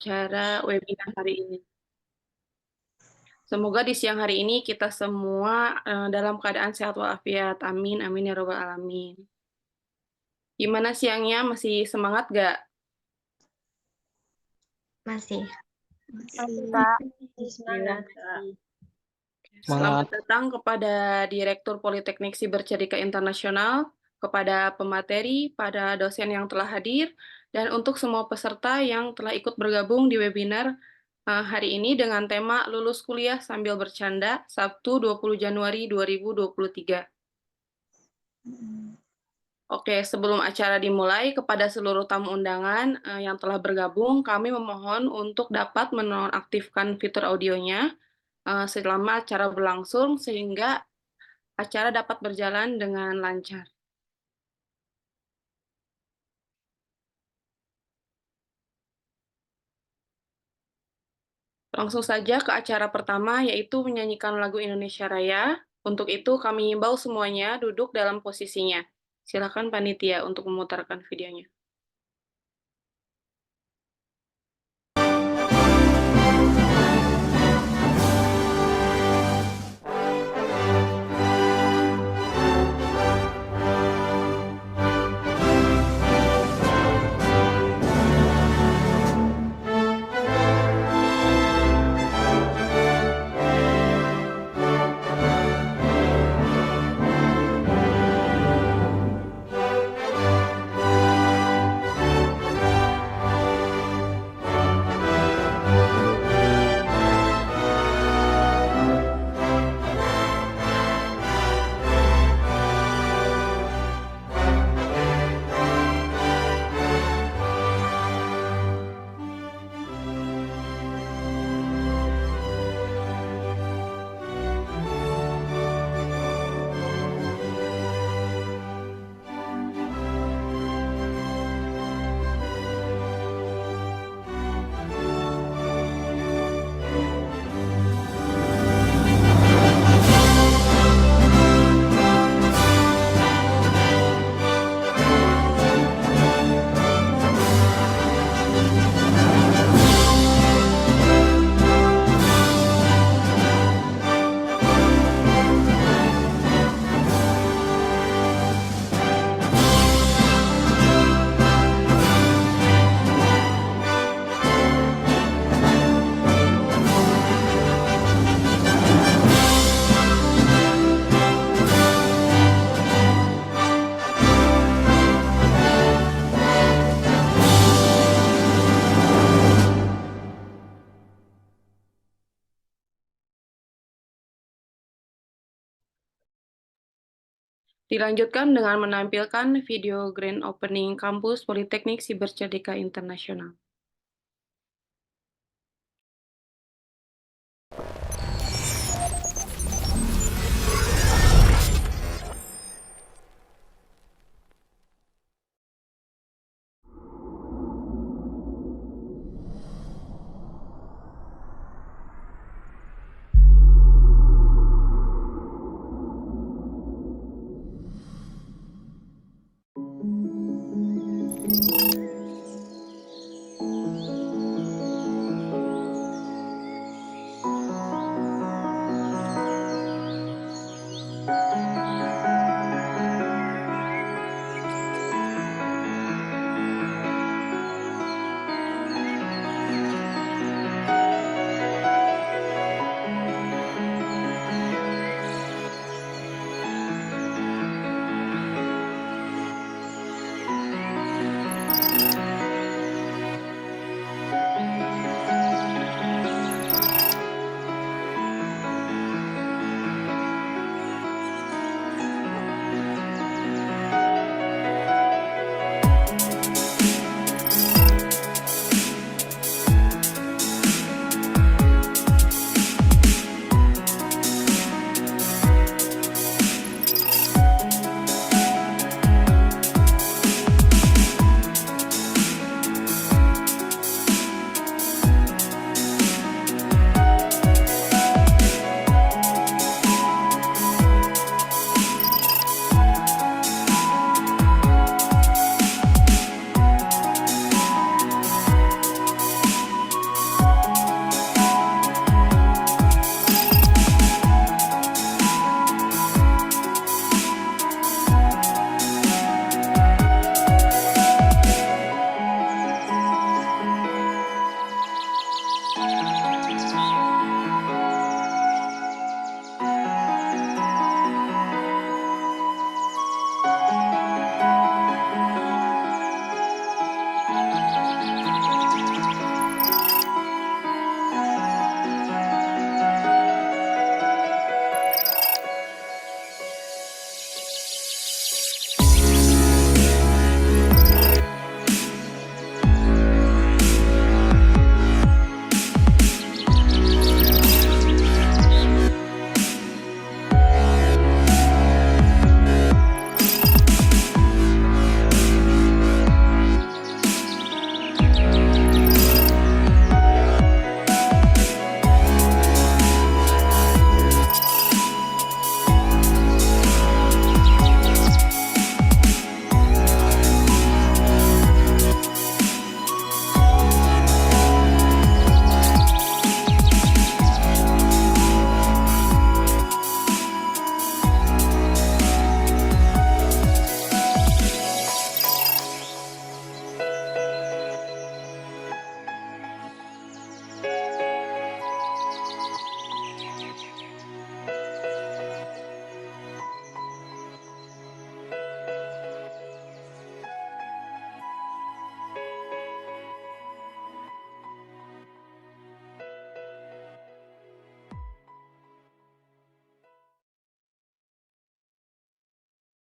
Acara webinar hari ini. Semoga di siang hari ini kita semua dalam keadaan sehat walafiat. Amin, amin ya robbal alamin. Gimana siangnya? Masih semangat gak? Masih. Masih, Kak. Semangat, Kak. Selamat datang kepada Direktur Politeknik Sibercerika Internasional, kepada pemateri, pada dosen yang telah hadir, dan untuk semua peserta yang telah ikut bergabung di webinar hari ini dengan tema Lulus Kuliah Sambil Bercanda, Sabtu 20 Januari 2023. Oke, sebelum acara dimulai, kepada seluruh tamu undangan yang telah bergabung, kami memohon untuk dapat menonaktifkan fitur audionya selama acara berlangsung, sehingga acara dapat berjalan dengan lancar. Langsung saja ke acara pertama, yaitu menyanyikan lagu Indonesia Raya. Untuk itu, kami himbau semuanya duduk dalam posisinya. Silakan panitia untuk memutarkan videonya. Dilanjutkan dengan menampilkan video Grand Opening Kampus Politeknik Sibercerika Internasional.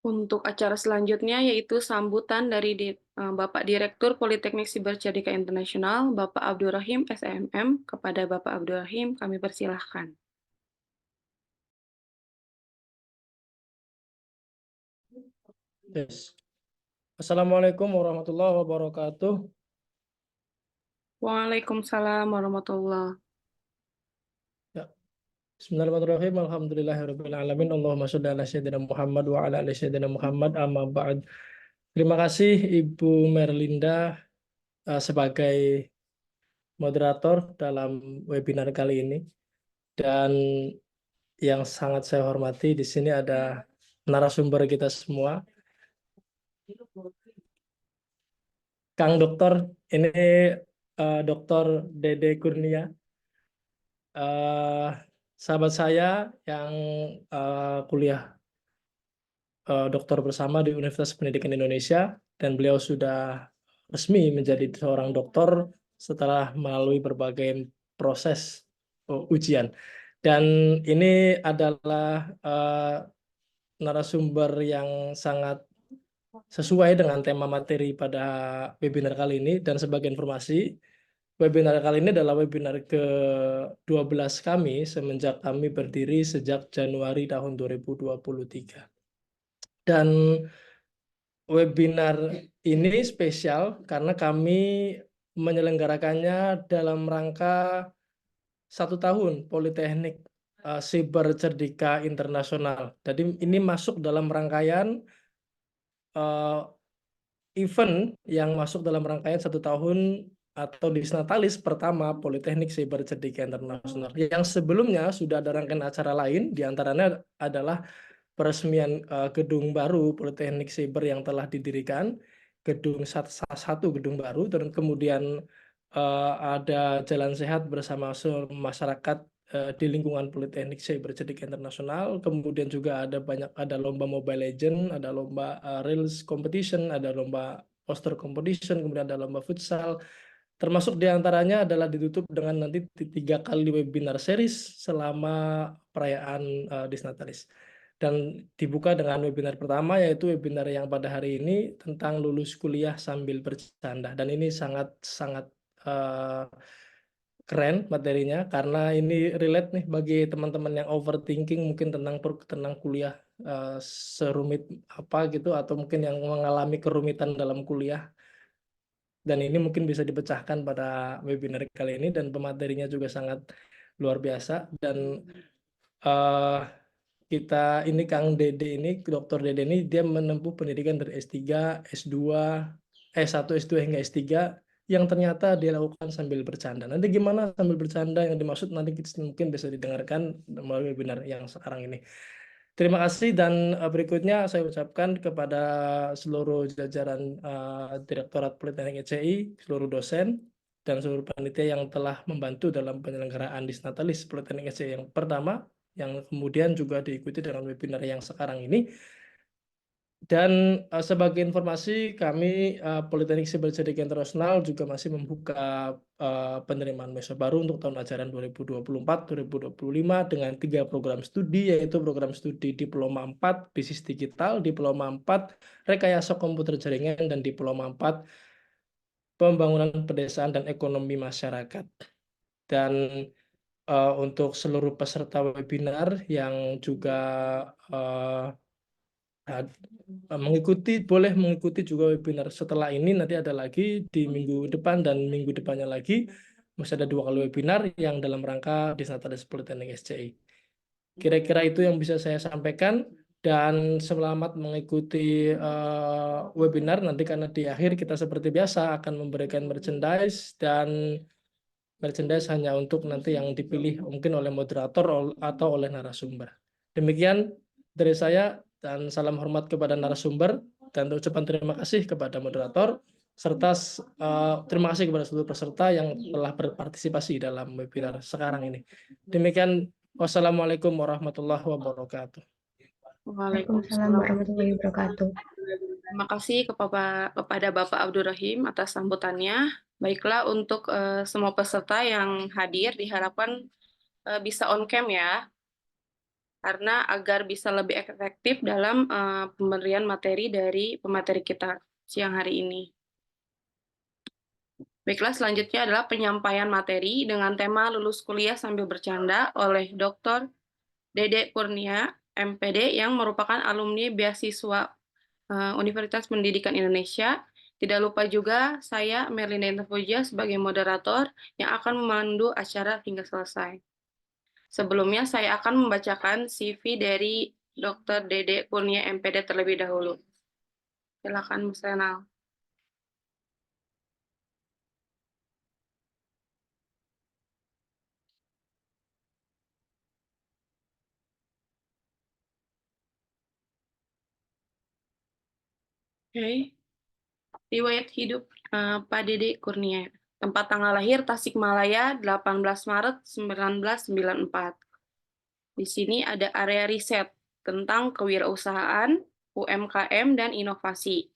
Untuk acara selanjutnya yaitu sambutan dari Bapak Direktur Politeknik Sibercerika Internasional, Bapak Abdurrahim SMM. Kepada Bapak Abdurrahim, kami persilahkan. Yes. Assalamualaikum warahmatullahi wabarakatuh. Waalaikumsalam warahmatullahi. Bismillahirrahmanirrahim. Alhamdulillahirabbil alamin. Allahumma shalli ala sayyidina Muhammad wa ala ali sayyidina Muhammad. Amma ba'd. Terima kasih Ibu Merlinda sebagai moderator dalam webinar kali ini. Dan yang sangat saya hormati di sini ada narasumber kita semua. Kang Dokter, ini Dr. Dede Kurnia. Sahabat saya yang kuliah doktor bersama di Universitas Pendidikan Indonesia, dan beliau sudah resmi menjadi seorang doktor setelah melalui berbagai proses ujian. Dan ini adalah narasumber yang sangat sesuai dengan tema materi pada webinar kali ini. Dan sebagai informasi, webinar kali ini adalah webinar ke-12 kami semenjak kami berdiri sejak Januari tahun 2023. Dan webinar ini spesial karena kami menyelenggarakannya dalam rangka 1 tahun Politeknik Siber Cerdika Internasional. Jadi ini masuk dalam rangkaian event yang masuk dalam rangkaian 1 tahun atau Disnatalis pertama Politeknik Siber Cerdika Internasional. Yang sebelumnya sudah ada rangkaian acara lain, diantaranya adalah peresmian gedung baru Politeknik Siber yang telah didirikan, satu gedung baru, dan kemudian ada jalan sehat bersama masyarakat di lingkungan Politeknik Siber Cerdika Internasional. Kemudian juga ada lomba Mobile Legends, ada lomba Reels Competition, ada lomba poster competition, kemudian ada lomba futsal. Termasuk diantaranya adalah ditutup dengan nanti 3 kali webinar series selama perayaan Disnatalis. Dan dibuka dengan webinar pertama, yaitu webinar yang pada hari ini tentang lulus kuliah sambil bercanda. Dan ini sangat keren materinya, karena ini relate nih bagi teman-teman yang overthinking mungkin tentang kuliah serumit apa gitu, atau mungkin yang mengalami kerumitan dalam kuliah. Dan ini mungkin bisa dipecahkan pada webinar kali ini, dan pematerinya juga sangat luar biasa. Dan kita ini Kang Dede ini, Dr. Dede ini, dia menempuh pendidikan dari S3, S2, S1, S2 hingga S3 yang ternyata dia lakukan sambil bercanda. Nanti gimana sambil bercanda yang dimaksud nanti mungkin bisa didengarkan melalui webinar yang sekarang ini. Terima kasih, dan berikutnya saya ucapkan kepada seluruh jajaran Direktorat Politeknik ICI, seluruh dosen, dan seluruh panitia yang telah membantu dalam penyelenggaraan Disnatalis Politeknik SC yang pertama, yang kemudian juga diikuti dengan webinar yang sekarang ini. Dan sebagai informasi, kami Politeknik Siber Cerdik Internasional juga masih membuka penerimaan mahasiswa baru untuk tahun ajaran 2024-2025 dengan 3 program studi, yaitu program studi Diploma 4 Bisnis Digital, Diploma 4 Rekayasa Komputer Jaringan, dan Diploma 4 Pembangunan Pedesaan dan Ekonomi Masyarakat. Dan untuk seluruh peserta webinar yang juga boleh mengikuti juga webinar setelah ini, nanti ada lagi di minggu depan dan minggu depannya lagi, masih ada 2 kali webinar yang dalam rangka Disnatalis Politeknik SCI. Kira-kira itu yang bisa saya sampaikan, dan selamat mengikuti webinar nanti, karena di akhir kita seperti biasa akan memberikan merchandise, dan merchandise hanya untuk nanti yang dipilih mungkin oleh moderator atau oleh narasumber. Demikian dari saya, dan salam hormat kepada narasumber, dan ucapan terima kasih kepada moderator, serta terima kasih kepada seluruh peserta yang telah berpartisipasi dalam webinar sekarang ini. Demikian, wassalamualaikum warahmatullahi wabarakatuh. Waalaikumsalam warahmatullahi wabarakatuh. Terima kasih kepada Bapak Abdul Rahim atas sambutannya. Baiklah, untuk semua peserta yang hadir diharapkan bisa on cam ya, karena agar bisa lebih efektif dalam pemberian materi dari pemateri kita siang hari ini. Baiklah, selanjutnya adalah penyampaian materi dengan tema Lulus Kuliah Sambil Bercanda oleh Dr. Dede Kurnia, MPD, yang merupakan alumni beasiswa Universitas Pendidikan Indonesia. Tidak lupa juga saya, Merlinda Interpuja, sebagai moderator yang akan memandu acara hingga selesai. Sebelumnya saya akan membacakan CV dari Dr. Dede Kurnia, MPD terlebih dahulu. Silakan, Mas Renal. Oke. Riwayat hidup Pak Dede Kurnia. Tempat tanggal lahir Tasikmalaya, 18 Maret 1994. Di sini ada area riset tentang kewirausahaan, UMKM, dan inovasi.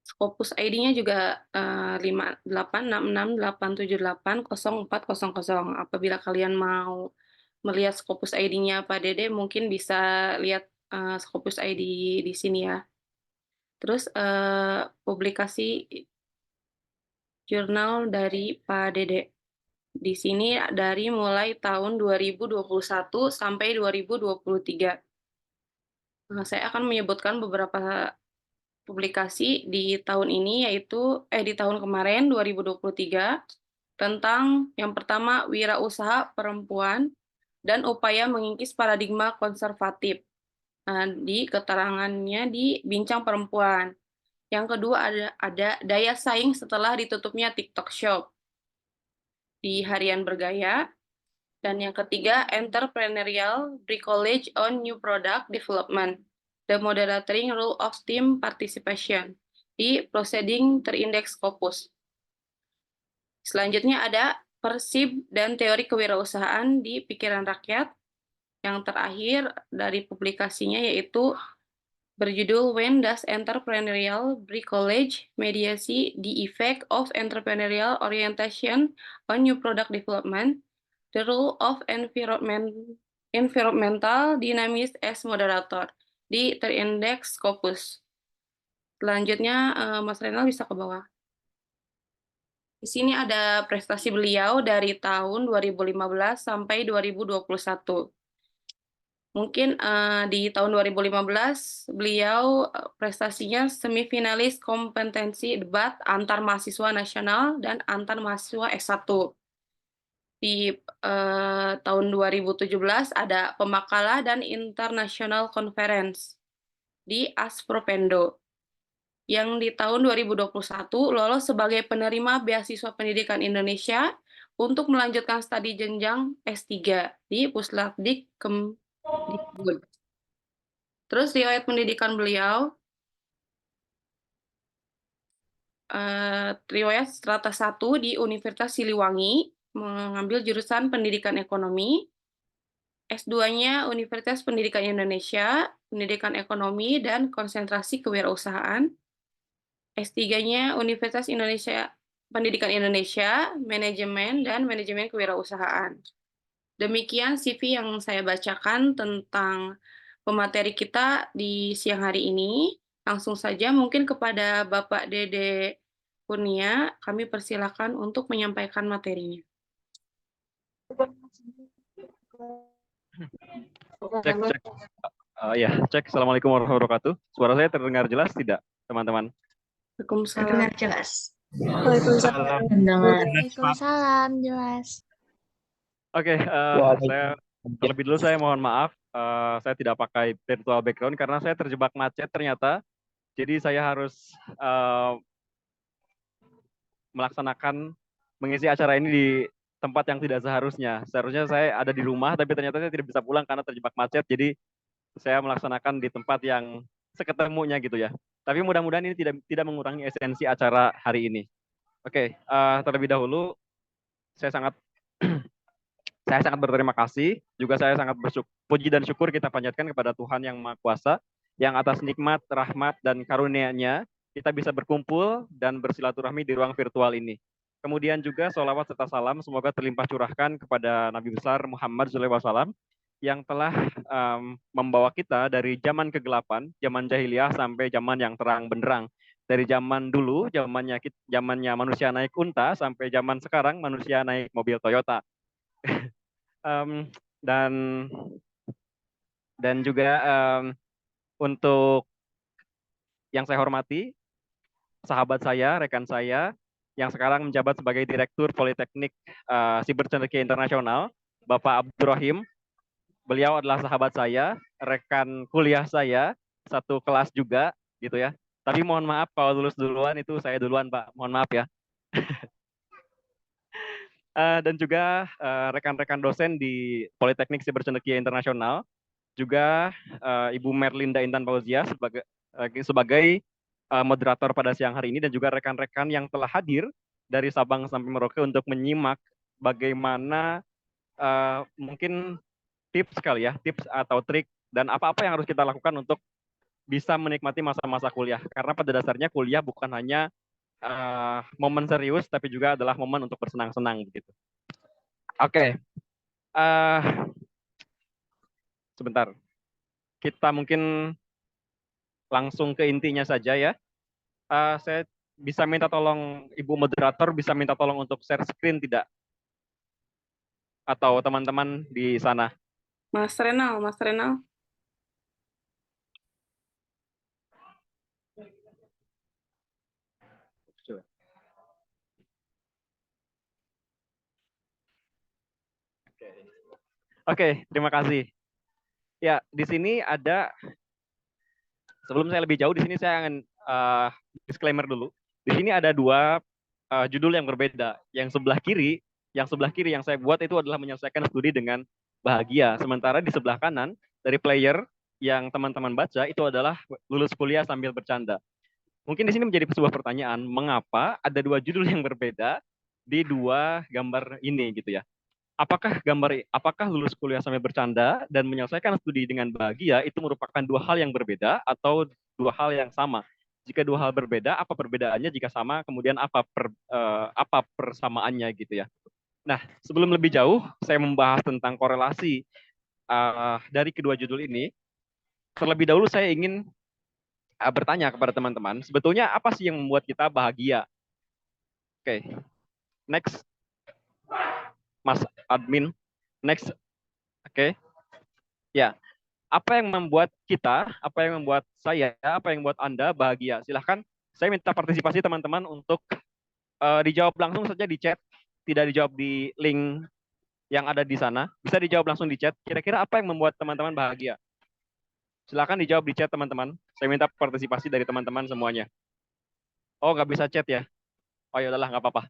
Scopus ID-nya juga 586687804000. Apabila kalian mau melihat Scopus ID-nya Pak Dede, mungkin bisa lihat Scopus ID di sini ya. Terus publikasi jurnal dari Pak Dede. Di sini dari mulai tahun 2021 sampai 2023. Saya akan menyebutkan beberapa publikasi di tahun ini, yaitu di tahun kemarin 2023, tentang yang pertama wirausaha perempuan dan upaya mengikis paradigma konservatif. Di keterangannya di Bincang Perempuan. Yang kedua ada daya saing setelah ditutupnya TikTok Shop di Harian Bergaya. Dan yang ketiga, Entrepreneurial Bricolage on New Product Development, The Moderating Rule of Team Participation di Proceeding Terindeks Scopus. Selanjutnya ada Persib dan Teori Kewirausahaan di Pikiran Rakyat. Yang terakhir dari publikasinya yaitu berjudul When Does Entrepreneurial Bricolage Mediate the Effect of Entrepreneurial Orientation on New Product Development? The Role of Environmental Dynamics as Moderator di Terindeks Scopus. Selanjutnya, Mas Renal bisa ke bawah. Di sini ada prestasi beliau dari tahun 2015 sampai 2021. Mungkin di tahun 2015 beliau prestasinya semifinalis kompetensi debat antar mahasiswa nasional dan antar mahasiswa S1. Di tahun 2017 ada Pemakalah dan International Conference di Aspropendo. Yang di tahun 2021 lolos sebagai penerima beasiswa pendidikan Indonesia untuk melanjutkan studi jenjang S3 di Puslatdik Kemdikbud. Terus riwayat pendidikan beliau, riwayat strata 1 di Universitas Siliwangi, mengambil jurusan Pendidikan Ekonomi. S2-nya Universitas Pendidikan Indonesia, Pendidikan Ekonomi dan Konsentrasi Kewirausahaan. S3-nya Universitas Indonesia Pendidikan Indonesia, Manajemen dan Manajemen Kewirausahaan. Demikian CV yang saya bacakan tentang pemateri kita di siang hari ini. Langsung saja mungkin kepada Bapak Dede Kurnia, kami persilakan untuk menyampaikan materinya. Cek, cek. Ya, cek. Assalamualaikum warahmatullahi wabarakatuh. Suara saya terdengar jelas tidak, teman-teman? Waalaikumsalam. Terdengar jelas. Waalaikumsalam. Mendengar. Waalaikumsalam, jelas. Oke, saya terlebih dulu saya mohon maaf. Saya tidak pakai virtual background karena saya terjebak macet ternyata. Jadi saya harus melaksanakan mengisi acara ini di tempat yang tidak seharusnya. Seharusnya saya ada di rumah, tapi ternyata saya tidak bisa pulang karena terjebak macet. Jadi saya melaksanakan di tempat yang seketemunya gitu ya. Tapi mudah-mudahan ini tidak mengurangi esensi acara hari ini. Oke, terlebih dahulu saya sangat saya sangat berterima kasih. Juga saya sangat puji dan syukur kita panjatkan kepada Tuhan yang Maha Kuasa, yang atas nikmat, rahmat, dan karunia-Nya kita bisa berkumpul dan bersilaturahmi di ruang virtual ini. Kemudian juga sholawat serta salam semoga terlimpah curahkan kepada Nabi besar Muhammad SAW yang telah membawa kita dari zaman kegelapan, zaman jahiliyah sampai zaman yang terang benderang. Dari zaman dulu, zamannya manusia naik unta sampai zaman sekarang manusia naik mobil Toyota. Dan juga untuk yang saya hormati, sahabat saya, rekan saya, yang sekarang menjabat sebagai Direktur Politeknik Sibercendekia Internasional, Bapak Abdurrahim. Beliau adalah sahabat saya, rekan kuliah saya, satu kelas juga, gitu ya. Tapi mohon maaf kalau lulus duluan itu saya duluan, Pak. Mohon maaf ya. Dan juga rekan-rekan dosen di Politeknik Sibercendekia Internasional, juga Ibu Merlinda Intan Fauzia sebagai moderator pada siang hari ini, dan juga rekan-rekan yang telah hadir dari Sabang sampai Merauke untuk menyimak bagaimana mungkin tips kali ya, tips atau trik dan apa-apa yang harus kita lakukan untuk bisa menikmati masa-masa kuliah. Karena pada dasarnya kuliah bukan hanya momen serius, tapi juga adalah momen untuk bersenang-senang begitu. Oke, sebentar. Kita mungkin langsung ke intinya saja ya. Saya bisa minta tolong Ibu moderator bisa minta tolong untuk share screen tidak? Atau teman-teman di sana? Mas Renal. Oke, terima kasih. Ya, di sini ada, sebelum saya lebih jauh, di sini saya akan disclaimer dulu. Di sini ada dua judul yang berbeda. Yang sebelah kiri yang saya buat itu adalah menyelesaikan studi dengan bahagia. Sementara di sebelah kanan dari player yang teman-teman baca itu adalah lulus kuliah sambil bercanda. Mungkin di sini menjadi sebuah pertanyaan, mengapa ada dua judul yang berbeda di dua gambar ini gitu ya? Apakah lulus kuliah sambil bercanda dan menyelesaikan studi dengan bahagia itu merupakan dua hal yang berbeda atau dua hal yang sama? Jika dua hal berbeda, apa perbedaannya? Jika sama, kemudian apa persamaannya gitu ya? Nah, sebelum lebih jauh, saya membahas tentang korelasi dari kedua judul ini. Terlebih dahulu saya ingin bertanya kepada teman-teman, sebetulnya apa sih yang membuat kita bahagia? Oke, next, Mas Admin, next. Oke, ya. Apa yang membuat kita, apa yang membuat saya, apa yang membuat Anda bahagia? Silahkan, saya minta partisipasi teman-teman untuk dijawab langsung saja di chat, tidak dijawab di link yang ada di sana. Bisa dijawab langsung di chat. Kira-kira apa yang membuat teman-teman bahagia? Silahkan dijawab di chat teman-teman. Saya minta partisipasi dari teman-teman semuanya. Oh, nggak bisa chat ya? Oh ya udahlah, nggak apa-apa.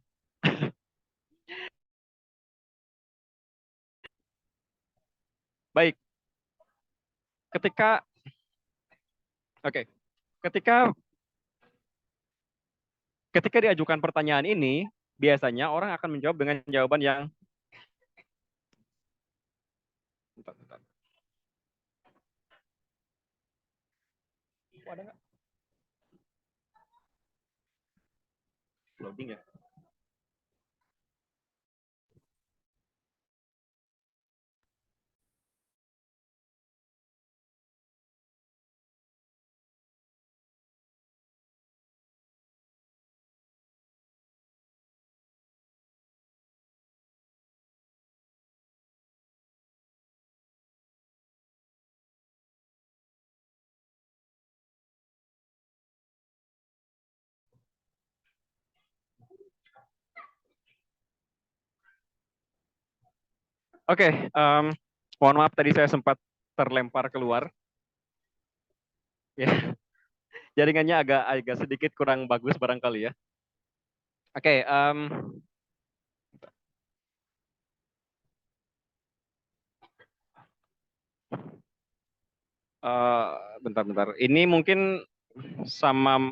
Baik. Ketika ketika diajukan pertanyaan ini, biasanya orang akan menjawab dengan jawaban yang bentar. Oh, ada nggak? Loading ya? Oke, mohon maaf tadi saya sempat terlempar keluar. Ya, jaringannya agak sedikit kurang bagus barangkali ya. Oke, bentar. Ini mungkin sama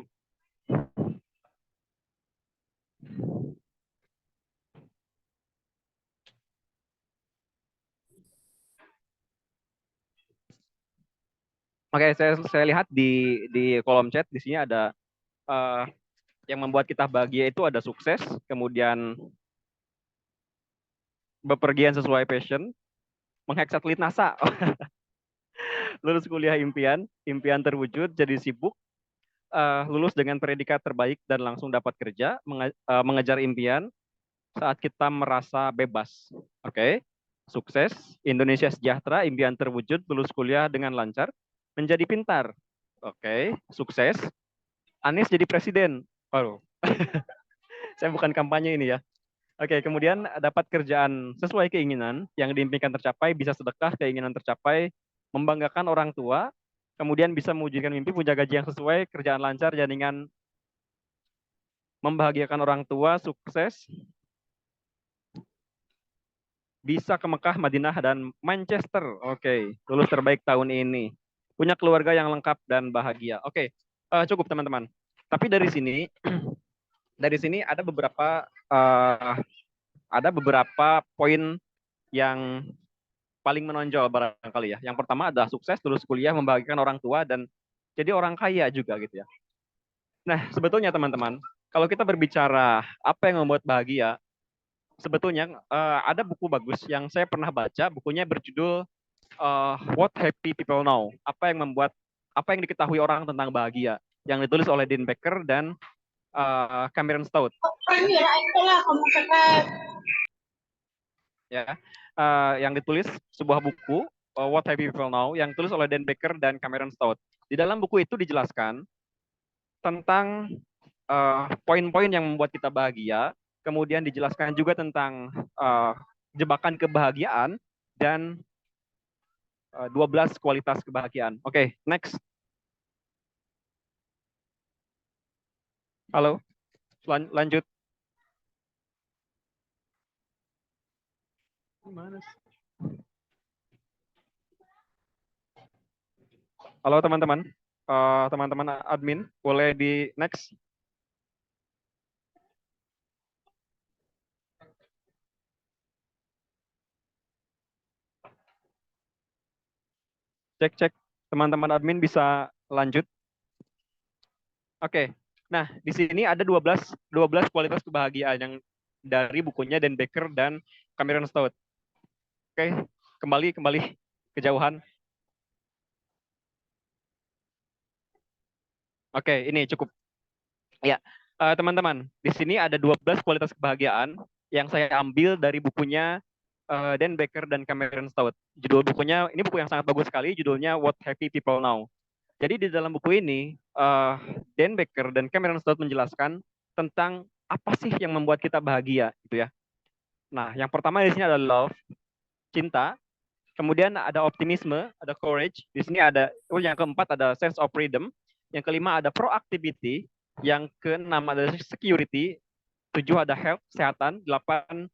Oke, saya lihat di kolom chat di sini ada yang membuat kita bahagia itu ada sukses, kemudian bepergian sesuai passion, menghack satelit NASA, lulus kuliah impian terwujud, jadi sibuk, lulus dengan predikat terbaik dan langsung dapat kerja, mengejar impian saat kita merasa bebas. Oke, sukses, Indonesia sejahtera, impian terwujud, lulus kuliah dengan lancar, menjadi pintar. Oke, sukses, Anies jadi presiden. Oh, saya bukan kampanye ini ya. Oke, kemudian dapat kerjaan sesuai keinginan, yang diimpikan tercapai, bisa sedekah, keinginan tercapai, membanggakan orang tua, kemudian bisa mewujudkan mimpi, punya gaji yang sesuai, kerjaan lancar, jaringan, membahagiakan orang tua, sukses, bisa ke Mekah, Madinah, dan Manchester. Oke, lulus terbaik tahun ini. Punya keluarga yang lengkap dan bahagia. Oke, cukup teman-teman. Tapi dari sini ada beberapa poin yang paling menonjol barangkali ya. Yang pertama adalah sukses, lulus kuliah, membahagiakan orang tua, dan jadi orang kaya juga gitu ya. Nah, sebetulnya teman-teman, kalau kita berbicara apa yang membuat bahagia, sebetulnya ada buku bagus yang saya pernah baca, bukunya berjudul What Happy People Know. Apa yang diketahui orang tentang bahagia, yang ditulis oleh Dean Baker dan Cameron Stout. Ya, yang ditulis sebuah buku What Happy People Know yang ditulis oleh Dan Baker dan Cameron Stout. Di dalam buku itu dijelaskan tentang poin-poin yang membuat kita bahagia, kemudian dijelaskan juga tentang jebakan kebahagiaan dan 12 kualitas kebahagiaan. Oke, next. Halo, lanjut. Gimana sih? Halo teman-teman, teman-teman admin, boleh di next. Cek, teman-teman admin bisa lanjut. Oke, nah di sini ada 12 kualitas kebahagiaan yang dari bukunya Dan Baker dan Cameron Stout. Oke, kembali kejauhan. Oke, ini cukup. Ya, teman-teman, di sini ada 12 kualitas kebahagiaan yang saya ambil dari bukunya Dan Baker dan Cameron Stout. Judul bukunya, ini buku yang sangat bagus sekali, judulnya What Happy People Know. Jadi di dalam buku ini, Dan Baker dan Cameron Stout menjelaskan tentang apa sih yang membuat kita bahagia, gitu ya. Nah, yang pertama di sini ada love, cinta. Kemudian ada optimisme, ada courage. Di sini ada, yang keempat ada sense of freedom. Yang kelima ada proactivity. Yang keenam ada security. 7 ada health, kesehatan. 8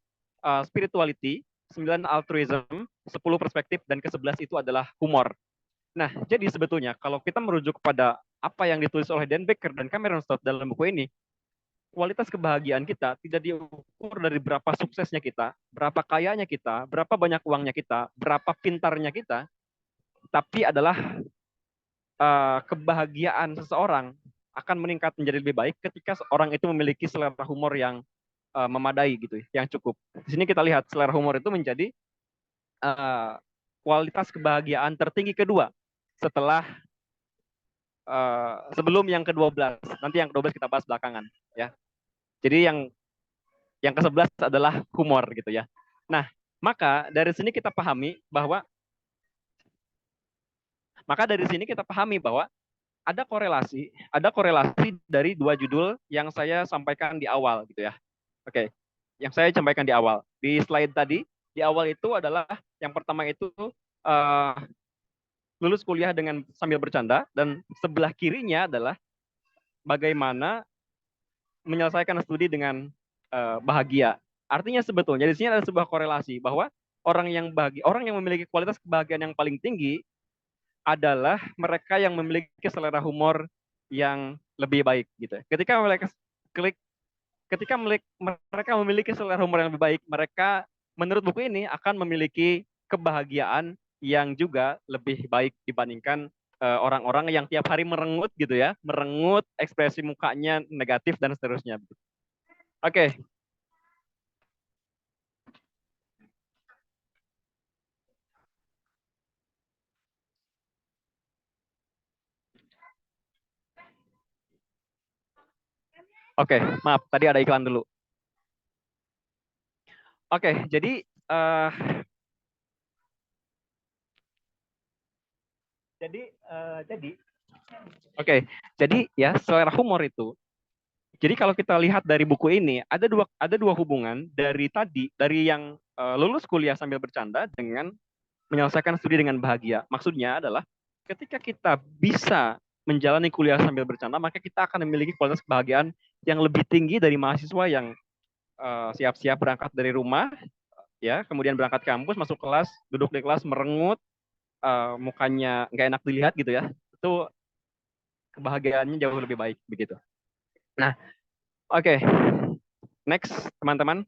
spirituality. 9 altruism. 10 perspektif. Dan ke-11 itu adalah humor. Nah, jadi sebetulnya kalau kita merujuk kepada apa yang ditulis oleh Dan Baker dan Cameron Stout dalam buku ini, kualitas kebahagiaan kita tidak diukur dari berapa suksesnya kita, berapa kayanya kita, berapa banyak uangnya kita, berapa pintarnya kita, tapi adalah kebahagiaan seseorang akan meningkat menjadi lebih baik ketika orang itu memiliki selera humor yang memadai gitu, yang cukup. Di sini kita lihat selera humor itu menjadi kualitas kebahagiaan tertinggi kedua setelah sebelum yang ke-12. Nanti yang ke-12 kita bahas belakangan, ya. Jadi yang ke-11 adalah humor gitu ya. Nah, maka dari sini kita pahami bahwa ada korelasi dari dua judul yang saya sampaikan di awal gitu ya. Oke. Yang saya sampaikan di awal. Di slide tadi, di awal itu adalah yang pertama itu lulus kuliah dengan sambil bercanda, dan sebelah kirinya adalah bagaimana menyelesaikan studi dengan bahagia. Artinya sebetulnya di sini ada sebuah korelasi bahwa orang yang memiliki kualitas kebahagiaan yang paling tinggi adalah mereka yang memiliki selera humor yang lebih baik gitu. Ketika mereka memiliki selera humor yang lebih baik, mereka menurut buku ini akan memiliki kebahagiaan yang juga lebih baik dibandingkan orang-orang yang tiap hari merengut gitu ya, merengut, ekspresi mukanya negatif dan seterusnya. Oke. Oke, maaf, tadi ada iklan dulu. Oke, jadi ya selera humor itu. Jadi kalau kita lihat dari buku ini ada dua hubungan dari yang lulus kuliah sambil bercanda dengan menyelesaikan studi dengan bahagia. Maksudnya adalah ketika kita bisa menjalani kuliah sambil bercanda, maka kita akan memiliki kualitas kebahagiaan yang lebih tinggi dari mahasiswa yang siap-siap berangkat dari rumah, ya, kemudian berangkat kampus, masuk kelas, duduk di kelas merengut, mukanya nggak enak dilihat gitu ya. Itu kebahagiaannya jauh lebih baik begitu. Nah, oke. Next, teman-teman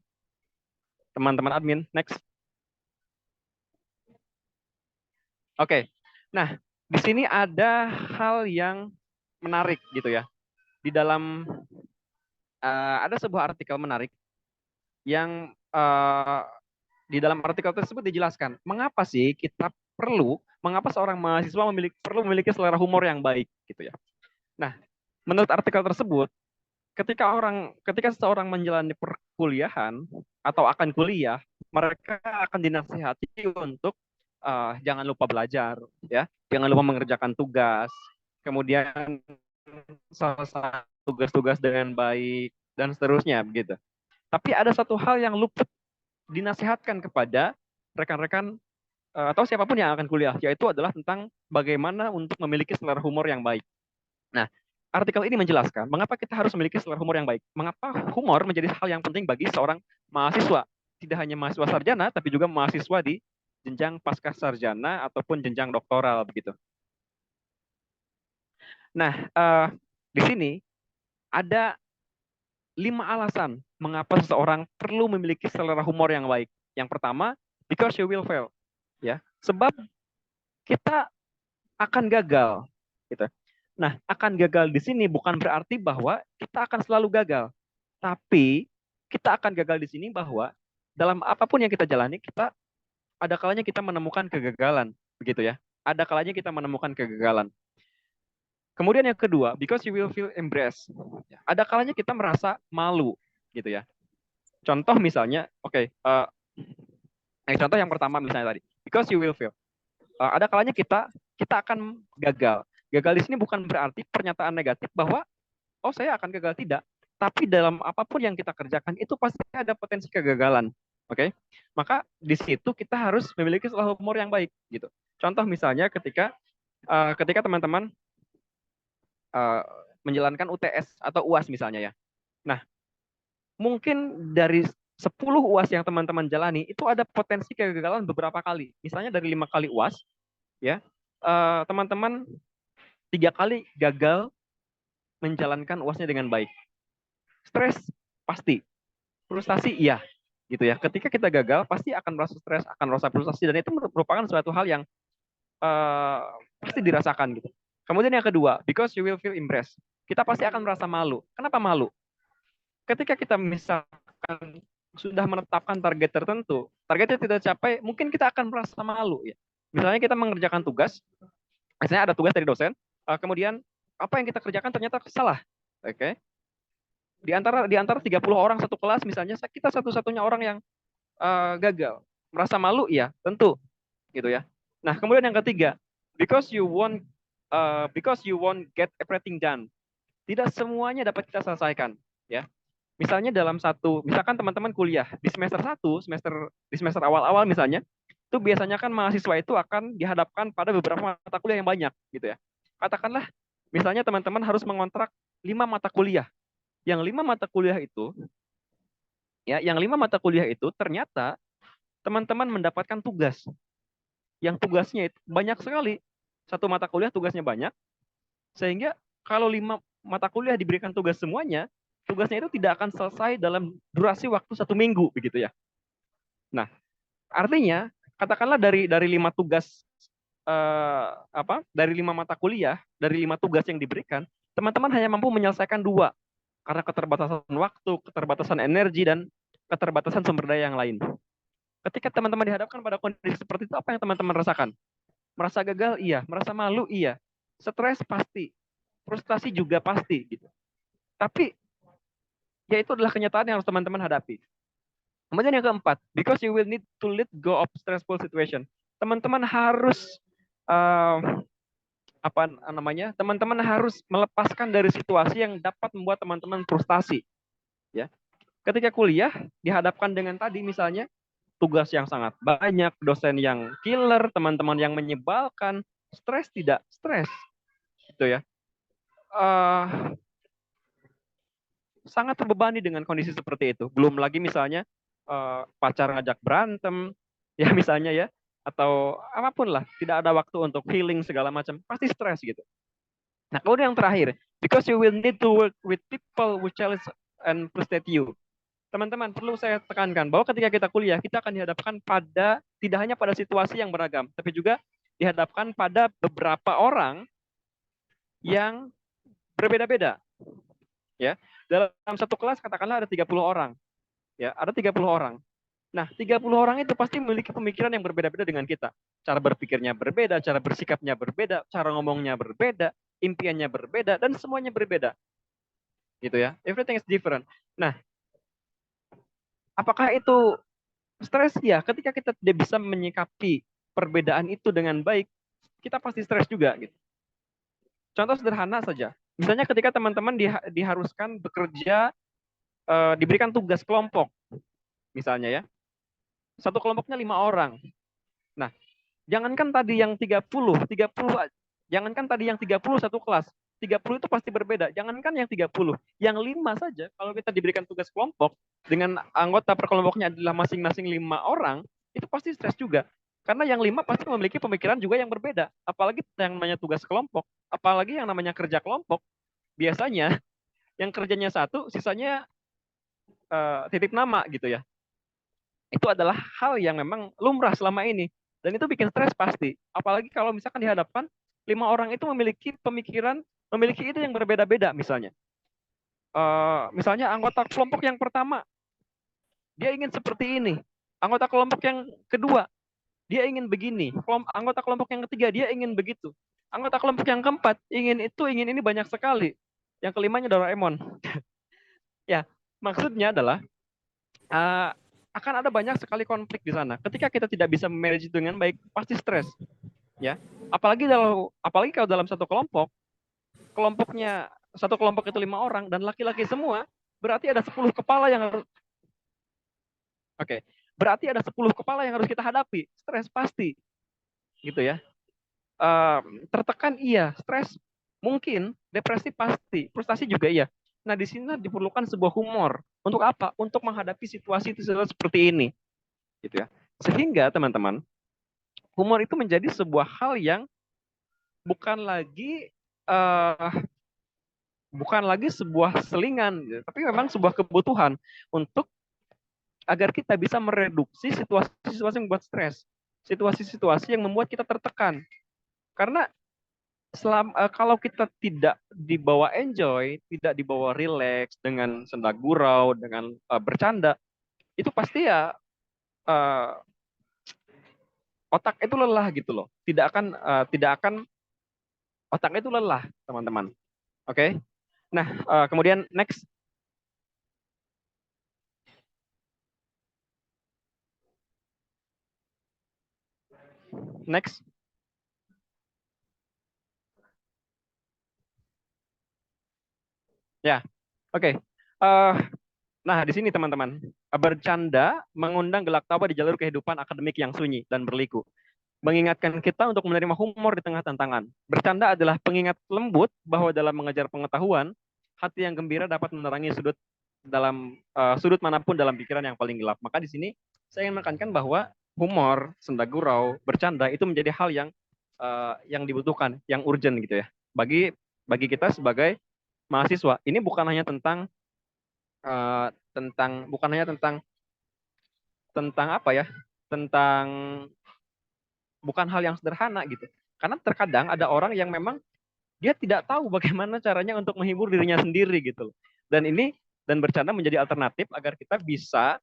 admin, next. Oke. Nah, di sini ada hal yang menarik gitu ya. Di dalam ada sebuah artikel menarik yang di dalam artikel tersebut dijelaskan mengapa seorang mahasiswa perlu memiliki selera humor yang baik gitu ya. Nah, menurut artikel tersebut, ketika seseorang menjalani perkuliahan atau akan kuliah, mereka akan dinasihati untuk jangan lupa belajar, ya, jangan lupa mengerjakan tugas, kemudian selesai tugas-tugas dengan baik dan seterusnya begitu. Tapi ada satu hal yang luput dinasihatkan kepada rekan-rekan atau siapapun yang akan kuliah, yaitu adalah tentang bagaimana untuk memiliki selera humor yang baik. Nah, artikel ini menjelaskan mengapa kita harus memiliki selera humor yang baik. Mengapa humor menjadi hal yang penting bagi seorang mahasiswa. Tidak hanya mahasiswa sarjana, tapi juga mahasiswa di jenjang pasca sarjana ataupun jenjang doktoral begitu. Nah, di sini ada 5 alasan mengapa seseorang perlu memiliki selera humor yang baik. Yang pertama, because you will fail. Ya, sebab kita akan gagal. Gitu. Nah, akan gagal di sini bukan berarti bahwa kita akan selalu gagal. Tapi kita akan gagal di sini bahwa dalam apapun yang kita jalani, ada kalanya kita menemukan kegagalan, begitu ya. Ada kalanya kita menemukan kegagalan. Kemudian yang kedua, because you will feel embarrassed. Ada kalanya kita merasa malu, gitu ya. Contoh misalnya, contoh yang pertama misalnya tadi, because you will fail. Ada kalanya kita akan gagal. Gagal di sini bukan berarti pernyataan negatif bahwa saya akan gagal, tidak. Tapi dalam apapun yang kita kerjakan itu pasti ada potensi kegagalan. Oke? Maka di situ kita harus memiliki selera humor yang baik, gitu. Contoh misalnya ketika teman-teman menjalankan UTS atau UAS misalnya ya. Nah, mungkin dari 10 UAS yang teman-teman jalani itu ada potensi kegagalan beberapa kali. Misalnya dari 5 kali UAS, ya, teman-teman 3 kali gagal menjalankan UASnya dengan baik. Stres pasti, frustasi iya, gitu ya. Ketika kita gagal pasti akan merasa stres, akan merasa frustasi, dan itu merupakan suatu hal yang pasti dirasakan gitu. Kemudian yang kedua, because you will feel embarrassed. Kita pasti akan merasa malu. Kenapa malu? Ketika kita misalkan sudah menetapkan target tertentu, targetnya tidak capai, mungkin kita akan merasa malu ya. Misalnya kita mengerjakan tugas, misalnya ada tugas dari dosen, kemudian apa yang kita kerjakan ternyata salah. Oke. Di antara 30 orang satu kelas misalnya, kita satu-satunya orang yang gagal. Merasa malu ya, tentu gitu ya. Nah, kemudian yang ketiga, because you won't get everything done. Tidak semuanya dapat kita selesaikan, ya. Misalnya misalkan teman-teman kuliah di semester 1, di semester awal-awal misalnya, itu biasanya kan mahasiswa itu akan dihadapkan pada beberapa mata kuliah yang banyak gitu ya. Katakanlah misalnya teman-teman harus mengontrak 5 mata kuliah. Yang 5 mata kuliah itu ternyata teman-teman mendapatkan tugas. Yang tugasnya itu banyak sekali. Satu mata kuliah tugasnya banyak, sehingga kalau 5 mata kuliah diberikan tugas semuanya, tugasnya itu tidak akan selesai dalam durasi waktu 1 minggu, begitu ya. Nah, artinya katakanlah dari 5 tugas dari 5 mata kuliah, dari 5 tugas yang diberikan, teman-teman hanya mampu menyelesaikan 2 karena keterbatasan waktu, keterbatasan energi, dan keterbatasan sumber daya yang lain. Ketika teman-teman dihadapkan pada kondisi seperti itu, apa yang teman-teman rasakan? Merasa gagal? Iya. Merasa malu? Iya. Stres pasti. Frustasi juga pasti. Gitu. Tapi, ya itu adalah kenyataan yang harus teman-teman hadapi. Kemudian yang keempat, because you will need to let go of stressful situation. Teman-teman harus teman-teman harus melepaskan dari situasi yang dapat membuat teman-teman frustasi. Ya. Ketika kuliah dihadapkan dengan tadi misalnya tugas yang sangat banyak, dosen yang killer, teman-teman yang menyebalkan, stres tidak stres, gitu ya. Sangat terbebani dengan kondisi seperti itu. Belum lagi misalnya pacar ngajak berantem, ya misalnya ya, atau apapun lah, tidak ada waktu untuk healing segala macam, pasti stres gitu. Nah, kemudian yang terakhir, because you will need to work with people who challenge and frustrate you. Teman-teman, perlu saya tekankan bahwa ketika kita kuliah, kita akan dihadapkan pada, tidak hanya pada situasi yang beragam, tapi juga dihadapkan pada beberapa orang yang berbeda-beda. Ya, dalam satu kelas katakanlah ada 30 orang. Ya, ada 30 orang. Nah, 30 orang itu pasti memiliki pemikiran yang berbeda-beda dengan kita. Cara berpikirnya berbeda, cara bersikapnya berbeda, cara ngomongnya berbeda, impiannya berbeda, dan semuanya berbeda. Gitu ya. Everything is different. Nah, apakah itu stres? Ya, ketika kita tidak bisa menyikapi perbedaan itu dengan baik, kita pasti stres juga. Gitu. Contoh sederhana saja. Misalnya ketika teman-teman diharuskan bekerja, diberikan tugas kelompok, misalnya ya. Satu kelompoknya 5 orang. Nah, jangankan tadi yang 30, jangankan tadi yang 30 satu kelas, 30 itu pasti berbeda. Jangankan yang 30, yang 5 saja, kalau kita diberikan tugas kelompok, dengan anggota per kelompoknya adalah masing-masing 5 orang, itu pasti stres juga. Karena yang 5 pasti memiliki pemikiran juga yang berbeda. Apalagi yang namanya tugas kelompok, apalagi yang namanya kerja kelompok, biasanya yang kerjanya satu, sisanya titip nama gitu ya. Itu adalah hal yang memang lumrah selama ini. Dan itu bikin stres pasti. Apalagi kalau misalkan dihadapkan 5 orang itu memiliki pemikiran, memiliki ide yang berbeda-beda misalnya. Misalnya anggota kelompok yang pertama, dia ingin seperti ini. Anggota kelompok yang kedua, dia ingin begini. Anggota kelompok yang ketiga, dia ingin begitu. Anggota kelompok yang keempat, ingin itu, ingin ini banyak sekali. Yang kelimanya Doraemon. Ya, maksudnya adalah akan ada banyak sekali konflik di sana. Ketika kita tidak bisa memanage itu dengan baik, pasti stres. Ya, apalagi kalau dalam satu kelompok, satu kelompok itu 5 orang dan laki-laki semua, berarti ada 10 kepala yang harus berarti ada 10 kepala yang harus kita hadapi. Stres pasti. Gitu ya. Tertekan iya, stres mungkin, depresi pasti, frustasi juga iya. Nah, di sini diperlukan sebuah humor. Untuk apa? Untuk menghadapi situasi seperti ini. Gitu ya. Sehingga teman-teman, humor itu menjadi sebuah hal yang bukan lagi bukan lagi sebuah selingan, gitu, tapi memang sebuah kebutuhan untuk agar kita bisa mereduksi situasi-situasi yang membuat stres, situasi-situasi yang membuat kita tertekan. Karena kalau kita tidak dibawa enjoy, tidak dibawa relax dengan senda gurau, dengan bercanda, itu pasti ya otak itu lelah gitu loh. Tidak akan otak itu lelah, teman-teman. Oke. Nah, kemudian next. Next. Ya, oke. Nah, di sini teman-teman, bercanda mengundang gelak tawa di jalur kehidupan akademik yang sunyi dan berliku. Mengingatkan kita untuk menerima humor di tengah tantangan. Bercanda adalah pengingat lembut bahwa dalam mengejar pengetahuan, hati yang gembira dapat menerangi sudut manapun dalam pikiran yang paling gelap. Maka di sini saya ingin menekankan bahwa humor, senda gurau, bercanda itu menjadi hal yang dibutuhkan, yang urgent gitu ya. Bagi kita sebagai mahasiswa, ini bukan hanya tentang apa ya? Bukan hal yang sederhana gitu. Karena terkadang ada orang yang memang dia tidak tahu bagaimana caranya untuk menghibur dirinya sendiri gitu. Dan bercanda menjadi alternatif agar kita bisa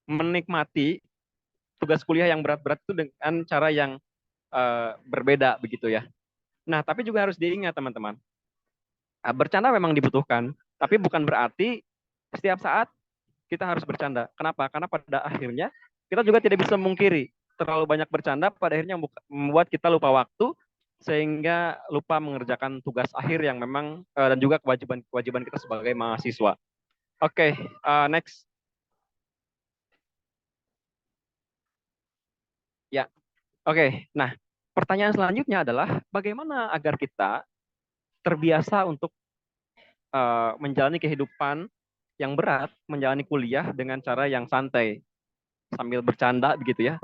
menikmati tugas kuliah yang berat-berat itu dengan cara yang berbeda begitu ya. Nah, tapi juga harus diingat teman-teman, bercanda memang dibutuhkan, tapi bukan berarti setiap saat kita harus bercanda. Kenapa? Karena pada akhirnya kita juga tidak bisa memungkiri terlalu banyak bercanda pada akhirnya membuat kita lupa waktu sehingga lupa mengerjakan tugas akhir yang memang dan juga kewajiban kita sebagai mahasiswa. Oke, next. Ya, oke. Nah, pertanyaan selanjutnya adalah bagaimana agar kita terbiasa untuk menjalani kehidupan yang berat, menjalani kuliah dengan cara yang santai sambil bercanda begitu ya.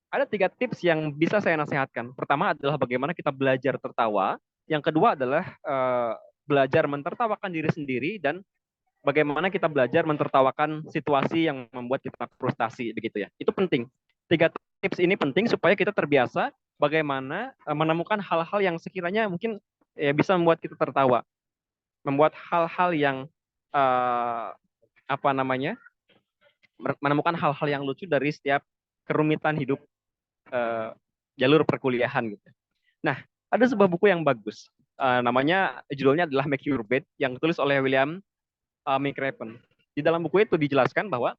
Ada 3 tips yang bisa saya nasihatkan. Pertama adalah bagaimana kita belajar tertawa. Yang kedua adalah belajar mentertawakan diri sendiri dan bagaimana kita belajar mentertawakan situasi yang membuat kita frustasi begitu ya. Itu penting. 3 tips ini penting supaya kita terbiasa bagaimana menemukan hal-hal yang sekiranya mungkin ya, bisa membuat kita tertawa, membuat hal-hal yang menemukan hal-hal yang lucu dari setiap kerumitan hidup jalur perkuliahan gitu. Nah, ada sebuah buku yang bagus. Namanya judulnya adalah Make Your Bed yang ditulis oleh William McRaven. Di dalam buku itu dijelaskan bahwa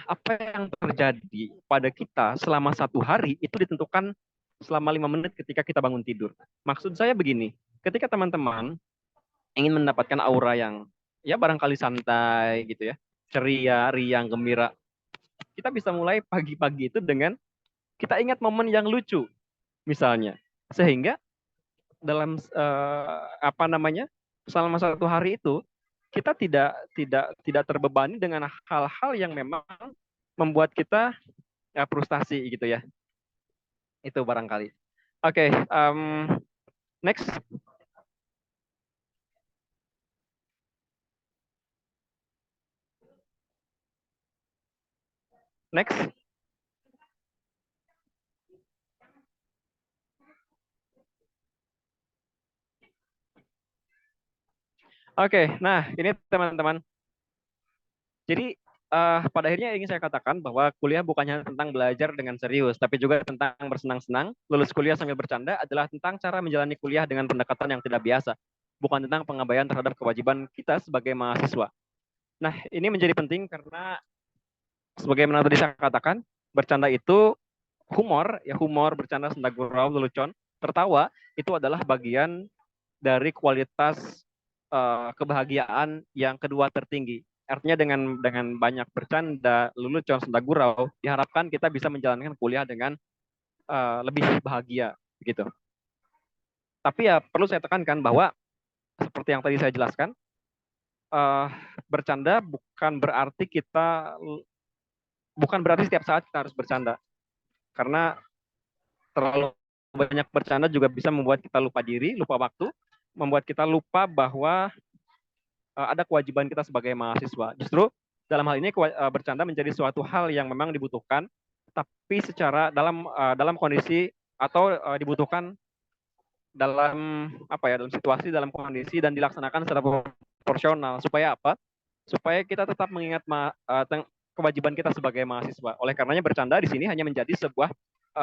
apa yang terjadi pada kita selama 1 hari itu ditentukan selama 5 menit ketika kita bangun tidur. Maksud saya begini, ketika teman-teman ingin mendapatkan aura yang ya barangkali santai gitu ya, ceria, riang, gembira, kita bisa mulai pagi-pagi itu dengan kita ingat momen yang lucu misalnya, sehingga dalam selama 1 hari itu kita tidak terbebani dengan hal-hal yang memang membuat kita frustasi gitu ya. Itu barangkali. Oke, next. Next. Oke, nah ini teman-teman. Jadi pada akhirnya ingin saya katakan bahwa kuliah bukan hanya tentang belajar dengan serius, tapi juga tentang bersenang-senang. Lulus kuliah sambil bercanda adalah tentang cara menjalani kuliah dengan pendekatan yang tidak biasa, bukan tentang pengabaian terhadap kewajiban kita sebagai mahasiswa. Nah, ini menjadi penting karena sebagaimana tadi saya katakan, bercanda itu humor, bercanda, senda gurau, lelucon, tertawa itu adalah bagian dari kualitas kebahagiaan yang kedua tertinggi. Artinya dengan banyak bercanda, lelucon, senda gurau, diharapkan kita bisa menjalankan kuliah dengan lebih bahagia gitu. Tapi ya perlu saya tekankan bahwa seperti yang tadi saya jelaskan, bercanda bukan berarti setiap saat kita harus bercanda. Karena terlalu banyak bercanda juga bisa membuat kita lupa diri, lupa waktu, membuat kita lupa bahwa ada kewajiban kita sebagai mahasiswa. Justru dalam hal ini bercanda menjadi suatu hal yang memang dibutuhkan, tapi secara dalam kondisi atau dibutuhkan dalam dalam situasi, dalam kondisi dan dilaksanakan secara proporsional. Supaya apa? Supaya kita tetap mengingat kewajiban kita sebagai mahasiswa. Oleh karenanya bercanda di sini hanya menjadi sebuah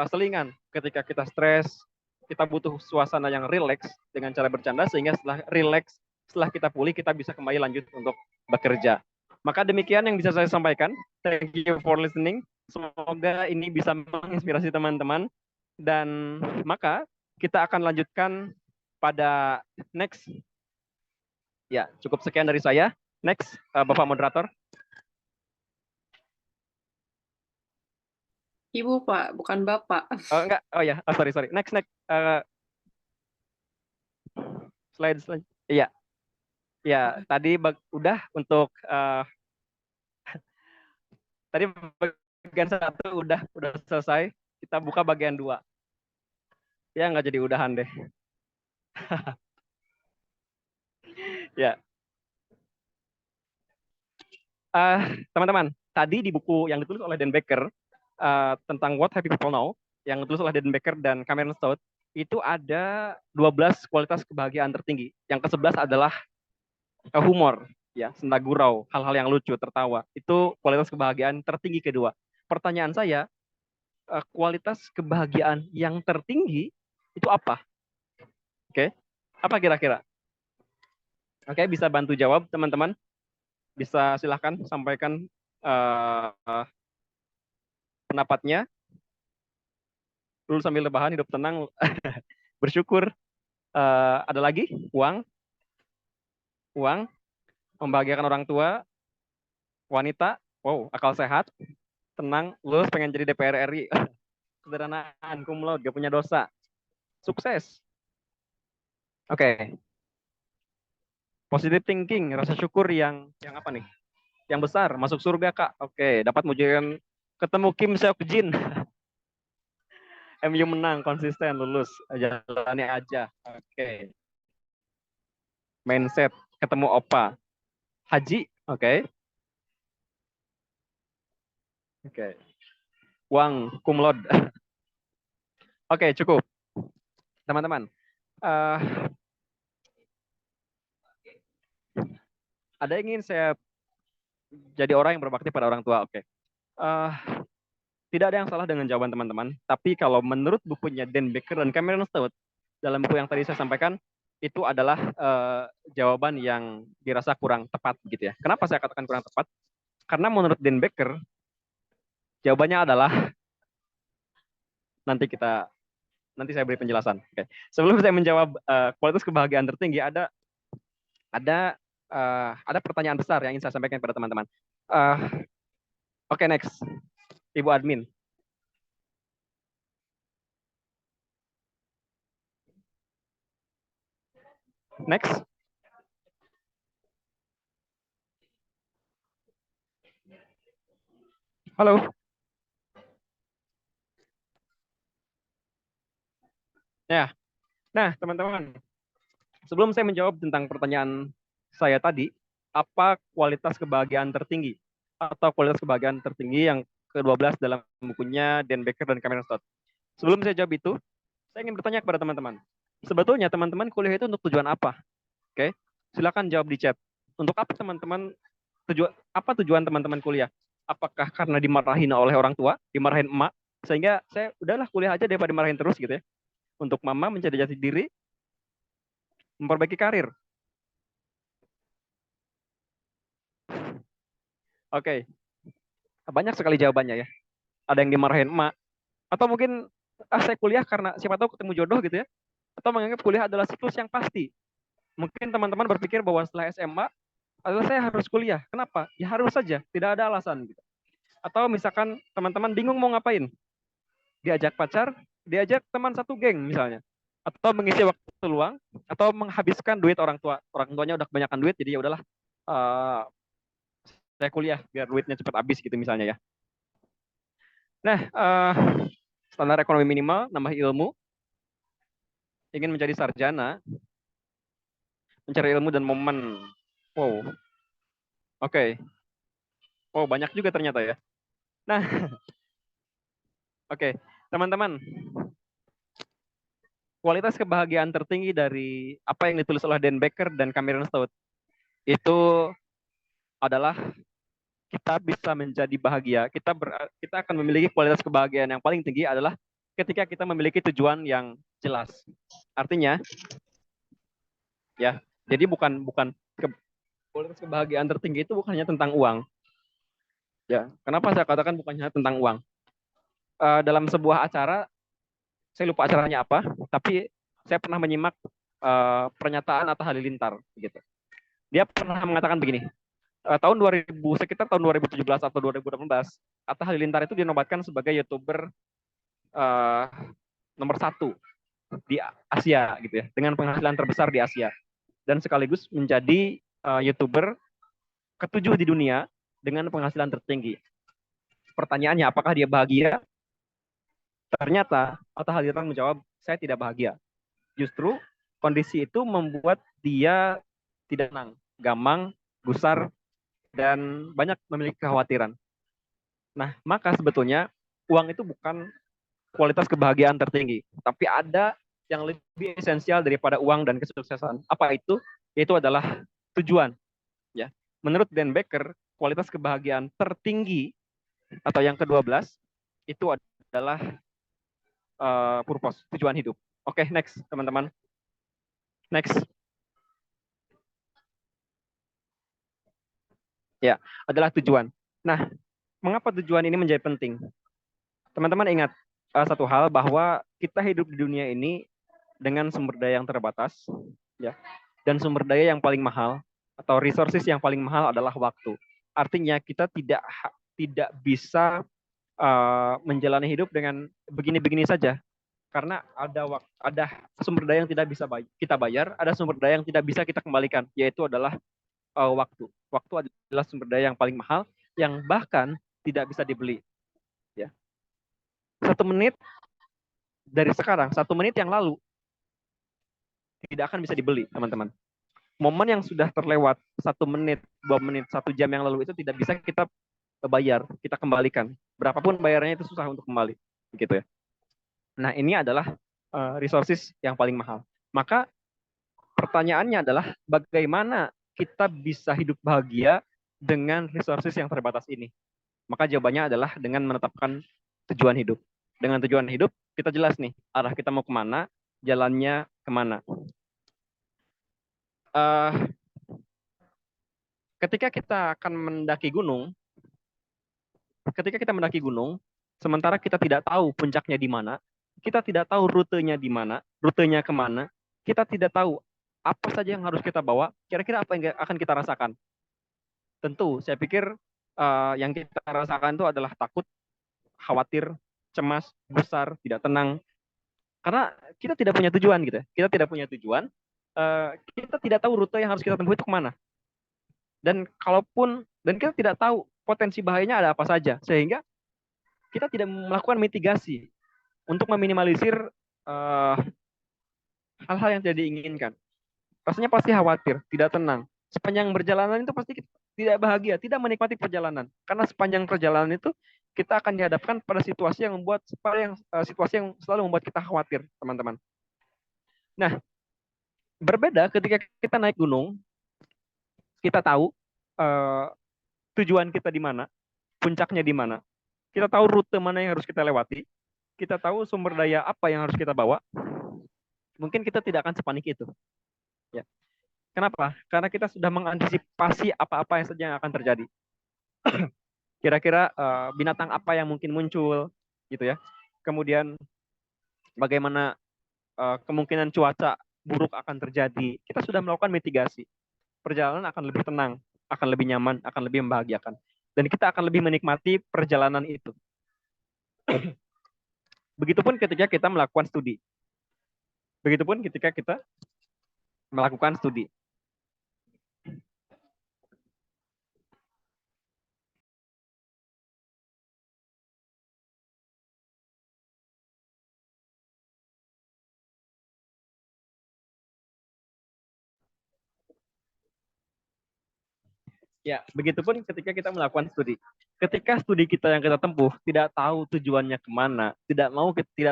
selingan ketika kita stres, kita butuh suasana yang rileks dengan cara bercanda, sehingga setelah rileks, setelah kita pulih, kita bisa kembali lanjut untuk bekerja. Maka demikian yang bisa saya sampaikan. Thank you for listening. Semoga ini bisa menginspirasi teman-teman. Dan maka kita akan lanjutkan pada next. Ya, cukup sekian dari saya. Next, Bapak Moderator. Ibu, Pak, bukan Bapak. Enggak, oh ya, sorry. Next. Slide. Iya. Ya, tadi udah untuk tadi bagian 1 udah selesai. Kita buka bagian 2. Ya, nggak jadi udahan deh. Ya. Teman-teman, tadi di buku yang ditulis oleh Dan Becker tentang What Happy People Know, yang ditulis oleh Dan Becker dan Cameron Stout, itu ada 12 kualitas kebahagiaan tertinggi. Yang ke-11 adalah humor, ya, senda gurau, hal-hal yang lucu, tertawa. Itu kualitas kebahagiaan tertinggi kedua. Pertanyaan saya, kualitas kebahagiaan yang tertinggi itu apa? Oke, apa kira-kira? Oke, bisa bantu jawab teman-teman? Bisa silahkan sampaikan pendapatnya. Dulu sambil rebahan, hidup tenang, bersyukur. Ada lagi? Uang, membahagiakan orang tua, wanita, wow, akal sehat, tenang, lulus, pengen jadi DPR RI, sederhanaan, cum laude, gak punya dosa, sukses. Oke. Positive thinking, rasa syukur yang apa nih? Yang besar, masuk surga, Kak. Oke, dapat mujian, ketemu Kim Seok Jin. MU menang, konsisten, lulus, jalani aja. Oke. Mindset, ketemu Opa. Haji, oke. Oke. Uang, cum laude. Oke, cukup. Teman-teman. Ada yang ingin saya jadi orang yang berbakti pada orang tua, oke. Tidak ada yang salah dengan jawaban teman-teman, tapi kalau menurut bukunya Dan Becker dan Cameron Stout, dalam buku yang tadi saya sampaikan, itu adalah jawaban yang dirasa kurang tepat, gitu ya. Kenapa saya katakan kurang tepat? Karena menurut Dan Becker, jawabannya adalah nanti saya beri penjelasan. Oke. Sebelum saya menjawab kualitas kebahagiaan tertinggi, ada pertanyaan besar yang ingin saya sampaikan kepada teman-teman. Oke, next. Ibu admin. Next. Halo. Ya. Nah, teman-teman. Sebelum saya menjawab tentang pertanyaan saya tadi, apa kualitas kebahagiaan tertinggi? Atau kualitas kebahagiaan tertinggi yang ke-12 dalam bukunya Dan Becker dan Cameron Stott. Sebelum saya jawab itu, saya ingin bertanya kepada teman-teman. Sebetulnya teman-teman kuliah itu untuk tujuan apa? Oke, silakan jawab di chat. Untuk apa teman-teman tujuan teman-teman kuliah? Apakah karena dimarahin oleh orang tua, dimarahin emak, sehingga saya udahlah kuliah aja daripada dimarahin terus gitu ya. Untuk mama mencari jati diri, memperbaiki karir. Oke. Banyak sekali jawabannya ya. Ada yang dimarahin emak, atau mungkin saya kuliah karena siapa tahu ketemu jodoh gitu ya. Atau menganggap kuliah adalah siklus yang pasti. Mungkin teman-teman berpikir bahwa setelah SMA adalah saya harus kuliah. Kenapa? Ya harus saja, tidak ada alasan gitu. Atau misalkan teman-teman bingung mau ngapain? Diajak pacar, diajak teman satu geng misalnya. Atau mengisi waktu luang, atau menghabiskan duit orang tua. Orang tuanya udah kebanyakan duit, jadi ya udahlah saya kuliah biar duitnya cepat habis gitu misalnya ya. Nah, standar ekonomi minimal, nambah ilmu, ingin menjadi sarjana, mencari ilmu dan momen. Wow, oke. Oh, banyak juga ternyata ya. Nah, oke. Teman-teman, kualitas kebahagiaan tertinggi dari apa yang ditulis oleh Dan Becker dan Cameron Stout itu adalah kita bisa menjadi bahagia. Kita akan memiliki kualitas kebahagiaan yang paling tinggi adalah ketika kita memiliki tujuan yang jelas. Artinya, ya, jadi kualitas kebahagiaan tertinggi itu bukan hanya tentang uang. Ya, kenapa saya katakan bukan hanya tentang uang? Dalam sebuah acara, saya lupa acaranya apa, tapi saya pernah menyimak pernyataan Atta Halilintar gitu. Dia pernah mengatakan begini, sekitar tahun 2017 atau 2018, Atta Halilintar itu dinobatkan sebagai YouTuber nomor 1 di Asia gitu ya, dengan penghasilan terbesar di Asia, dan sekaligus menjadi YouTuber ke-7 di dunia dengan penghasilan tertinggi. Pertanyaannya, apakah dia bahagia? Ternyata Atta Halilintar menjawab, saya tidak bahagia. Justru kondisi itu membuat dia tidak tenang, gamang, gusar, dan banyak memiliki kekhawatiran. Nah, maka sebetulnya uang itu bukan kualitas kebahagiaan tertinggi, tapi ada yang lebih esensial daripada uang dan kesuksesan. Apa itu? Yaitu adalah tujuan. Ya, menurut Dan Becker, kualitas kebahagiaan tertinggi atau yang ke-12 itu adalah purpose, tujuan hidup. Oke, next teman-teman. Next. Ya, adalah tujuan. Nah, mengapa tujuan ini menjadi penting? Teman-teman ingat satu hal, bahwa kita hidup di dunia ini dengan sumber daya yang terbatas, ya, dan sumber daya yang paling mahal atau resources yang paling mahal adalah waktu. Artinya kita tidak bisa menjalani hidup dengan begini-begini saja, karena ada sumber daya yang tidak bisa kita bayar, ada sumber daya yang tidak bisa kita kembalikan, yaitu adalah waktu. Waktu adalah sumber daya yang paling mahal, yang bahkan tidak bisa dibeli. Ya. 1 menit dari sekarang, 1 menit yang lalu tidak akan bisa dibeli, teman-teman. Momen yang sudah terlewat 1 menit, 2 menit, 1 jam yang lalu itu tidak bisa kita bayar, kita kembalikan. Berapapun bayarnya itu susah untuk kembali, gitu ya. Nah, ini adalah resources yang paling mahal. Maka pertanyaannya adalah bagaimana kita bisa hidup bahagia dengan resources yang terbatas ini? Maka jawabannya adalah dengan menetapkan tujuan hidup. Dengan tujuan hidup, kita jelas nih, arah kita mau kemana, jalannya kemana. Ketika kita akan mendaki gunung, sementara kita tidak tahu puncaknya di mana, kita tidak tahu rutenya di mana, rutenya kemana, kita tidak tahu apa saja yang harus kita bawa, kira-kira apa yang akan kita rasakan. Tentu, saya pikir yang kita rasakan itu adalah takut, khawatir, cemas, gusar, tidak tenang. Karena kita tidak punya tujuan gitu ya. Kita tidak punya tujuan, kita tidak tahu rute yang harus kita tempuh itu kemana. Dan kita tidak tahu potensi bahayanya ada apa saja, sehingga kita tidak melakukan mitigasi untuk meminimalisir hal-hal yang tidak diinginkan. Rasanya pasti khawatir, tidak tenang. Sepanjang perjalanan itu pasti kita tidak bahagia, tidak menikmati perjalanan. Karena sepanjang perjalanan itu kita akan dihadapkan pada situasi yang selalu membuat kita khawatir, teman-teman. Nah, berbeda ketika kita naik gunung, kita tahu tujuan kita di mana, puncaknya di mana. Kita tahu rute mana yang harus kita lewati, kita tahu sumber daya apa yang harus kita bawa. Mungkin kita tidak akan sepanik itu. Ya. Kenapa? Karena kita sudah mengantisipasi apa-apa yang saja yang akan terjadi. Kira-kira binatang apa yang mungkin muncul, gitu ya. Kemudian bagaimana kemungkinan cuaca buruk akan terjadi. Kita sudah melakukan mitigasi. Perjalanan akan lebih tenang, akan lebih nyaman, akan lebih membahagiakan. Dan kita akan lebih menikmati perjalanan itu. Begitupun ketika kita melakukan studi. Begitupun ketika kita melakukan studi. Ya, begitupun ketika kita melakukan studi. Ketika studi kita yang kita tempuh tidak tahu tujuannya kemana, tidak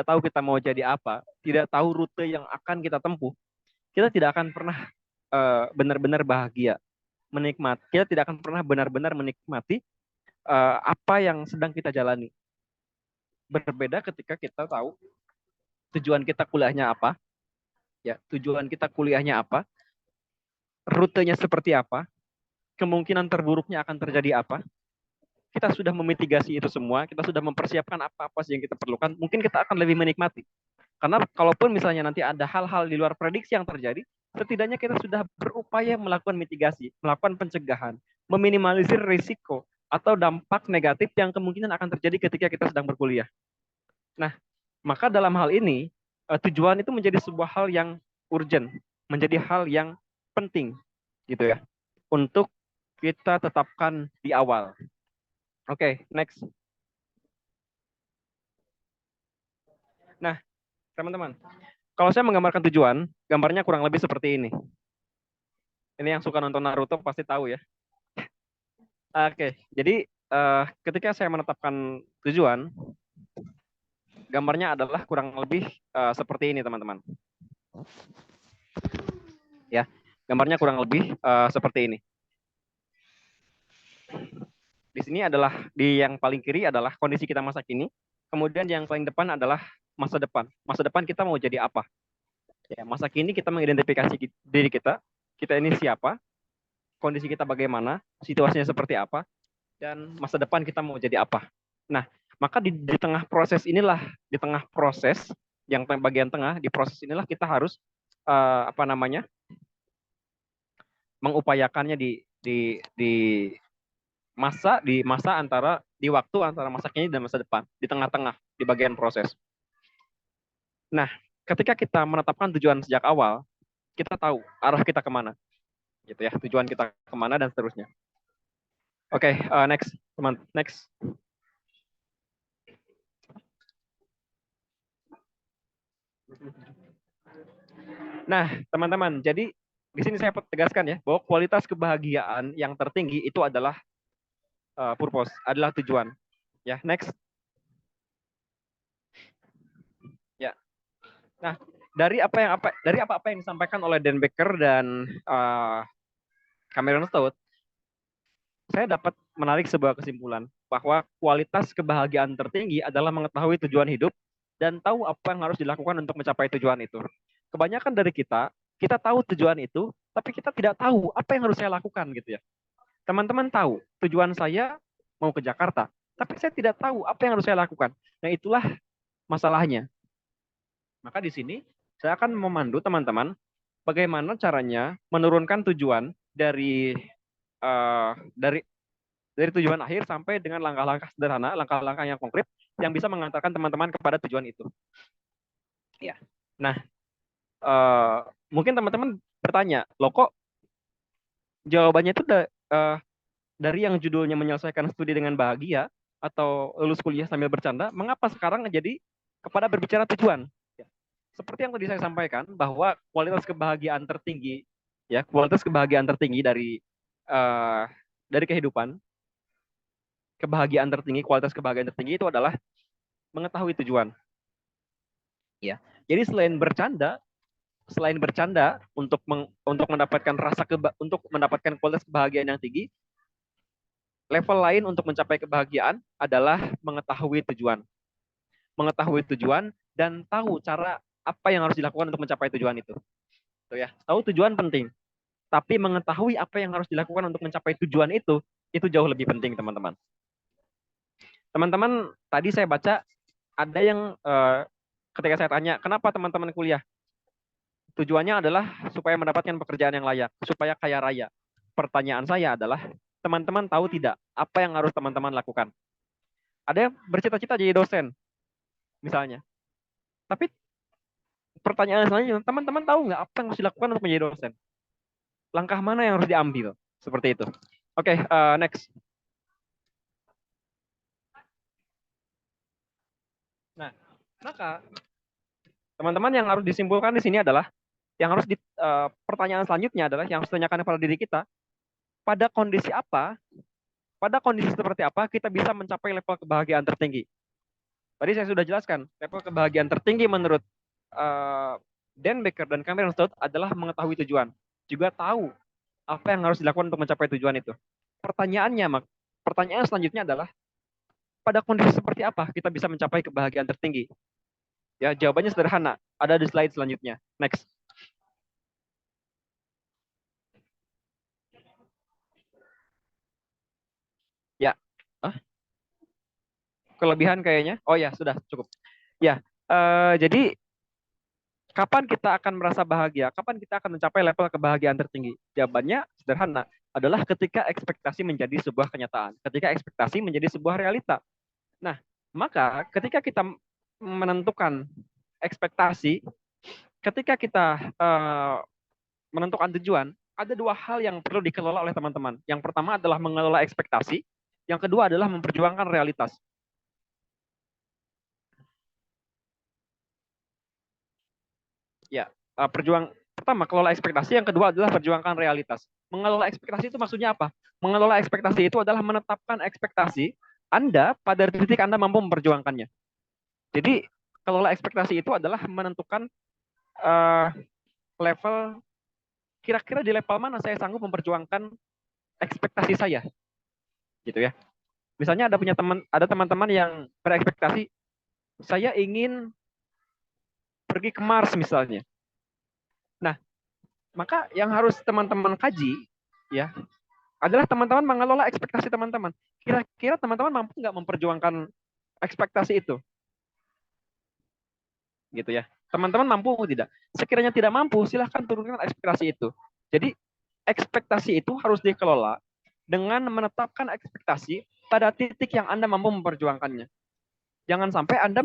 tahu kita mau jadi apa, tidak tahu rute yang akan kita tempuh, kita tidak akan pernah benar-benar bahagia, menikmati. Kita tidak akan pernah benar-benar menikmati apa yang sedang kita jalani. Berbeda ketika kita tahu tujuan kita kuliahnya apa, ya, tujuan kita kuliahnya apa, rutenya seperti apa, kemungkinan terburuknya akan terjadi apa. Kita sudah memitigasi itu semua, kita sudah mempersiapkan apa-apa sih yang kita perlukan, mungkin kita akan lebih menikmati. Karena kalaupun misalnya nanti ada hal-hal di luar prediksi yang terjadi, setidaknya kita sudah berupaya melakukan mitigasi, melakukan pencegahan, meminimalisir risiko atau dampak negatif yang kemungkinan akan terjadi ketika kita sedang berkuliah. Nah, maka dalam hal ini, tujuan itu menjadi sebuah hal yang urgent, menjadi hal yang penting, gitu ya, untuk kita tetapkan di awal. Oke, next. Nah, teman-teman, kalau saya menggambarkan tujuan, gambarnya kurang lebih seperti ini. Ini yang suka nonton Naruto pasti tahu ya. Oke, jadi ketika saya menetapkan tujuan, gambarnya adalah kurang lebih seperti ini, teman-teman. Ya, gambarnya kurang lebih seperti ini. Di sini adalah, di yang paling kiri adalah kondisi kita masa kini, kemudian yang paling depan adalah masa depan. Masa depan kita mau jadi apa? Ya, masa kini kita mengidentifikasi diri kita ini siapa, kondisi kita bagaimana, situasinya seperti apa, dan masa depan kita mau jadi apa. Nah, maka di tengah proses inilah, di tengah proses yang bagian tengah, di proses inilah kita harus mengupayakannya di waktu antara masa kini dan masa depan, di tengah-tengah, di bagian proses. Nah, ketika kita menetapkan tujuan sejak awal, kita tahu arah kita kemana, gitu ya, tujuan kita kemana dan seterusnya. Oke, next, teman, next. Nah, teman-teman, jadi di sini saya tegaskan ya, bahwa kualitas kebahagiaan yang tertinggi itu adalah purpose, adalah tujuan. Ya, next. Ya. Nah, dari apa yang disampaikan oleh Dan Becker dan Cameron Stout, saya dapat menarik sebuah kesimpulan bahwa kualitas kebahagiaan tertinggi adalah mengetahui tujuan hidup dan tahu apa yang harus dilakukan untuk mencapai tujuan itu. Kebanyakan dari kita tahu tujuan itu, tapi kita tidak tahu apa yang harus saya lakukan, gitu ya. Teman-teman tahu tujuan saya mau ke Jakarta, tapi saya tidak tahu apa yang harus saya lakukan. Nah, itulah masalahnya. Maka di sini saya akan memandu teman-teman bagaimana caranya menurunkan tujuan dari tujuan akhir sampai dengan langkah-langkah sederhana, langkah-langkah yang konkret yang bisa mengantarkan teman-teman kepada tujuan itu. Ya. Nah, mungkin teman-teman bertanya, loh kok jawabannya itu dari yang judulnya menyelesaikan studi dengan bahagia atau lulus kuliah sambil bercanda, mengapa sekarang jadi kepada berbicara tujuan? Ya. Seperti yang tadi saya sampaikan, bahwa kualitas kebahagiaan tertinggi, ya, kualitas kebahagiaan tertinggi dari kehidupan, kualitas kebahagiaan tertinggi itu adalah mengetahui tujuan. Ya. Jadi selain bercanda untuk mendapatkan untuk mendapatkan kualitas kebahagiaan yang tinggi, level lain untuk mencapai kebahagiaan adalah mengetahui tujuan. Mengetahui tujuan dan tahu cara apa yang harus dilakukan untuk mencapai tujuan itu. Tuh ya, tahu tujuan penting. Tapi mengetahui apa yang harus dilakukan untuk mencapai tujuan itu jauh lebih penting, teman-teman. Teman-teman, tadi saya baca ada yang ketika saya tanya, kenapa teman-teman kuliah? Tujuannya adalah supaya mendapatkan pekerjaan yang layak, supaya kaya raya. Pertanyaan saya adalah, teman-teman tahu tidak apa yang harus teman-teman lakukan? Ada yang bercita-cita jadi dosen, misalnya. Tapi pertanyaan selanjutnya, teman-teman tahu nggak apa yang harus dilakukan untuk menjadi dosen? Langkah mana yang harus diambil? Seperti itu. Oke, next. Nah, maka teman-teman yang harus disimpulkan di sini adalah, pertanyaan selanjutnya adalah yang harus ditanyakan kepada diri kita, pada kondisi apa, pada kondisi seperti apa kita bisa mencapai level kebahagiaan tertinggi. Tadi saya sudah jelaskan, level kebahagiaan tertinggi menurut Dan Becker dan Cameron Stout adalah mengetahui tujuan, juga tahu apa yang harus dilakukan untuk mencapai tujuan itu. Pertanyaan selanjutnya adalah, pada kondisi seperti apa kita bisa mencapai kebahagiaan tertinggi? Ya, jawabannya sederhana. Ada di slide selanjutnya. Next. Ya. Kelebihan kayaknya. Oh ya, sudah cukup. Ya, jadi kapan kita akan merasa bahagia? Kapan kita akan mencapai level kebahagiaan tertinggi? Jawabannya sederhana, adalah ketika ekspektasi menjadi sebuah kenyataan. Ketika ekspektasi menjadi sebuah realita. Nah, maka ketika kita menentukan ekspektasi, ketika kita menentukan tujuan, ada dua hal yang perlu dikelola oleh teman-teman. Yang pertama adalah mengelola ekspektasi, yang kedua adalah memperjuangkan realitas. Ya, pertama kelola ekspektasi, yang kedua adalah perjuangkan realitas. Mengelola ekspektasi itu maksudnya apa? Mengelola ekspektasi itu adalah menetapkan ekspektasi Anda pada titik Anda mampu memperjuangkannya. Jadi kelola ekspektasi itu adalah menentukan level, kira-kira di level mana saya sanggup memperjuangkan ekspektasi saya, gitu ya. Misalnya ada teman-teman yang berekspektasi saya ingin pergi ke Mars misalnya. Nah, maka yang harus teman-teman kaji ya adalah teman-teman mengelola ekspektasi teman-teman. Kira-kira teman-teman mampu nggak memperjuangkan ekspektasi itu? Gitu ya. Teman-teman mampu atau tidak? Sekiranya tidak mampu, silahkan turunkan ekspektasi itu. Jadi ekspektasi itu harus dikelola dengan menetapkan ekspektasi pada titik yang Anda mampu memperjuangkannya. Jangan sampai Anda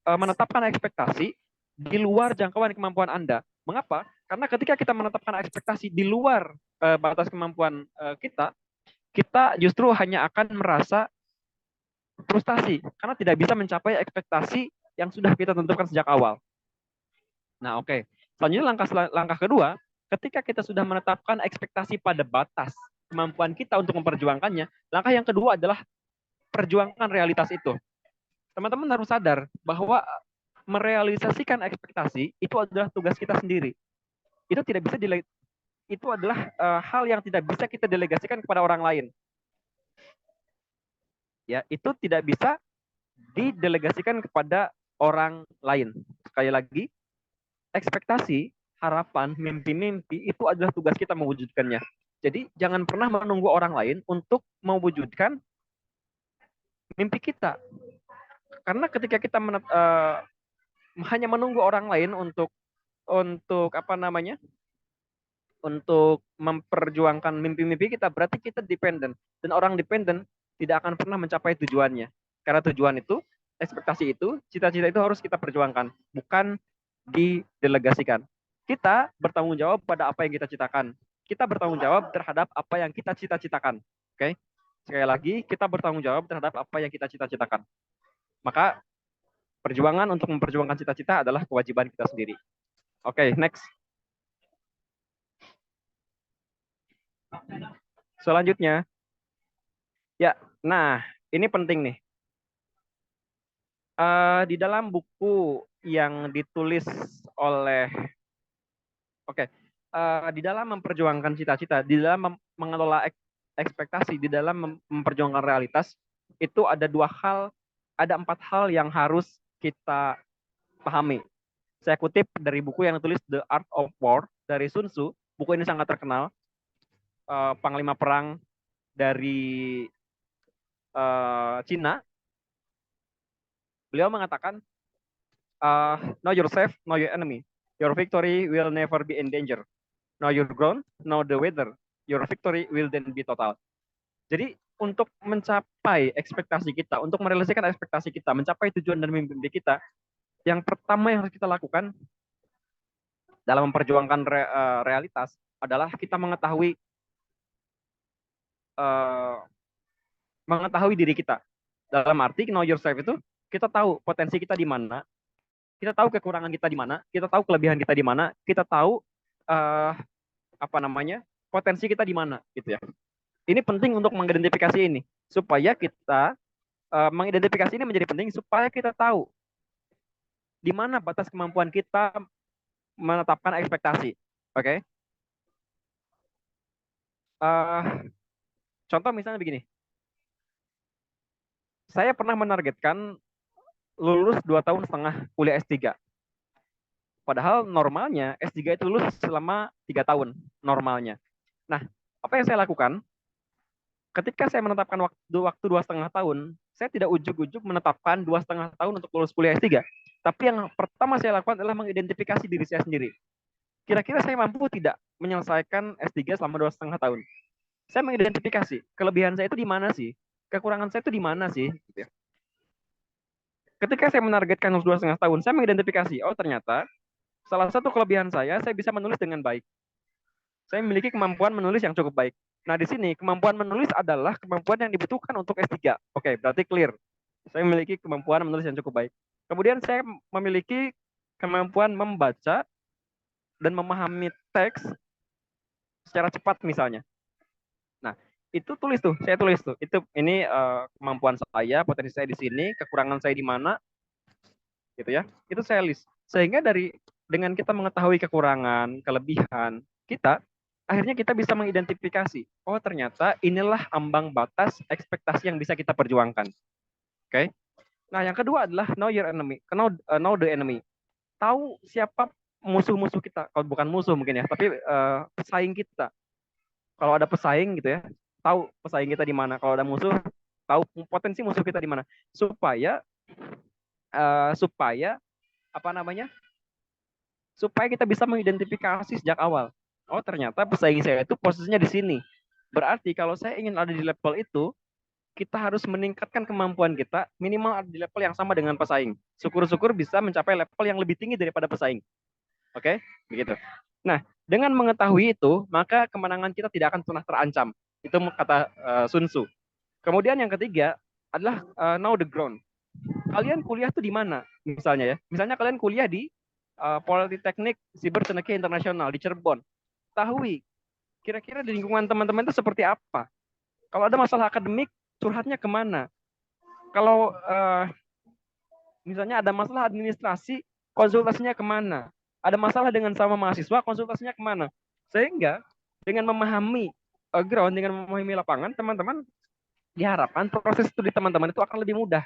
menetapkan ekspektasi di luar jangkauan kemampuan Anda. Mengapa? Karena ketika kita menetapkan ekspektasi di luar batas kemampuan kita justru hanya akan merasa frustasi karena tidak bisa mencapai ekspektasi yang sudah kita tentukan sejak awal. Nah, oke. Selanjutnya langkah kedua, ketika kita sudah menetapkan ekspektasi pada batas kemampuan kita untuk memperjuangkannya, langkah yang kedua adalah perjuangkan realitas itu. Teman-teman harus sadar bahwa merealisasikan ekspektasi itu adalah tugas kita sendiri. Itu adalah hal yang tidak bisa kita delegasikan kepada orang lain. Ya, itu tidak bisa didelegasikan kepada orang lain. Sekali lagi, ekspektasi, harapan, mimpi-mimpi itu adalah tugas kita mewujudkannya. Jadi jangan pernah menunggu orang lain untuk mewujudkan mimpi kita. Karena ketika kita hanya menunggu orang lain untuk memperjuangkan mimpi-mimpi kita, berarti kita dependen, dan orang dependen tidak akan pernah mencapai tujuannya. Karena tujuan itu, ekspektasi itu, cita-cita itu harus kita perjuangkan, bukan didelegasikan. Kita bertanggung jawab pada apa yang kita citakan. Kita bertanggung jawab terhadap apa yang kita cita-citakan. Oke? Sekali lagi, kita bertanggung jawab terhadap apa yang kita cita-citakan. Maka perjuangan untuk memperjuangkan cita-cita adalah kewajiban kita sendiri. Oke, next. Selanjutnya, ya, nah ini penting nih. Di dalam buku yang ditulis oleh, di dalam memperjuangkan cita-cita, di dalam mengelola ekspektasi, di dalam memperjuangkan realitas, itu ada 4 hal yang harus kita pahami. Saya kutip dari buku yang ditulis The Art of War dari Sun Tzu. Buku ini sangat terkenal. Panglima perang dari Cina. Beliau mengatakan, know yourself, know your enemy. Your victory will never be in danger. Know your ground, know the weather. Your victory will then be total. Jadi untuk mencapai ekspektasi kita, untuk merealisasikan ekspektasi kita, mencapai tujuan dan mimpi kita, yang pertama yang harus kita lakukan dalam memperjuangkan realitas adalah kita mengetahui diri kita. Dalam arti know yourself itu, kita tahu potensi kita di mana, kita tahu kekurangan kita di mana, kita tahu kelebihan kita di mana, kita tahu potensi kita di mana gitu ya. Ini penting untuk mengidentifikasi ini supaya kita mengidentifikasi ini menjadi penting supaya kita tahu di mana batas kemampuan kita menetapkan ekspektasi. Oke. Contoh misalnya begini. Saya pernah menargetkan lulus 2,5 tahun kuliah S3. Padahal normalnya S3 itu lulus selama 3 tahun normalnya. Nah, apa yang saya lakukan? Ketika saya menetapkan waktu 2,5 tahun, saya tidak ujuk-ujuk menetapkan 2,5 tahun untuk lulus kuliah S3. Tapi yang pertama saya lakukan adalah mengidentifikasi diri saya sendiri. Kira-kira saya mampu tidak menyelesaikan S3 selama 2,5 tahun? Saya mengidentifikasi kelebihan saya itu di mana sih? Kekurangan saya itu di mana sih? Gitu ya. Ketika saya menargetkan lulus 2,5 tahun, saya mengidentifikasi, oh ternyata salah satu kelebihan saya bisa menulis dengan baik. Saya memiliki kemampuan menulis yang cukup baik. Nah, di sini kemampuan menulis adalah kemampuan yang dibutuhkan untuk S3. Oke, berarti clear. Saya memiliki kemampuan menulis yang cukup baik. Kemudian saya memiliki kemampuan membaca dan memahami teks secara cepat misalnya. Nah, itu tulis tuh, saya tulis tuh. Ini kemampuan saya, potensi saya di sini, kekurangan saya di mana, gitu ya. Itu saya list. Sehingga dengan kita mengetahui kekurangan, kelebihan kita, akhirnya kita bisa mengidentifikasi, oh ternyata inilah ambang batas ekspektasi yang bisa kita perjuangkan. Oke. Nah, yang kedua adalah know your enemy, know the enemy. Tahu siapa musuh-musuh kita. Kalau bukan musuh mungkin ya, tapi pesaing kita. Kalau ada pesaing gitu ya, tahu pesaing kita di mana. Kalau ada musuh, tahu potensi musuh kita di mana. Supaya supaya kita bisa mengidentifikasi sejak awal. Oh, ternyata pesaing saya itu posisinya di sini. Berarti kalau saya ingin ada di level itu, kita harus meningkatkan kemampuan kita minimal ada di level yang sama dengan pesaing. Syukur-syukur bisa mencapai level yang lebih tinggi daripada pesaing. Oke, begitu. Nah, dengan mengetahui itu, maka kemenangan kita tidak akan pernah terancam. Itu kata Sun Tzu. Kemudian yang ketiga adalah know the ground. Kalian kuliah tuh di mana? Misalnya ya. Misalnya kalian kuliah di Politeknik Siberteknik Internasional di Cirebon. Ketahui kira-kira di lingkungan teman-teman itu seperti apa. Kalau ada masalah akademik, curhatnya kemana? Kalau misalnya ada masalah administrasi, konsultasinya kemana? Ada masalah dengan sama mahasiswa, konsultasinya kemana? Sehingga dengan memahami ground, dengan memahami lapangan, teman-teman diharapkan proses studi teman-teman itu akan lebih mudah.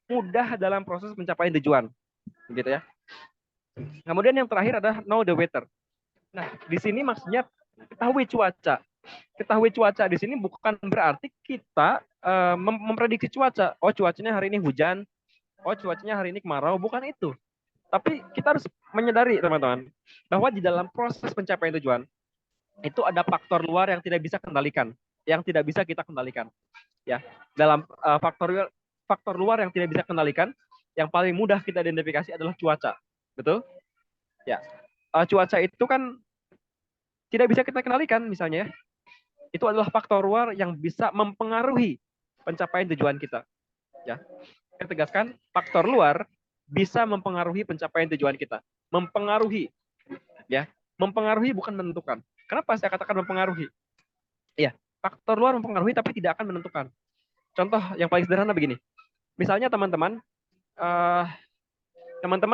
Mudah dalam proses pencapaian tujuan. Gitu ya. Kemudian yang terakhir adalah know the weather. Nah, di sini maksudnya ketahui cuaca. Ketahui cuaca di sini bukan berarti kita memprediksi cuaca. Oh, cuacanya hari ini hujan. Oh, cuacanya hari ini kemarau. Bukan itu. Tapi kita harus menyadari, teman-teman, bahwa di dalam proses pencapaian tujuan, itu ada faktor luar yang tidak bisa kendalikan. Yang tidak bisa kita kendalikan. Ya, dalam faktor luar yang tidak bisa kendalikan, yang paling mudah kita identifikasi adalah cuaca. Betul? Ya. Cuaca itu kan tidak bisa kita kendalikan misalnya ya. Itu adalah faktor luar yang bisa mempengaruhi pencapaian tujuan kita. Ya. Saya tegaskan, faktor luar bisa mempengaruhi pencapaian tujuan kita. Mempengaruhi. Ya. Mempengaruhi bukan menentukan. Kenapa saya katakan mempengaruhi? Ya, faktor luar mempengaruhi tapi tidak akan menentukan. Contoh yang paling sederhana begini. Misalnya teman-teman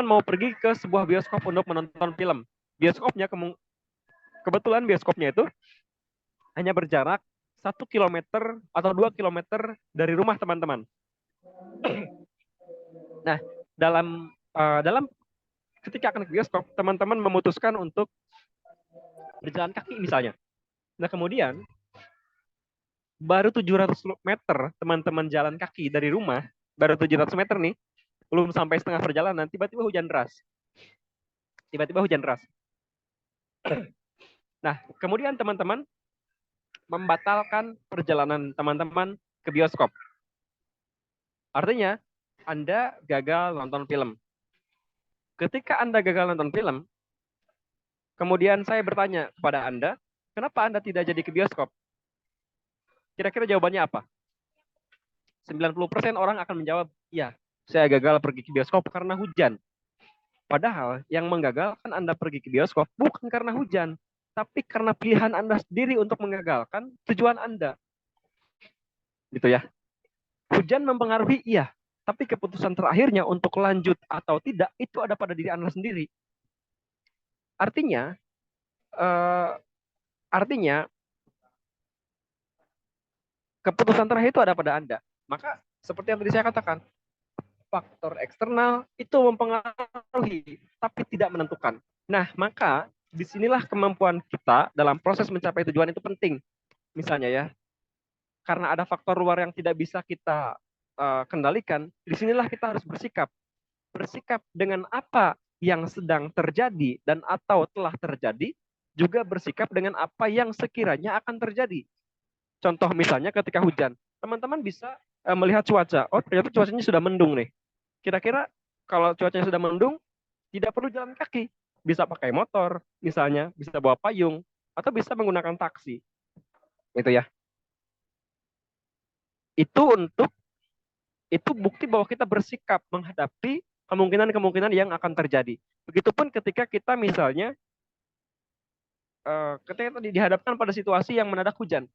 mau pergi ke sebuah bioskop untuk menonton film. Kebetulan bioskopnya itu hanya berjarak 1 kilometer atau 2 kilometer dari rumah teman-teman. Nah, dalam ketika akan ke bioskop, teman-teman memutuskan untuk berjalan kaki misalnya. Nah, kemudian baru 700 meter teman-teman jalan kaki dari rumah, baru 700 meter nih, belum sampai setengah perjalanan, tiba-tiba hujan deras. Nah, kemudian teman-teman membatalkan perjalanan teman-teman ke bioskop. Artinya, Anda gagal nonton film. Ketika Anda gagal nonton film, kemudian saya bertanya kepada Anda, kenapa Anda tidak jadi ke bioskop? Kira-kira jawabannya apa? 90% orang akan menjawab, iya, saya gagal pergi ke bioskop karena hujan. Padahal yang menggagalkan Anda pergi ke bioskop bukan karena hujan, tapi karena pilihan Anda sendiri untuk mengagalkan tujuan Anda. Gitu ya. Hujan mempengaruhi, iya. Tapi keputusan terakhirnya untuk lanjut atau tidak, itu ada pada diri Anda sendiri. Artinya, keputusan terakhir itu ada pada Anda. Maka, seperti yang tadi saya katakan, faktor eksternal itu mempengaruhi, tapi tidak menentukan. Nah, maka disinilah kemampuan kita dalam proses mencapai tujuan itu penting. Misalnya ya, karena ada faktor luar yang tidak bisa kita kendalikan, disinilah kita harus bersikap. Bersikap dengan apa yang sedang terjadi dan atau telah terjadi, juga bersikap dengan apa yang sekiranya akan terjadi. Contoh misalnya ketika hujan, teman-teman bisa melihat cuaca. Oh, ternyata cuacanya sudah mendung nih. Kira-kira kalau cuacanya sudah mendung, tidak perlu jalan kaki. Bisa pakai motor, misalnya, bisa bawa payung, atau bisa menggunakan taksi. Itu ya. Itu bukti bahwa kita bersikap menghadapi kemungkinan-kemungkinan yang akan terjadi. Begitupun ketika kita misalnya ketika dihadapkan pada situasi yang mendadak hujan.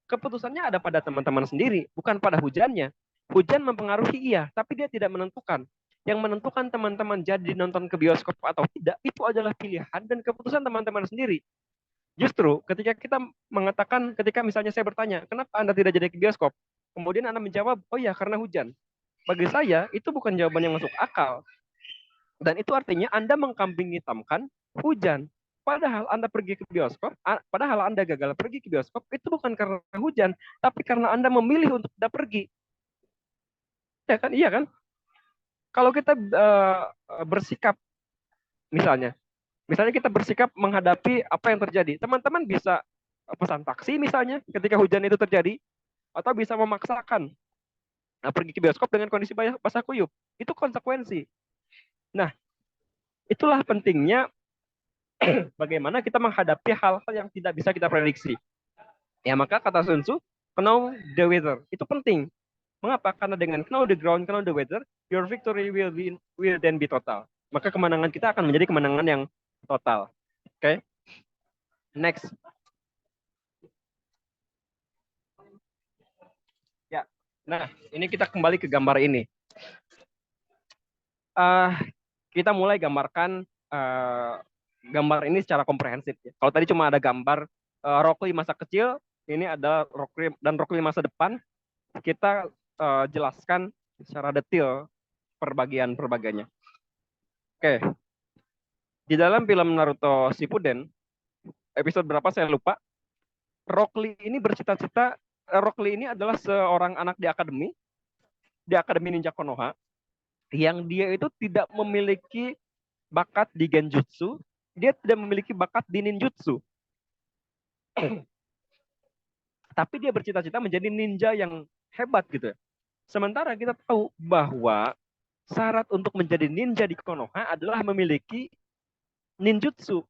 Keputusannya ada pada teman-teman sendiri, bukan pada hujannya. Hujan mempengaruhi iya, tapi dia tidak menentukan. Yang menentukan teman-teman jadi nonton ke bioskop atau tidak, itu adalah pilihan dan keputusan teman-teman sendiri. Justru ketika kita mengatakan, ketika misalnya saya bertanya, kenapa Anda tidak jadi ke bioskop? Kemudian Anda menjawab, oh ya karena hujan. Bagi saya, itu bukan jawaban yang masuk akal. Dan itu artinya Anda mengkambing hitamkan hujan. Padahal Anda pergi ke bioskop, padahal Anda gagal pergi ke bioskop, itu bukan karena hujan, tapi karena Anda memilih untuk tidak pergi. Ya kan? Iya kan? Kalau kita bersikap, misalnya kita bersikap menghadapi apa yang terjadi, teman-teman bisa pesan taksi misalnya ketika hujan itu terjadi, atau bisa memaksakan pergi ke bioskop dengan kondisi basah kuyup. Itu konsekuensi. Nah, itulah pentingnya bagaimana kita menghadapi hal-hal yang tidak bisa kita prediksi. Ya, maka kata Sun Tzu, know the weather. Itu penting. Mengapa? Karena dengan know the ground, know the weather, your victory will then be total. Maka kemenangan kita akan menjadi kemenangan yang total. Oke. Okay? Next. Ya. Nah, ini kita kembali ke gambar ini. Kita mulai gambarkan gambar ini secara komprehensif. Ya. Kalau tadi cuma ada gambar Rockley masa kecil, ini ada Rockley dan Rockley masa depan. Kita jelaskan secara detail perbagiannya. Oke. Di dalam film Naruto Shippuden, episode berapa saya lupa, Rockley ini bercita-cita, Rockley ini adalah seorang anak di akademi Ninja Konoha, yang dia itu tidak memiliki bakat di genjutsu, dia tidak memiliki bakat di ninjutsu. Tapi dia bercita-cita menjadi ninja yang hebat gitu ya. Sementara kita tahu bahwa syarat untuk menjadi ninja di Konoha adalah memiliki ninjutsu.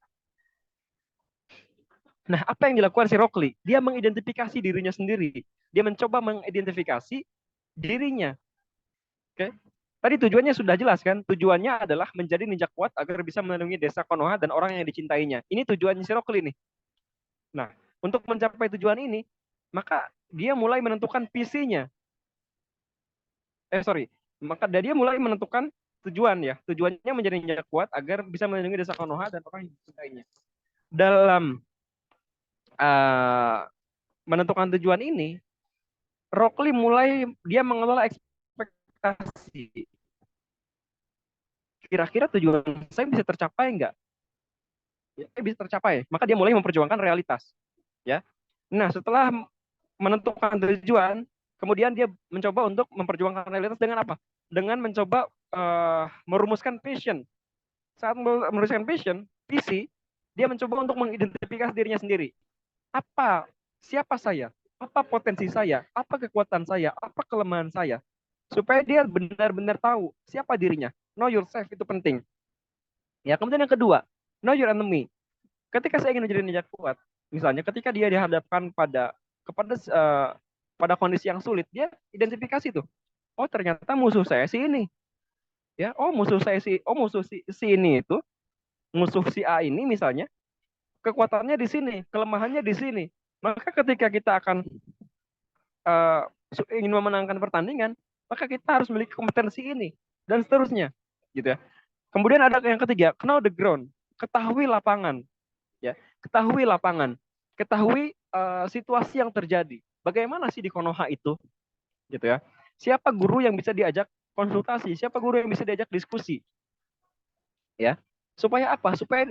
Nah, apa yang dilakukan si Rockley? Dia mengidentifikasi dirinya sendiri. Dia mencoba mengidentifikasi dirinya. Oke. Tadi tujuannya sudah jelas kan? Tujuannya adalah menjadi ninja kuat agar bisa melindungi desa Konoha dan orang yang dicintainya. Ini tujuannya si Rockley nih. Nah, untuk mencapai tujuan ini, maka dia mulai menentukan PC-nya. Maka dia mulai menentukan tujuan ya. Tujuannya menjadi ninja kuat agar bisa melindungi desa Konoha dan orang yang dicintainya. Dalam menentukan tujuan ini, Rockley mulai dia mengelola ekspektasi. Kira-kira tujuan saya bisa tercapai enggak? Ya, bisa tercapai. Maka dia mulai memperjuangkan realitas. Ya. Nah, setelah menentukan tujuan, kemudian dia mencoba untuk memperjuangkan realitas dengan apa? Dengan mencoba merumuskan passion. Saat merumuskan passion, PC, dia mencoba untuk mengidentifikasi dirinya sendiri. Siapa saya? Apa potensi saya? Apa kekuatan saya? Apa kelemahan saya? Supaya dia benar-benar tahu siapa dirinya. Know yourself itu penting. Ya, kemudian yang kedua, know your enemy. Ketika saya ingin menjadi ninja kuat, misalnya ketika dia dihadapkan pada kondisi yang sulit, dia identifikasi tuh. Oh, ternyata musuh saya si ini. Ya, musuh si ini itu, musuh si A ini misalnya, kekuatannya di sini, kelemahannya di sini. Maka ketika kita akan ingin memenangkan pertandingan, maka kita harus memiliki kompetensi ini dan seterusnya, gitu ya. Kemudian ada yang ketiga, know the ground, ketahui lapangan, ya, ketahui lapangan, ketahui situasi yang terjadi. Bagaimana sih di Konoha itu, gitu ya? Siapa guru yang bisa diajak konsultasi? Siapa guru yang bisa diajak diskusi? Ya, supaya apa? Supaya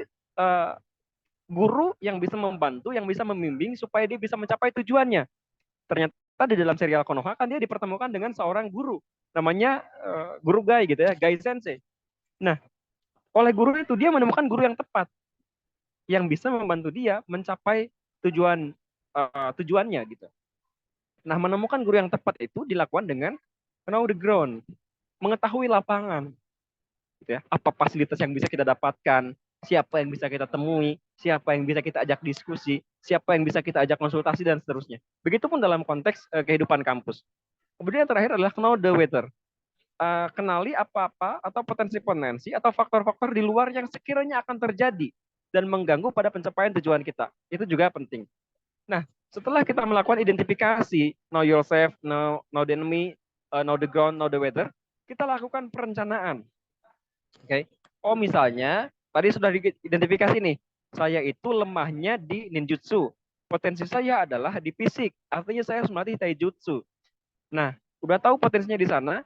guru yang bisa membantu, yang bisa membimbing supaya dia bisa mencapai tujuannya. Ternyata di dalam serial Konoha kan dia dipertemukan dengan seorang guru, namanya guru Gai gitu ya, Gai Sensei. Nah, oleh guru itu dia menemukan guru yang tepat, yang bisa membantu dia mencapai tujuannya gitu. Nah, menemukan guru yang tepat itu dilakukan dengan know the ground, mengetahui lapangan, gitu ya. Apa fasilitas yang bisa kita dapatkan, siapa yang bisa kita temui, siapa yang bisa kita ajak diskusi, siapa yang bisa kita ajak konsultasi dan seterusnya. Begitupun dalam konteks kehidupan kampus. Kemudian yang terakhir adalah know the weather. Kenali apa-apa atau potensi-potensi atau faktor-faktor di luar yang sekiranya akan terjadi dan mengganggu pada pencapaian tujuan kita. Itu juga penting. Nah, setelah kita melakukan identifikasi, know yourself, know the enemy, know the ground, know the weather, kita lakukan perencanaan. Oke. Oh, misalnya tadi sudah diidentifikasi nih, saya itu lemahnya di ninjutsu. Potensi saya adalah di fisik, artinya saya harus melatih taijutsu. Nah, udah tahu potensinya di sana,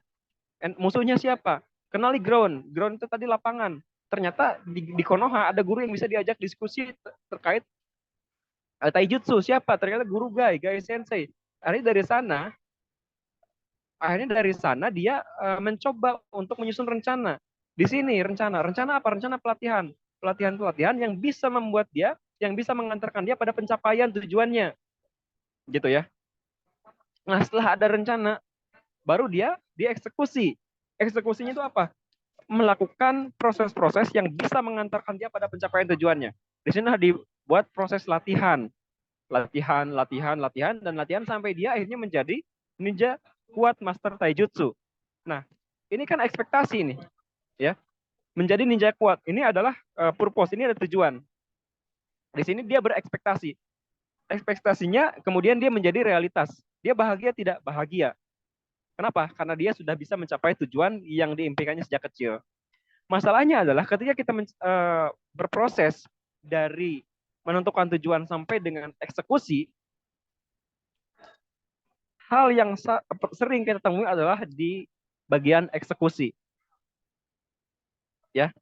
musuhnya siapa? Kenali ground. Ground itu tadi lapangan. Ternyata di Konoha ada guru yang bisa diajak diskusi terkait taijutsu. Siapa? Ternyata guru Gai Sensei. Akhirnya dari sana dia mencoba untuk menyusun rencana. Di sini rencana apa? Rencana pelatihan yang bisa membuat dia, yang bisa mengantarkan dia pada pencapaian tujuannya, gitu ya. Nah, setelah ada rencana, baru dia dieksekusi. Eksekusinya itu apa? Melakukan proses-proses yang bisa mengantarkan dia pada pencapaian tujuannya. Di sini dibuat proses latihan sampai dia akhirnya menjadi ninja kuat master taijutsu. Nah, ini kan ekspektasi nih, ya. Menjadi ninja kuat ini adalah purpose, ini ada tujuan. Di sini dia berekspektasi. Ekspektasinya kemudian dia menjadi realitas. Dia bahagia tidak bahagia. Kenapa? Karena dia sudah bisa mencapai tujuan yang diimpikannya sejak kecil. Masalahnya adalah ketika kita berproses dari menentukan tujuan sampai dengan eksekusi, hal yang sering kita temui adalah di bagian eksekusi. Ya.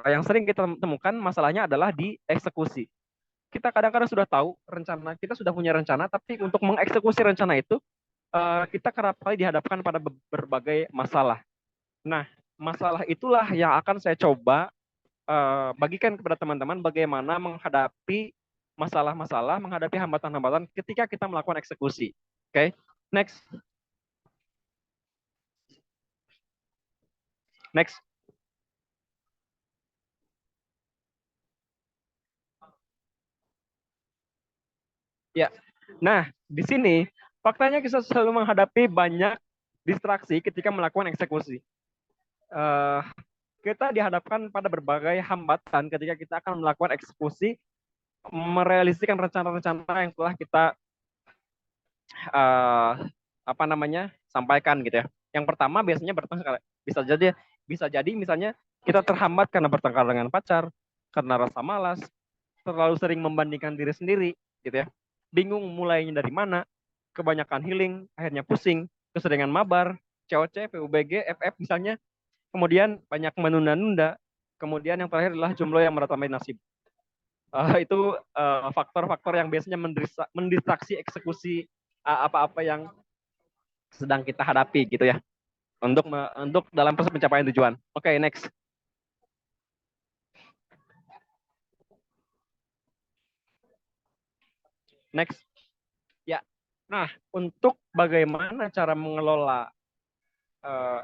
Yang sering kita temukan masalahnya adalah di eksekusi. Kita kadang-kadang sudah tahu rencana, kita sudah punya rencana, tapi untuk mengeksekusi rencana itu, kita kerap kali dihadapkan pada berbagai masalah. Nah, masalah itulah yang akan saya coba bagikan kepada teman-teman bagaimana menghadapi masalah-masalah, menghadapi hambatan-hambatan ketika kita melakukan eksekusi. Oke, next. Next. Ya, nah di sini faktanya kita selalu menghadapi banyak distraksi ketika melakukan eksekusi. Kita dihadapkan pada berbagai hambatan ketika kita akan melakukan eksekusi, merealisasikan rencana-rencana yang telah kita sampaikan gitu ya. Yang pertama biasanya bertengkar, bisa jadi misalnya kita terhambat karena bertengkar dengan pacar, karena rasa malas, terlalu sering membandingkan diri sendiri gitu ya. Bingung mulainya dari mana, kebanyakan healing, akhirnya pusing, keseringan mabar, COC, PUBG, FF misalnya, kemudian banyak menunda-nunda, kemudian yang terakhir adalah jomblo yang meratamai nasib. Itu faktor-faktor yang biasanya mendistraksi eksekusi apa-apa yang sedang kita hadapi gitu ya, untuk dalam proses pencapaian tujuan. Oke, next. Next. Ya. Nah, untuk bagaimana cara mengelola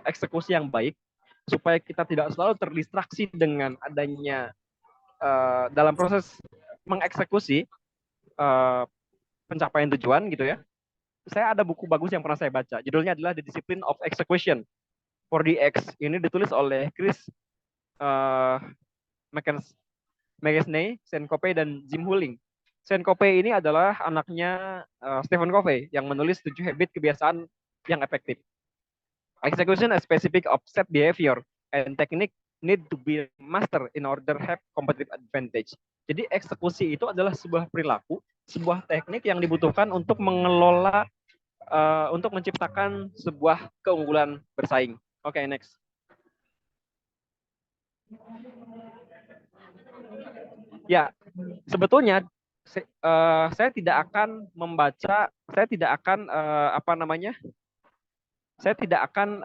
eksekusi yang baik supaya kita tidak selalu terdistraksi dengan adanya dalam proses mengeksekusi pencapaian tujuan gitu ya. Saya ada buku bagus yang pernah saya baca. Judulnya adalah The Discipline of Execution 4DX. Ini ditulis oleh Chris McKinsey, Sean Covey, dan Jim Huling. Sean Covey ini adalah anaknya Stephen Covey yang menulis 7 habit kebiasaan yang efektif. Execution a specific offset behavior and technique need to be master in order have competitive advantage. Jadi eksekusi itu adalah sebuah perilaku, sebuah teknik yang dibutuhkan untuk mengelola, untuk menciptakan sebuah keunggulan bersaing. Oke, next. Ya, sebetulnya saya tidak akan membaca, saya tidak akan saya tidak akan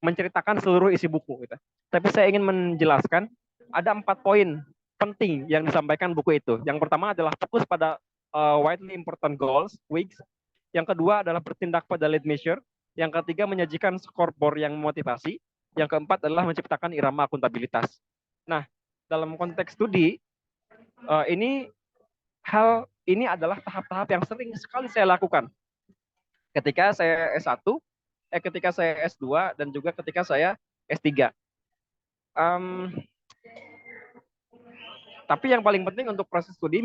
menceritakan seluruh isi buku, gitu. Tapi saya ingin menjelaskan ada 4 poin penting yang disampaikan buku itu. Yang pertama adalah fokus pada widely important goals, WIGs. Yang kedua adalah bertindak pada lead measure. Yang ketiga menyajikan scoreboard yang memotivasi. Yang keempat adalah menciptakan irama akuntabilitas. Nah, dalam konteks studi, ini adalah tahap-tahap yang sering sekali saya lakukan ketika saya S1, ketika saya S2, dan juga ketika saya S3. Tapi yang paling penting untuk proses studi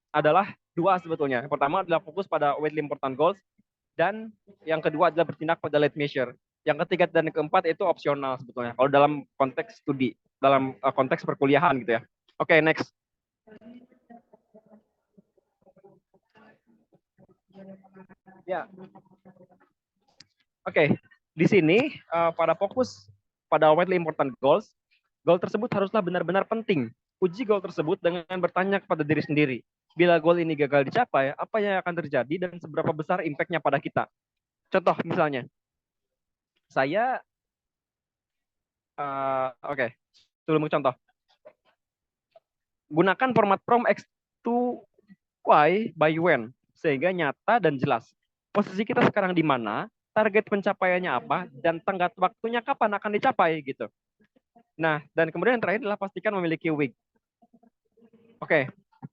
adalah 2 sebetulnya. Yang pertama adalah fokus pada widely important goals, dan yang kedua adalah bertindak pada lead measure. Yang ketiga dan keempat itu opsional sebetulnya kalau dalam konteks studi, dalam konteks perkuliahan gitu ya. Oke, next. Ya. Oke, di sini pada fokus pada widely important goals, goal tersebut haruslah benar-benar penting. Uji goal tersebut dengan bertanya kepada diri sendiri. Bila goal ini gagal dicapai, apa yang akan terjadi dan seberapa besar impact-nya pada kita? Contoh misalnya, saya, sebelum contoh, gunakan format from X to Y by when, sehingga nyata dan jelas. Posisi kita sekarang di mana, target pencapaiannya apa, dan tenggat waktunya kapan akan dicapai gitu. Nah, dan kemudian yang terakhir adalah pastikan memiliki WIG. Oke,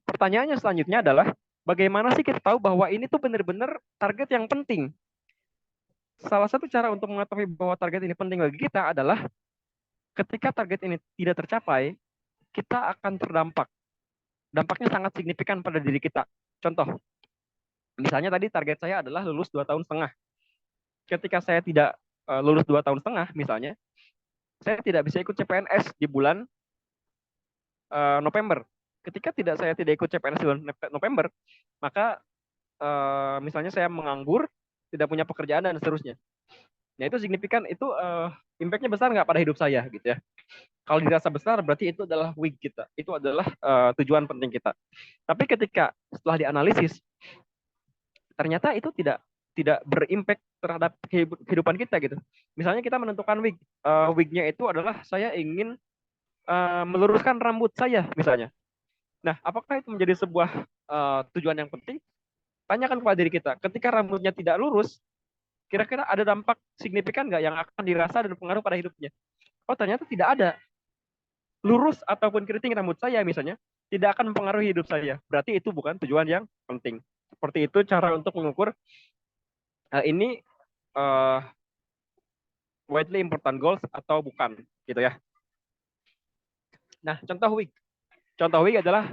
pertanyaannya selanjutnya adalah bagaimana sih kita tahu bahwa ini tuh benar-benar target yang penting? Salah satu cara untuk mengetahui bahwa target ini penting bagi kita adalah ketika target ini tidak tercapai, kita akan terdampak. Dampaknya sangat signifikan pada diri kita. Contoh, misalnya tadi target saya adalah lulus 2,5 tahun. Ketika saya tidak lulus 2,5 tahun misalnya, saya tidak bisa ikut CPNS di bulan November. Ketika saya tidak ikut CPNS di bulan November, maka misalnya saya menganggur, tidak punya pekerjaan dan seterusnya. Nah, itu signifikan, itu impact-nya besar nggak pada hidup saya gitu ya. Kalau dirasa besar berarti itu adalah WIG kita. Itu adalah tujuan penting kita. Tapi ketika setelah dianalisis ternyata itu tidak berimpact terhadap kehidupan kita gitu. Misalnya kita menentukan WIG. WIG-nya itu adalah saya ingin meluruskan rambut saya misalnya. Nah, apakah itu menjadi sebuah tujuan yang penting? Tanyakan kepada diri kita, ketika rambutnya tidak lurus, kira-kira ada dampak signifikan nggak yang akan dirasa dan pengaruh pada hidupnya? Oh, ternyata tidak ada. Lurus ataupun keriting rambut saya misalnya, tidak akan mempengaruhi hidup saya. Berarti itu bukan tujuan yang penting. Seperti itu cara untuk mengukur ini widely important goals atau bukan, gitu ya. Nah, contoh WIG. Contoh WIG adalah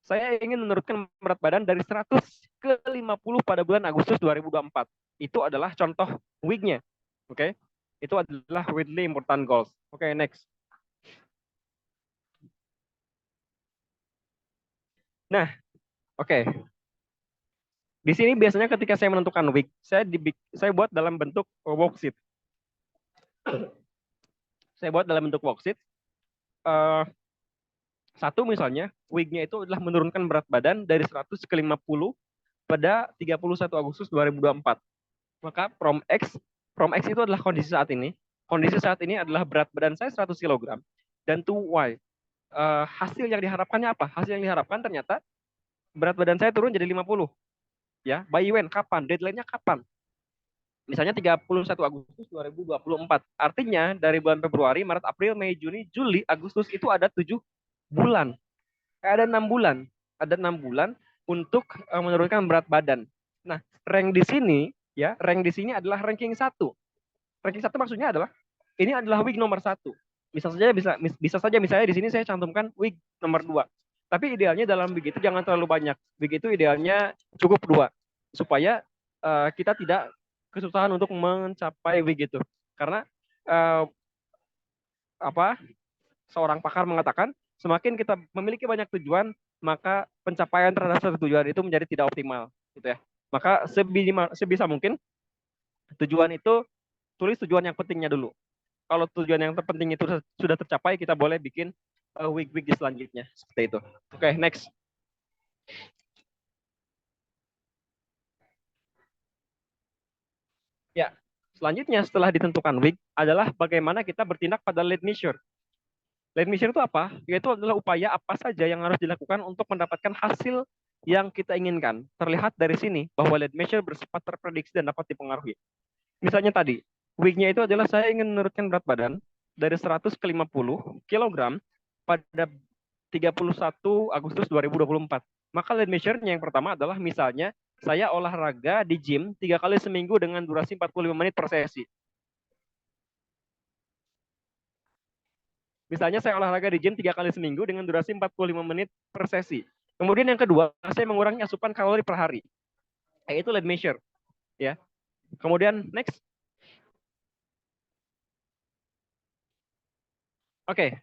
saya ingin menurunkan berat badan dari 100 ke 50 pada bulan Agustus 2024. Itu adalah contoh WIG-nya. Oke. Itu adalah widely important goals. Oke, next. Nah, oke. Di sini biasanya ketika saya menentukan WIG, saya buat dalam bentuk worksheet. Saya buat dalam bentuk worksheet. Satu misalnya, WIG-nya itu adalah menurunkan berat badan dari 100 ke 50 pada 31 Agustus 2024. Maka from X itu adalah kondisi saat ini. Kondisi saat ini adalah berat badan saya 100 kg. Dan to Y. Hasil yang diharapkannya apa? Hasil yang diharapkan ternyata berat badan saya turun jadi 50. Ya, by when? Kapan? Deadline-nya kapan? Misalnya 31 Agustus 2024. Artinya dari bulan Februari, Maret, April, Mei, Juni, Juli, Agustus itu ada 7 bulan. Ada 6 bulan. Ada 6 bulan untuk menurunkan berat badan. Nah, rank di sini adalah ranking 1. Ranking 1 maksudnya adalah ini adalah WIG nomor 1. bisa saja misalnya di sini saya cantumkan week nomor 2. Tapi idealnya dalam week itu jangan terlalu banyak. Week itu idealnya cukup 2 supaya kita tidak kesusahan untuk mencapai week itu. Karena seorang pakar mengatakan semakin kita memiliki banyak tujuan, maka pencapaian terhadap satu tujuan itu menjadi tidak optimal, gitu ya. Maka sebisa mungkin tujuan itu tulis tujuan yang pentingnya dulu. Kalau tujuan yang terpenting itu sudah tercapai, kita boleh bikin week-week di selanjutnya. Seperti itu. Oke, next. Ya, selanjutnya setelah ditentukan week adalah bagaimana kita bertindak pada lead measure. Lead measure itu apa? Yaitu adalah upaya apa saja yang harus dilakukan untuk mendapatkan hasil yang kita inginkan. Terlihat dari sini bahwa lead measure bersifat terprediksi dan dapat dipengaruhi. Misalnya tadi, week-nya itu adalah saya ingin menurunkan berat badan dari 100 ke 50 kg pada 31 Agustus 2024. Maka lead measure-nya yang pertama adalah misalnya saya olahraga di gym 3 kali seminggu dengan durasi 45 menit per sesi. Misalnya saya olahraga di gym 3 kali seminggu dengan durasi 45 menit per sesi. Kemudian yang kedua, saya mengurangi asupan kalori per hari. Yaitu lead measure. Ya. Kemudian next. Oke.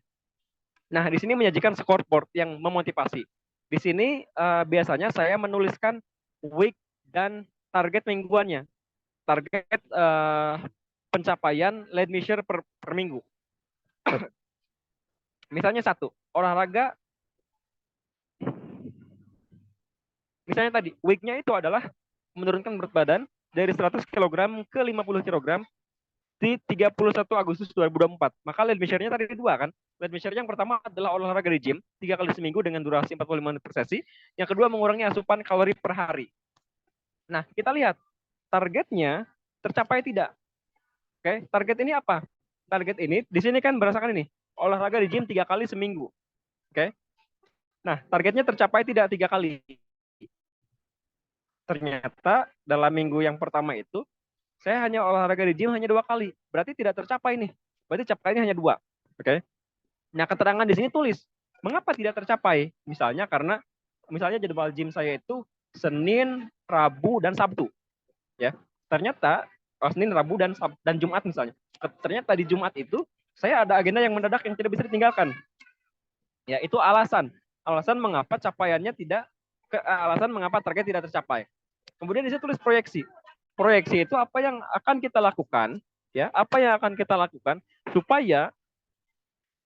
Nah, di sini menyajikan scoreboard yang memotivasi. Di sini biasanya saya menuliskan week dan target mingguannya. Target pencapaian lead measure per minggu. Misalnya satu, olahraga. Misalnya tadi, week-nya itu adalah menurunkan berat badan dari 100 kg ke 50 kg di 31 Agustus 2024. Maka lead measure-nya tadi dua kan. Lead measure yang pertama adalah olahraga di gym 3 kali seminggu dengan durasi 45 menit per sesi. Yang kedua mengurangi asupan kalori per hari. Nah, kita lihat targetnya tercapai tidak. Oke, target ini apa? Target ini di sini kan berdasarkan ini, olahraga di gym 3 kali seminggu. Oke. Nah, targetnya tercapai tidak 3 kali. Ternyata dalam minggu yang pertama itu saya hanya olahraga di gym hanya 2 kali. Berarti tidak tercapai nih. Berarti capaiannya hanya 2. Oke. Nah, keterangan di sini tulis mengapa tidak tercapai. Misalnya karena jadwal gym saya itu Senin, Rabu, dan Sabtu. Ya. Ternyata Senin, Rabu, dan Jumat misalnya. Ternyata di Jumat itu saya ada agenda yang mendadak yang tidak bisa ditinggalkan. Ya, itu alasan. Alasan mengapa capaiannya tidak alasan mengapa target tidak tercapai. Kemudian di sini tulis proyeksi. Proyeksi itu apa yang akan kita lakukan, ya, apa yang akan kita lakukan supaya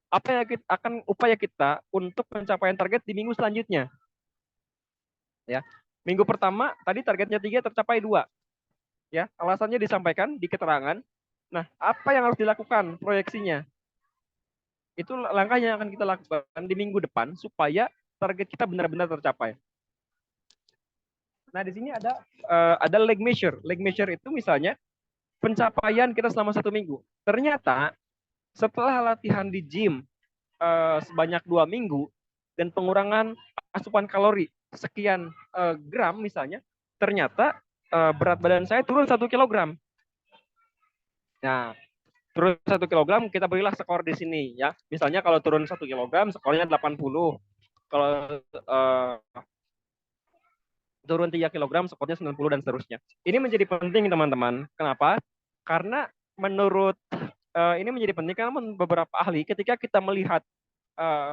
apa yang akan upaya kita untuk pencapaian target di minggu selanjutnya. Ya. Minggu pertama tadi targetnya 3 tercapai 2. Ya, alasannya disampaikan di keterangan. Nah, apa yang harus dilakukan proyeksinya? Itu langkah yang akan kita lakukan di minggu depan supaya target kita benar-benar tercapai. Nah, di sini ada leg measure. Leg measure itu misalnya pencapaian kita selama 1 minggu. Ternyata setelah latihan di gym sebanyak 2 minggu dan pengurangan asupan kalori sekian gram misalnya, ternyata berat badan saya turun 1 kilogram. Nah, turun 1 kilogram kita berilah skor di sini ya. Misalnya kalau turun 1 kilogram skornya 80. Kalau turun 3 kg skornya 90 dan seterusnya. Ini menjadi penting teman-teman. Kenapa? Karena menurut ini menjadi penting karena beberapa ahli ketika kita melihat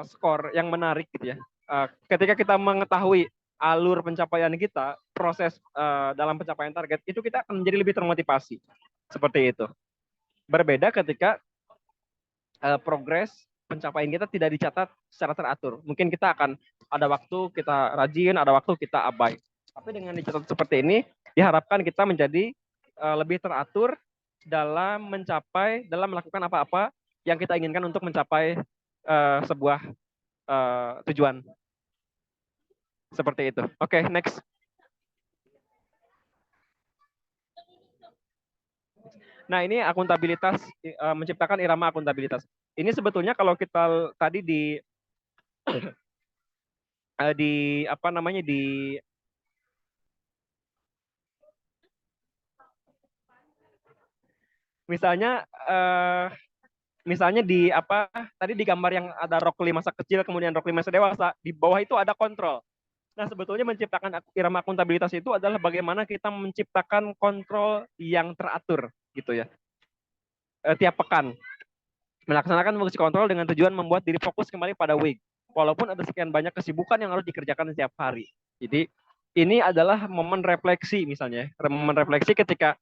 skor yang menarik gitu ya. Ketika kita mengetahui alur pencapaian kita, proses dalam pencapaian target itu kita akan menjadi lebih termotivasi. Seperti itu. Berbeda ketika progres pencapaian kita tidak dicatat secara teratur. Mungkin kita akan ada waktu kita rajin, ada waktu kita abai. Tapi dengan dicatat seperti ini, diharapkan kita menjadi lebih teratur dalam melakukan apa-apa yang kita inginkan untuk mencapai sebuah tujuan. Seperti itu. Oke, next. Nah, ini akuntabilitas, menciptakan irama akuntabilitas. Ini sebetulnya kalau kita tadi di apa namanya di misalnya misalnya di apa tadi di gambar yang ada Rockly masa kecil kemudian Rockly masa dewasa, di bawah itu ada kontrol. Nah, sebetulnya menciptakan irama akuntabilitas itu adalah bagaimana kita menciptakan kontrol yang teratur gitu ya. Tiap pekan melaksanakan fungsi kontrol dengan tujuan membuat diri fokus kembali pada WIG. Walaupun ada sekian banyak kesibukan yang harus dikerjakan setiap hari. Jadi ini adalah momen refleksi misalnya, momen refleksi ketika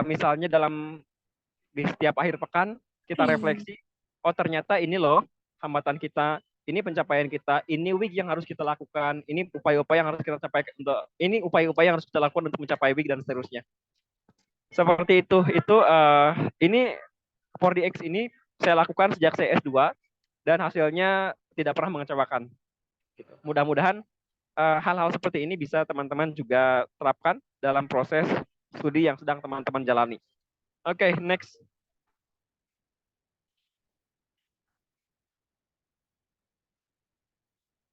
misalnya di setiap akhir pekan kita refleksi, oh ternyata ini loh hambatan kita, ini pencapaian kita, ini WIG yang harus kita lakukan, ini upaya-upaya yang harus kita capai ini upaya-upaya yang harus kita lakukan untuk mencapai WIG dan seterusnya. Seperti itu ini 4DX ini saya lakukan sejak saya S2 dan hasilnya tidak pernah mengecewakan. Mudah-mudahan hal-hal seperti ini bisa teman-teman juga terapkan dalam proses studi yang sedang teman-teman jalani. Oke, next.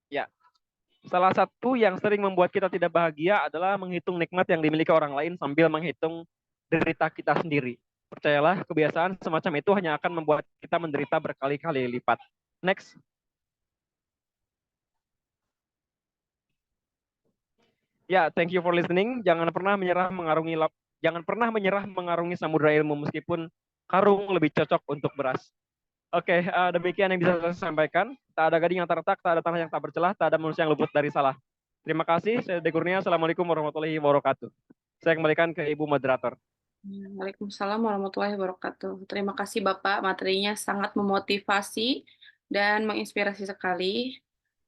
Ya, salah satu yang sering membuat kita tidak bahagia adalah menghitung nikmat yang dimiliki orang lain sambil menghitung derita kita sendiri. Percayalah, kebiasaan semacam itu hanya akan membuat kita menderita berkali-kali lipat. Next. Ya, thank you for listening. Jangan pernah menyerah mengarungi samudera ilmu meskipun karung lebih cocok untuk beras. Oke, demikian yang bisa saya sampaikan. Tak ada gading yang terletak, tak ada tanah yang tak bercelah, tak ada manusia yang luput dari salah. Terima kasih. Saya De Kurnia. Assalamualaikum warahmatullahi wabarakatuh. Saya kembalikan ke Ibu Moderator. Waalaikumsalam warahmatullahi wabarakatuh. Terima kasih Bapak, materinya sangat memotivasi dan menginspirasi sekali.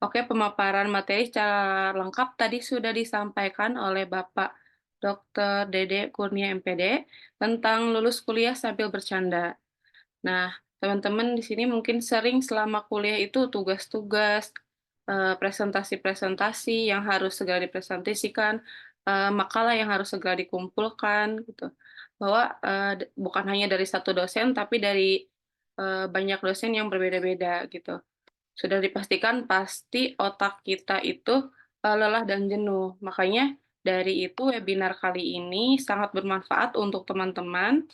Oke, pemaparan materi secara lengkap tadi sudah disampaikan oleh Bapak Dr. Dede Kurnia MPD tentang lulus kuliah sambil bercanda. Nah, teman-teman di sini mungkin sering selama kuliah itu tugas-tugas, presentasi-presentasi yang harus segera dipresentasikan, makalah yang harus segera dikumpulkan gitu. Bahwa bukan hanya dari satu dosen, tapi dari banyak dosen yang berbeda-beda gitu. Sudah dipastikan pasti otak kita itu lelah dan jenuh. Makanya dari itu webinar kali ini sangat bermanfaat untuk teman-teman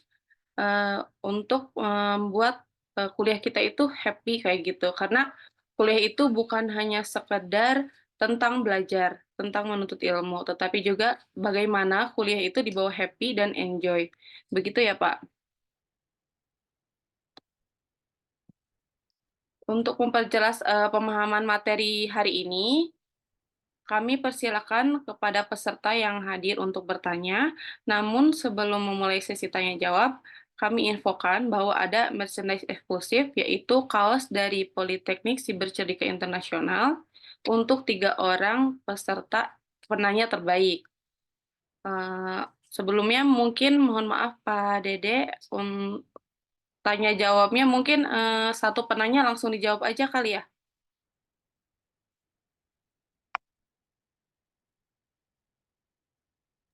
untuk membuat kuliah kita itu happy kayak gitu. Karena kuliah itu bukan hanya sekedar tentang belajar, tentang menuntut ilmu, tetapi juga bagaimana kuliah itu dibawa happy dan enjoy. Begitu ya, Pak? Untuk memperjelas pemahaman materi hari ini, kami persilakan kepada peserta yang hadir untuk bertanya. Namun sebelum memulai sesi tanya jawab, kami infokan bahwa ada merchandise eksklusif, yaitu kaos dari Politeknik Sibercerdik Internasional untuk 3 orang peserta penanya terbaik. Sebelumnya mungkin mohon maaf Pak Dede, tanya jawabnya mungkin satu penanya langsung dijawab aja kali ya?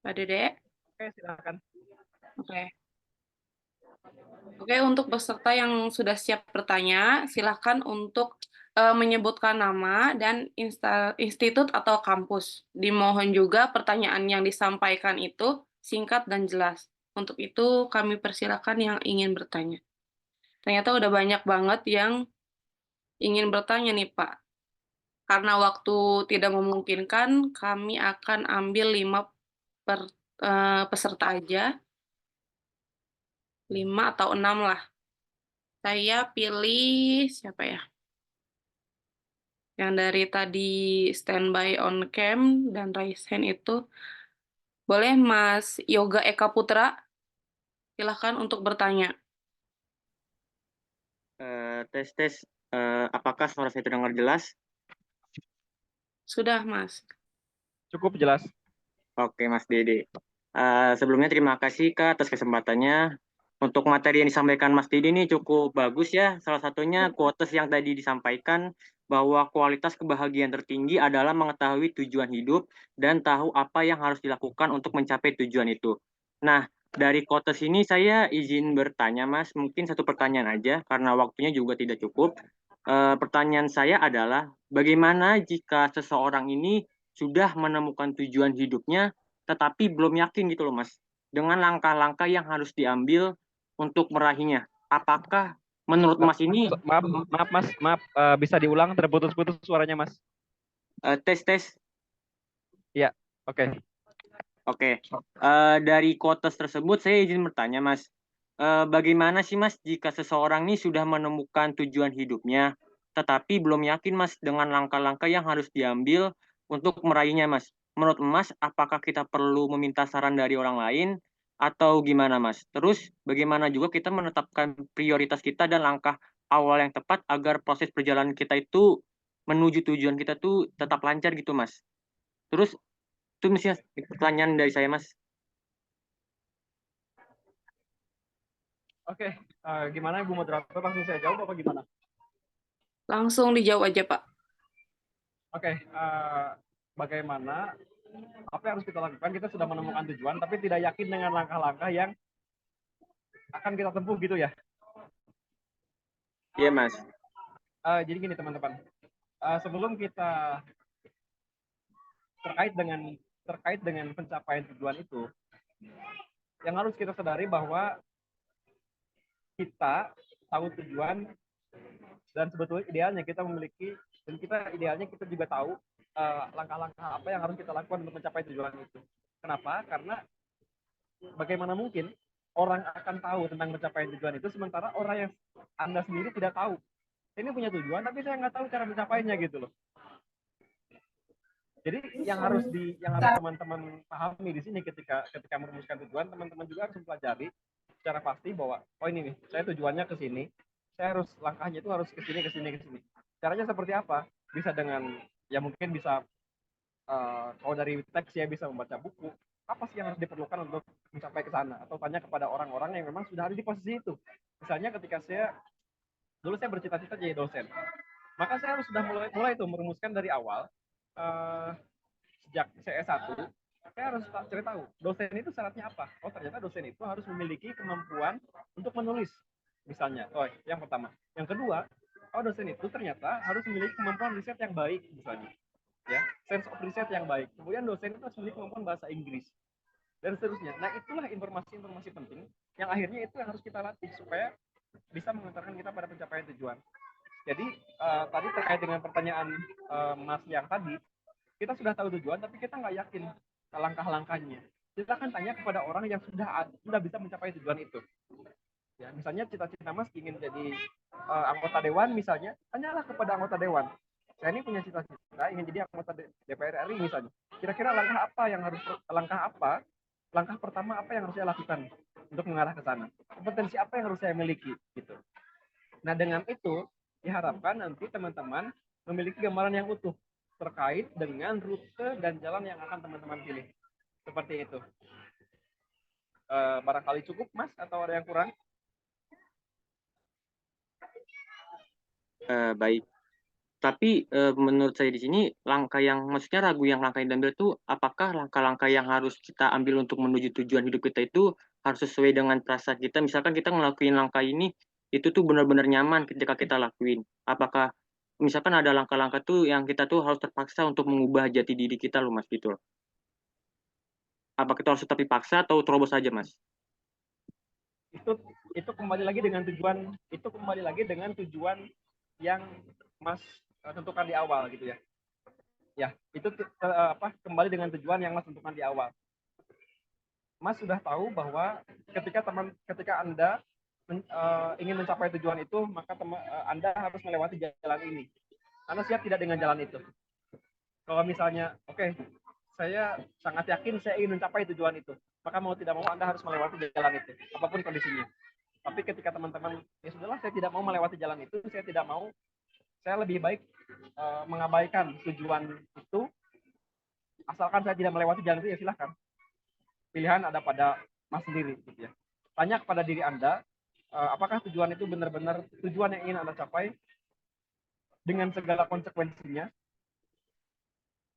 Pak Dede? Oke, silakan. Oke. Oke, untuk peserta yang sudah siap bertanya, silakan untuk menyebutkan nama dan institut atau kampus. Dimohon juga pertanyaan yang disampaikan itu singkat dan jelas. Untuk itu kami persilakan yang ingin bertanya. Ternyata udah banyak banget yang ingin bertanya nih Pak. Karena waktu tidak memungkinkan, kami akan ambil 5 peserta aja. 5 atau 6 lah. Saya pilih siapa ya? Yang dari tadi standby on cam dan raise hand itu. Boleh Mas Yoga Eka Putra? Silahkan untuk bertanya. Tes. Apakah suara saya terdengar jelas? Sudah, Mas. Cukup jelas. Oke, Mas Dede. Sebelumnya terima kasih Kak atas kesempatannya. Untuk materi yang disampaikan Mas Dede ini cukup bagus ya. Salah satunya quotes yang tadi disampaikan bahwa kualitas kebahagiaan tertinggi adalah mengetahui tujuan hidup dan tahu apa yang harus dilakukan untuk mencapai tujuan itu. Nah, dari quotes ini saya izin bertanya Mas, mungkin satu pertanyaan aja karena waktunya juga tidak cukup. Pertanyaan saya adalah bagaimana jika seseorang ini sudah menemukan tujuan hidupnya tetapi belum yakin gitu loh Mas dengan langkah-langkah yang harus diambil untuk meraihnya. Apakah menurut Mas ini Maaf, bisa diulang, terputus-putus suaranya Mas. tes. Ya, oke. Oke. Dari quotes tersebut saya izin bertanya Mas, bagaimana sih Mas jika seseorang ini sudah menemukan tujuan hidupnya, tetapi belum yakin Mas dengan langkah-langkah yang harus diambil untuk meraihnya Mas? Menurut Mas, apakah kita perlu meminta saran dari orang lain atau gimana Mas? Terus bagaimana juga kita menetapkan prioritas kita dan langkah awal yang tepat agar proses perjalanan kita itu menuju tujuan kita tuh tetap lancar gitu Mas? Terus itu mesti pertanyaan dari saya Mas. Oke, gimana Ibu Moderator, langsung saya jawab apa gimana? Langsung dijawab aja, Pak. Oke, bagaimana apa yang harus kita lakukan? Kita sudah menemukan tujuan, tapi tidak yakin dengan langkah-langkah yang akan kita tempuh gitu ya. Iya Mas. Jadi gini teman-teman, sebelum kita terkait dengan pencapaian tujuan itu, yang harus kita sadari bahwa kita tahu tujuan dan sebetulnya idealnya kita memiliki, dan idealnya kita juga tahu langkah-langkah apa yang harus kita lakukan untuk mencapai tujuan itu. Kenapa? Karena bagaimana mungkin orang akan tahu tentang pencapaian tujuan itu sementara orang yang Anda sendiri tidak tahu. Saya ini punya tujuan tapi saya nggak tahu cara mencapainya gitu loh. Jadi yang harus teman-teman pahami di sini ketika merumuskan tujuan, teman-teman juga harus mempelajari secara pasti bahwa oh ini nih, saya tujuannya ke sini, saya harus langkahnya itu harus ke sini. Caranya seperti apa? Bisa dengan ya mungkin bisa kalau dari teks ya bisa membaca buku. Apa sih yang harus diperlukan untuk mencapai ke sana? Atau tanya kepada orang-orang yang memang sudah ada di posisi itu. Misalnya ketika dulu saya bercita-cita jadi dosen, maka saya harus sudah mulai itu merumuskan dari awal. Sejak saya S1, saya harus cari tahu dosen itu syaratnya apa. Oh ternyata dosen itu harus memiliki kemampuan untuk menulis misalnya. Oh yang pertama. Yang kedua, oh dosen itu ternyata harus memiliki kemampuan riset yang baik misalnya. Ya, sense of riset yang baik. Kemudian dosen itu harus memiliki kemampuan bahasa Inggris dan seterusnya. Nah itulah informasi-informasi penting yang akhirnya itu yang harus kita latih supaya bisa mengantarkan kita pada pencapaian tujuan. Jadi tadi terkait dengan pertanyaan Mas yang tadi, kita sudah tahu tujuan tapi kita nggak yakin langkah-langkahnya. Kita akan tanya kepada orang yang sudah bisa mencapai tujuan itu. Ya, misalnya cita-cita Mas ingin jadi anggota dewan misalnya, tanyalah kepada anggota dewan. Saya ini punya cita-cita ingin jadi anggota DPR RI misalnya. Kira-kira langkah pertama apa yang harus saya lakukan untuk mengarah ke sana? Kompetensi apa yang harus saya miliki gitu. Nah, dengan itu diharapkan nanti teman-teman memiliki gambaran yang utuh terkait dengan rute dan jalan yang akan teman-teman pilih. Seperti itu. Barangkali cukup, Mas, atau ada yang kurang? Baik. Tapi menurut saya di sini langkah yang diambil itu apakah langkah-langkah yang harus kita ambil untuk menuju tujuan hidup kita itu harus sesuai dengan perasaan kita. Misalkan kita ngelakuin langkah ini itu tuh benar-benar nyaman ketika kita lakuin. Apakah misalkan ada langkah-langkah tuh yang kita tuh harus terpaksa untuk mengubah jati diri kita loh Mas gitu. Apa kita harus tetap dipaksa atau terobos saja Mas? Itu kembali lagi dengan tujuan yang Mas tentukan di awal gitu ya. Ya, itu kembali dengan tujuan yang Mas tentukan di awal. Mas sudah tahu bahwa ketika Anda ingin mencapai tujuan itu, maka Anda harus melewati jalan ini. Anda siap tidak dengan jalan itu? Kalau misalnya, oke, saya sangat yakin saya ingin mencapai tujuan itu, maka mau tidak mau Anda harus melewati jalan itu, apapun kondisinya. Tapi ketika teman-teman, ya sudahlah, saya tidak mau melewati jalan itu, saya lebih baik mengabaikan tujuan itu, asalkan saya tidak melewati jalan itu, ya silahkan. Pilihan ada pada Mas sendiri, gitu ya. Tanya kepada diri Anda, apakah tujuan itu benar-benar tujuan yang ingin Anda capai dengan segala konsekuensinya?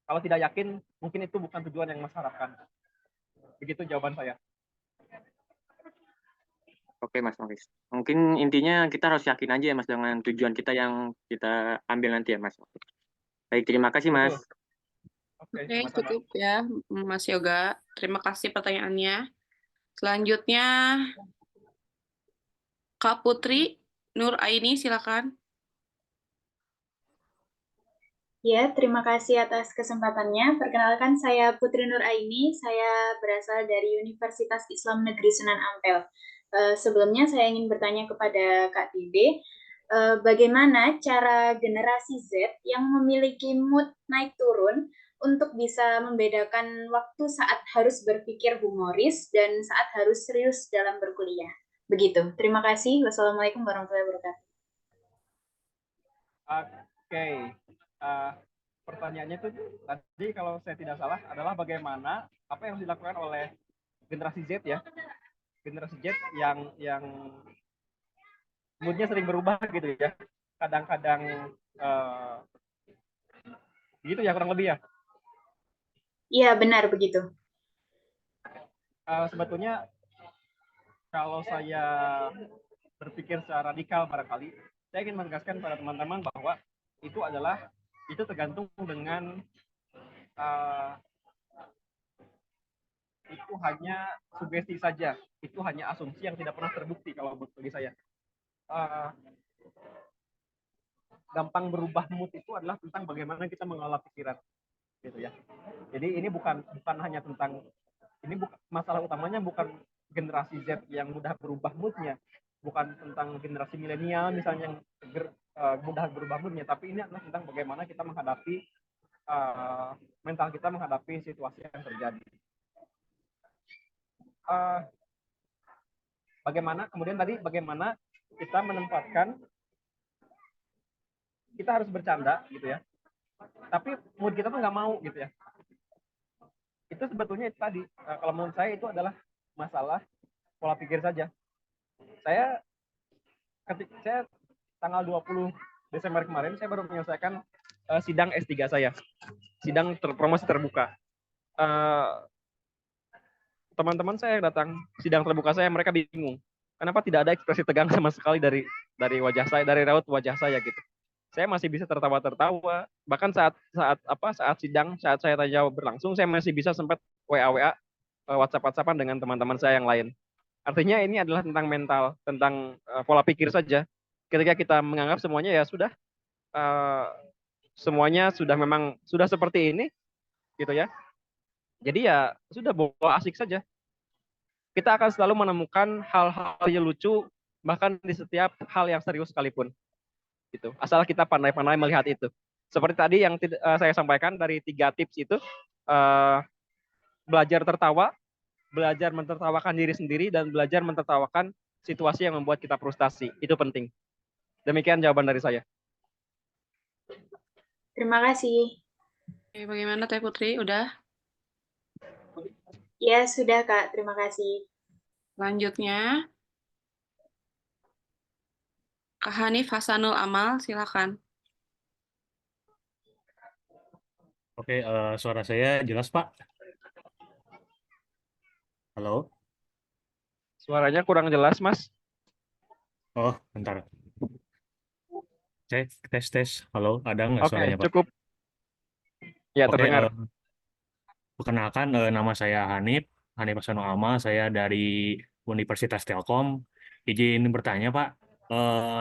Kalau tidak yakin, mungkin itu bukan tujuan yang Mas harapkan. Begitu jawaban saya. Oke Mas Maris. Mungkin intinya kita harus yakin aja ya Mas dengan tujuan kita yang kita ambil nanti ya Mas. Baik, terima kasih Mas. Oke, cukup ya Mas Yoga. Terima kasih pertanyaannya. Selanjutnya Kak Putri Nur Aini, silakan. Ya, terima kasih atas kesempatannya. Perkenalkan, saya Putri Nur Aini. Saya berasal dari Universitas Islam Negeri Sunan Ampel. Sebelumnya saya ingin bertanya kepada Kak Dede, bagaimana cara generasi Z yang memiliki mood naik turun untuk bisa membedakan waktu saat harus berpikir humoris dan saat harus serius dalam berkuliah. Begitu. Terima kasih. Wassalamualaikum warahmatullahi wabarakatuh. Oke. Pertanyaannya itu tadi kalau saya tidak salah adalah bagaimana apa yang dilakukan oleh generasi Z ya. Generasi Z yang moodnya sering berubah gitu ya. Kadang-kadang gitu ya kurang lebih ya. Iya, benar begitu. Sebetulnya kalau saya berpikir secara radikal barangkali, saya ingin menegaskan pada teman-teman bahwa itu tergantung dengan itu hanya sugesti saja, itu hanya asumsi yang tidak pernah terbukti kalau bagi saya. Gampang berubah mood itu adalah tentang bagaimana kita mengolah pikiran, gitu ya. Jadi ini bukan hanya tentang masalah utamanya bukan generasi Z yang mudah berubah moodnya, bukan tentang generasi milenial misalnya yang mudah berubah moodnya, tapi ini adalah tentang bagaimana kita menghadapi mental kita menghadapi situasi yang terjadi. Bagaimana kita menempatkan, kita harus bercanda gitu ya, tapi mood kita tuh nggak mau gitu ya. Itu sebetulnya itu tadi, kalau menurut saya itu adalah masalah pola pikir saja. Saya tanggal 20 Desember kemarin saya baru menyelesaikan sidang S3 saya, sidang promosi terbuka. Teman-teman saya yang datang sidang terbuka saya, mereka bingung kenapa tidak ada ekspresi tegang sama sekali dari wajah saya, dari raut wajah saya gitu. Saya masih bisa tertawa-tertawa, bahkan saat sidang, saat saya tanya jawab berlangsung, saya masih bisa sempat WA WhatsApp-WhatsAppan dengan teman-teman saya yang lain. Artinya ini adalah tentang mental, tentang pola pikir saja. Ketika kita menganggap semuanya ya sudah semuanya sudah seperti ini gitu ya. Jadi ya sudah, bawa asik saja. Kita akan selalu menemukan hal-hal yang lucu bahkan di setiap hal yang serius sekalipun. Gitu. Asal kita pandai-pandai melihat itu. Seperti tadi yang saya sampaikan dari 3 tips itu, belajar tertawa, belajar mentertawakan diri sendiri, dan belajar mentertawakan situasi yang membuat kita frustasi. Itu penting. Demikian jawaban dari saya. Terima kasih. Oke, bagaimana Teh Putri? Udah? Ya, sudah Kak. Terima kasih. Selanjutnya, Kak Hanif Hasanul Amal, silakan. Oke, suara saya jelas, Pak? Halo? Suaranya kurang jelas, Mas. Oh, bentar. Cek, tes. Halo, ada nggak Oke, suaranya, Pak? cukup. Ya, Oke, terdengar. perkenalkan, nama saya Hanif Hasanul Amal, saya dari Universitas Telkom. Izin bertanya, Pak,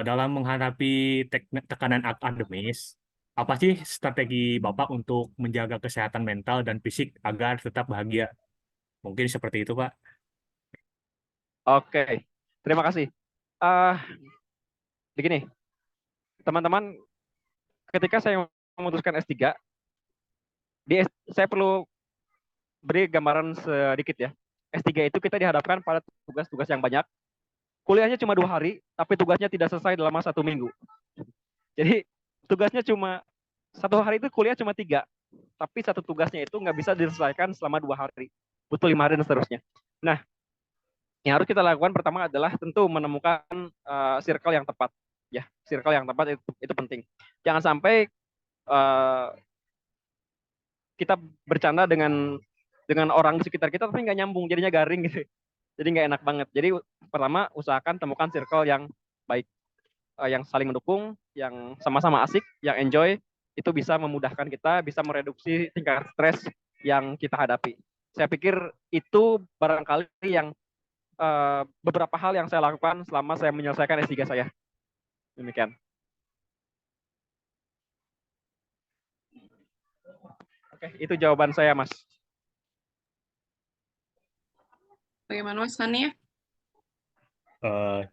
dalam menghadapi tekanan akademis, apa sih strategi Bapak untuk menjaga kesehatan mental dan fisik agar tetap bahagia? Mungkin seperti itu, Pak. Oke, terima kasih. Begini, teman-teman, ketika saya memutuskan S3, saya perlu beri gambaran sedikit ya. S3 itu kita dihadapkan pada tugas-tugas yang banyak. Kuliahnya cuma 2 hari, tapi tugasnya tidak selesai dalam 1 minggu. Jadi tugasnya cuma 1 hari itu kuliah cuma 3, tapi satu tugasnya itu nggak bisa diselesaikan selama 2 hari. Butuh 5 hari dan seterusnya. Nah, yang harus kita lakukan pertama adalah tentu menemukan circle yang tepat. Ya, circle yang tepat itu penting. Jangan sampai kita bercanda dengan orang di sekitar kita tapi nggak nyambung, jadinya garing gitu. Jadi nggak enak banget. Jadi pertama usahakan temukan circle yang baik, yang saling mendukung, yang sama-sama asik, yang enjoy. Itu bisa memudahkan kita, bisa mereduksi tingkat stres yang kita hadapi. Saya pikir itu barangkali yang beberapa hal yang saya lakukan selama saya menyelesaikan S3 saya. Demikian. Oke, itu jawaban saya, Mas. Bagaimana Mas Hani?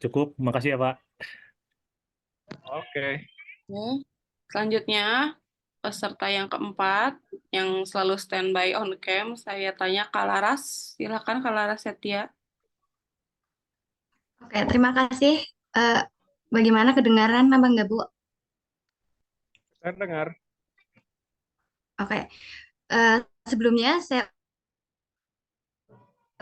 Cukup, makasih ya Pak. Oke. Oke. Selanjutnya, peserta yang keempat, yang selalu standby on cam, saya tanya Kak Laras. Silakan Kak Laras Setia. Oke, terima kasih. Bagaimana kedengaran apa enggak, Bu? Saya dengar. Oke. Sebelumnya saya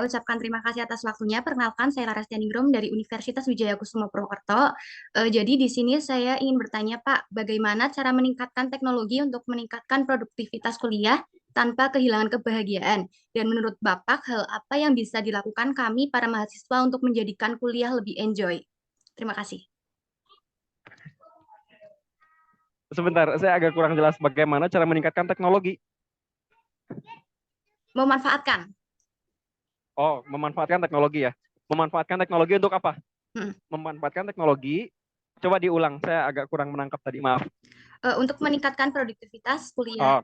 ucapkan terima kasih atas waktunya. Perkenalkan, saya Laras Tianingrum dari Universitas Wijaya Kusuma Purwokerto. Jadi di sini saya ingin bertanya, Pak, bagaimana cara meningkatkan teknologi untuk meningkatkan produktivitas kuliah tanpa kehilangan kebahagiaan? Dan menurut Bapak, hal apa yang bisa dilakukan kami para mahasiswa untuk menjadikan kuliah lebih enjoy? Terima kasih. Sebentar, saya agak kurang jelas bagaimana cara meningkatkan teknologi. Memanfaatkan. Oh, memanfaatkan teknologi ya. Memanfaatkan teknologi untuk apa? Memanfaatkan teknologi. Coba diulang, saya agak kurang menangkap tadi, maaf. Untuk meningkatkan produktivitas kuliah. Oh,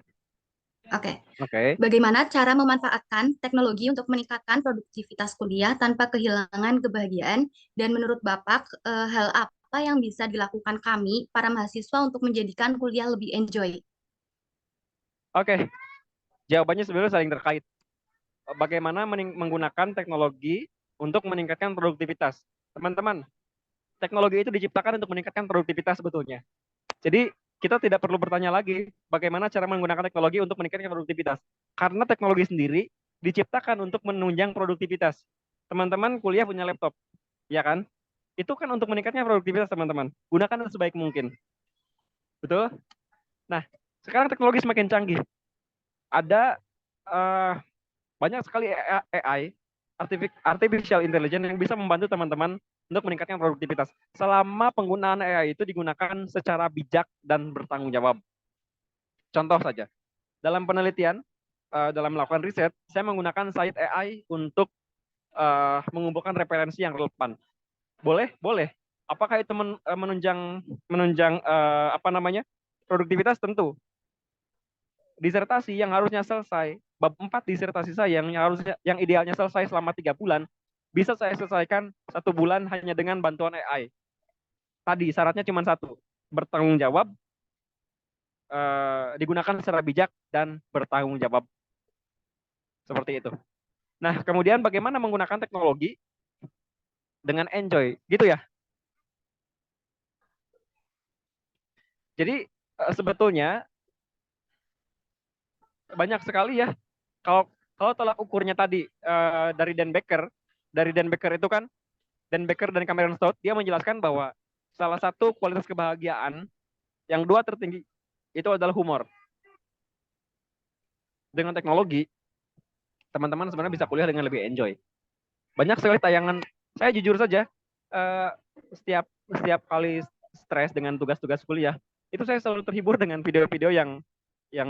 Oke. oke. Bagaimana cara memanfaatkan teknologi untuk meningkatkan produktivitas kuliah tanpa kehilangan kebahagiaan? Dan menurut Bapak, hal apa yang bisa dilakukan kami, para mahasiswa, untuk menjadikan kuliah lebih enjoy? Oke. Jawabannya sebenarnya saling terkait. Bagaimana menggunakan teknologi untuk meningkatkan produktivitas. Teman-teman, teknologi itu diciptakan untuk meningkatkan produktivitas sebetulnya. Jadi, kita tidak perlu bertanya lagi bagaimana cara menggunakan teknologi untuk meningkatkan produktivitas. Karena teknologi sendiri diciptakan untuk menunjang produktivitas. Teman-teman kuliah punya laptop, ya kan? Itu kan untuk meningkatkan produktivitas, teman-teman. Gunakan sebaik mungkin. Betul? Nah, sekarang teknologi semakin canggih. Ada banyak sekali AI, artificial intelligence, yang bisa membantu teman-teman untuk meningkatkan produktivitas. Selama penggunaan AI itu digunakan secara bijak dan bertanggung jawab. Contoh saja, dalam penelitian, dalam melakukan riset, saya menggunakan site AI untuk mengumpulkan referensi yang relevan. Boleh? Boleh. Apakah itu menunjang produktivitas? Tentu. Disertasi yang harusnya selesai, bab 4 disertasi saya yang idealnya selesai selama 3 bulan, bisa saya selesaikan 1 bulan hanya dengan bantuan AI. Tadi syaratnya cuma satu, bertanggung jawab, digunakan secara bijak dan bertanggung jawab. Seperti itu. Nah, kemudian bagaimana menggunakan teknologi dengan enjoy, gitu ya. Jadi sebetulnya banyak sekali ya. Kalau tolak ukurnya tadi dari Dan Becker itu kan, Dan Becker dan Cameron Stout, dia menjelaskan bahwa salah satu kualitas kebahagiaan yang 2 tertinggi itu adalah humor. Dengan teknologi, teman-teman sebenarnya bisa kuliah dengan lebih enjoy. Banyak sekali tayangan, saya jujur saja, setiap kali stres dengan tugas-tugas kuliah, itu saya selalu terhibur dengan video-video yang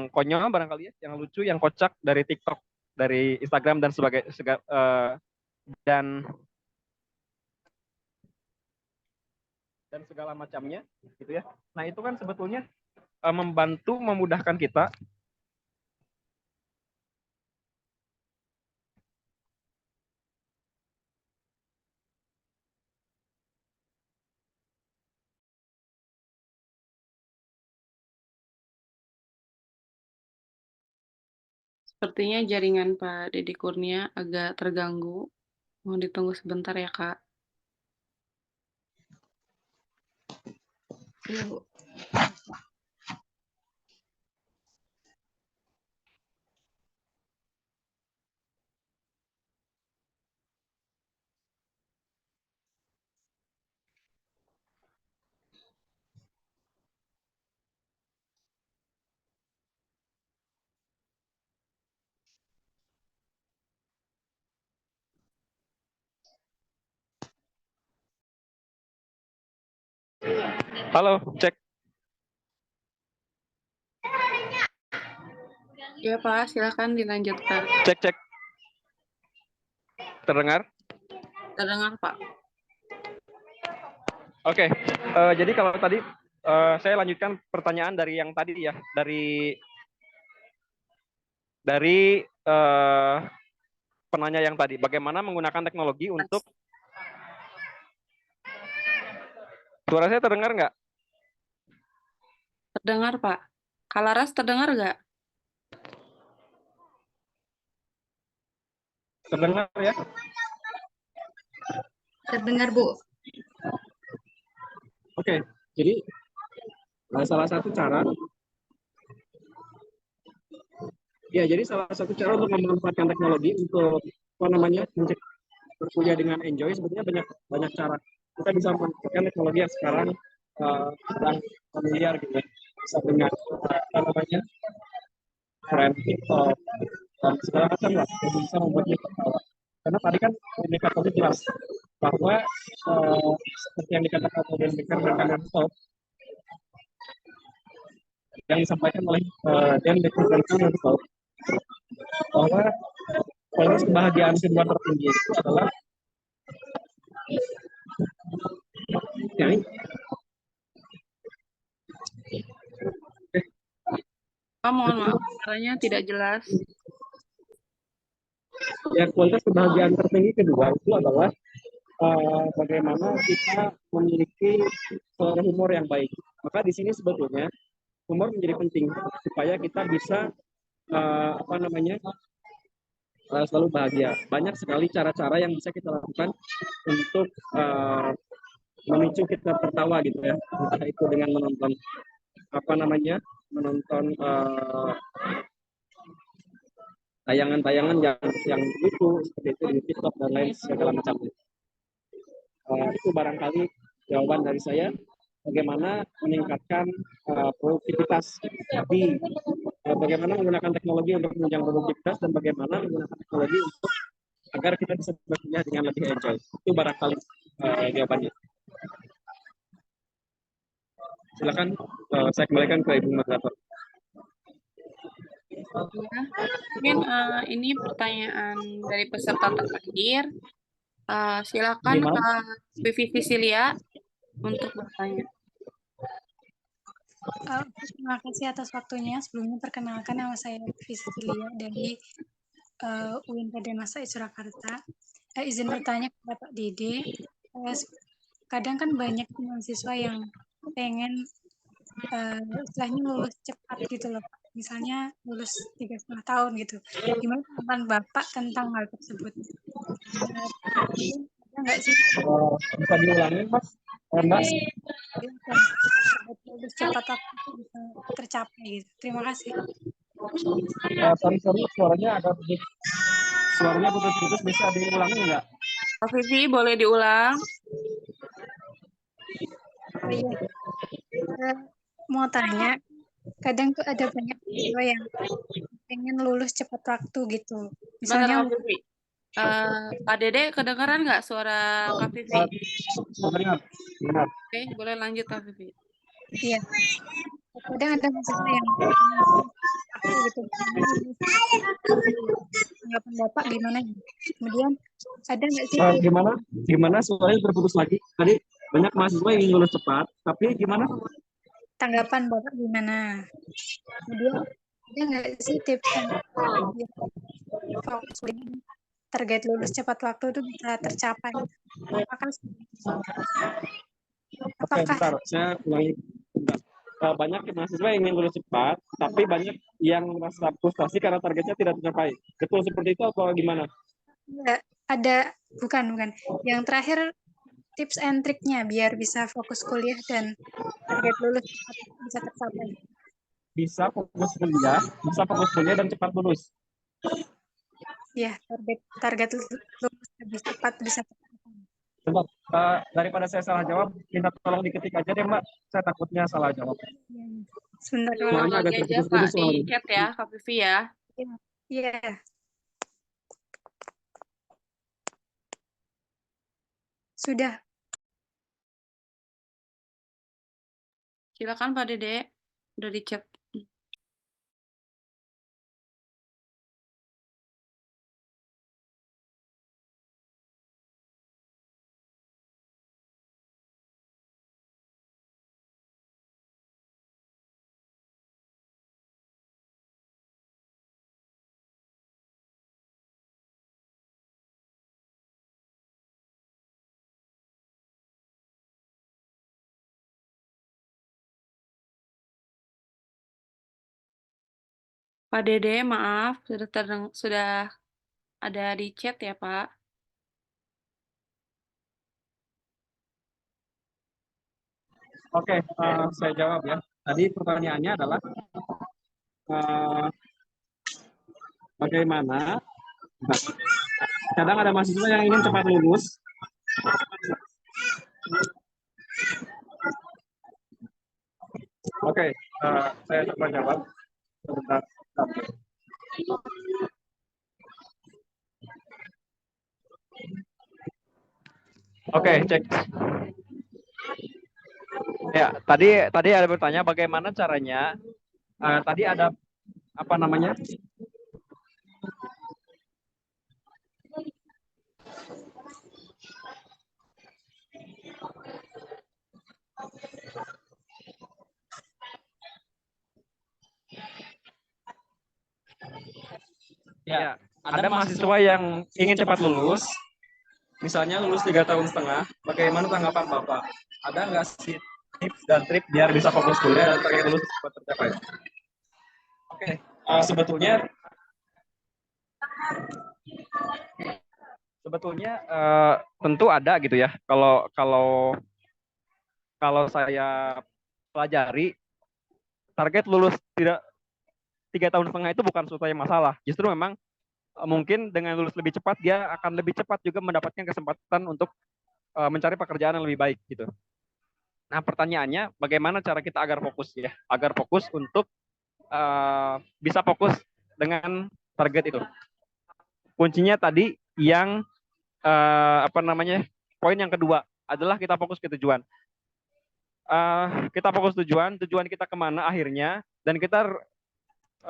konyol barangkali ya, yang lucu, yang kocak dari TikTok, dari Instagram dan dan segala macamnya, gitu ya. Nah, itu kan sebetulnya membantu memudahkan kita Sepertinya jaringan Pak Deddy Kurnia agak terganggu. Mohon ditunggu sebentar ya, Kak. Iya, Bu. Halo, cek. Ya, Pak, silakan dilanjutkan. Cek. Terdengar? Terdengar, Pak. Oke, jadi kalau tadi saya lanjutkan pertanyaan dari yang tadi ya, dari penanya yang tadi, bagaimana menggunakan teknologi untuk suara saya terdengar nggak? Terdengar, Pak. Kalaras terdengar nggak? Terdengar ya? Terdengar, Bu. Oke, jadi salah satu cara, salah satu cara untuk memanfaatkan teknologi untuk apa namanya berkuliah dengan enjoy sebetulnya banyak cara. Kita bisa memanfaatkan teknologi yang sekarang sedang familiar gitu ya. Bisa dengan apa namanya tren TikTok dan segala macam lah yang bisa membuat kita tertawa. Karena tadi kan indikatornya jelas bahwa seperti yang dikatakan oleh Becker dan Kalian yang disampaikan oleh Dan Becker dan Kalian bahwa kualitas kebahagiaan kedua tertinggi itu adalah ya, Pak, mohon maaf, suaranya tidak jelas. ya kualitas kebahagiaan tertinggi kedua itu adalah bagaimana kita memiliki selera humor yang baik. Maka di sini sebetulnya humor menjadi penting supaya kita bisa apa namanya selalu bahagia. Banyak sekali cara-cara yang bisa kita lakukan untuk memicu kita tertawa gitu ya. Entah itu dengan menonton apa namanya menonton tayangan-tayangan yang lucu seperti itu di TikTok dan lain segala macamnya. Itu barangkali jawaban dari saya bagaimana meningkatkan produktivitas di bagaimana menggunakan teknologi untuk menunjang produktivitas dan bagaimana menggunakan teknologi untuk agar kita bisa bekerja dengan lebih enjoy. Itu barangkali jawabannya. Silakan saya kembalikan ke Ibu Moderator. Ya, mungkin ini pertanyaan dari peserta terakhir. Silakan Kak Vivi Visilia untuk bertanya. Terima kasih atas waktunya. Sebelumnya perkenalkan nama saya Visilia dari UIN Raden Masai Surakarta. Izin bertanya kepada Pak Dede. Kadang kan banyak mahasiswa yang pengen istilahnya lulus cepat gitu loh, Pak. Misalnya lulus 3,5 tahun gitu. Gimana tanggapan Bapak tentang hal tersebut? Ada nggak sih? Bisa diulangi, Mas? Mbak? Lulus cepat waktu itu bisa tercapai gitu. Terima kasih. Sorry, suaranya putus-putus, bisa diulangi nggak? Kak Vivi, boleh diulang? Oh iya. Mau tanya, kadang tuh ada banyak siswa yang pengen lulus cepat waktu gitu. Misalnya Kak Vivi. Pak Dede, kedengaran nggak suara Kak Vivi? Dengar. Oke, boleh lanjut Kak Vivi. Iya. Kadang ada mahasiswa yang aku gitu. Tanggapan Bapak gimana? Kemudian ada nggak sih? Gimana suaranya terputus lagi? Tadi banyak mahasiswa yang ingin lulus cepat, tapi gimana? Tanggapan Bapak gimana? Kemudian ada nggak sih tips fokus target lulus cepat waktu itu bisa tercapai? Apakah Oke, bentar, saya ulangi. Banyak mahasiswa yang ingin lulus cepat, tapi banyak yang merasa frustasi karena targetnya tidak tercapai. Betul seperti itu atau gimana? Enggak, ada bukan. Yang terakhir tips and triknya biar bisa fokus kuliah dan target lulus bisa tercapai. Bisa fokus kuliah dan cepat lulus. Ya, target lulus lebih cepat bisa tercapai. Coba, daripada saya salah jawab, minta tolong diketik aja deh Mbak. Saya takutnya salah jawab. Sebentar. Soalnya agak terputus-putus di chat ya, Kak Vivi ya. Iya. Sudah. Silakan Pak Dede, udah di chat. Pak Dede, maaf, sudah ada di chat ya, Pak. Oke, saya jawab ya. Tadi pertanyaannya adalah eh, bagaimana. Nah, kadang ada mahasiswa yang ingin cepat lulus. Oke, saya coba jawab. Sebentar. Oke, cek. Ya, tadi ada bertanya bagaimana caranya. Tadi ada apa namanya? Ya, ada mahasiswa yang ingin cepat lulus, misalnya lulus 3,5 tahun, bagaimana tanggapan Bapak? Ada nggak sih tips dan trik biar bisa fokus kuliah dan target lulus cepat tercapai? Oke, sebetulnya tentu ada gitu ya. Kalau saya pelajari, target lulus 3,5 tahun itu bukan sesuatu yang masalah. Justru memang mungkin dengan lulus lebih cepat dia akan lebih cepat juga mendapatkan kesempatan untuk mencari pekerjaan yang lebih baik gitu. Nah, pertanyaannya bagaimana cara kita agar fokus ya, agar fokus untuk bisa fokus dengan target itu. Kuncinya tadi yang poin yang kedua adalah kita fokus ke tujuan. Kita fokus tujuan kita kemana akhirnya, dan kita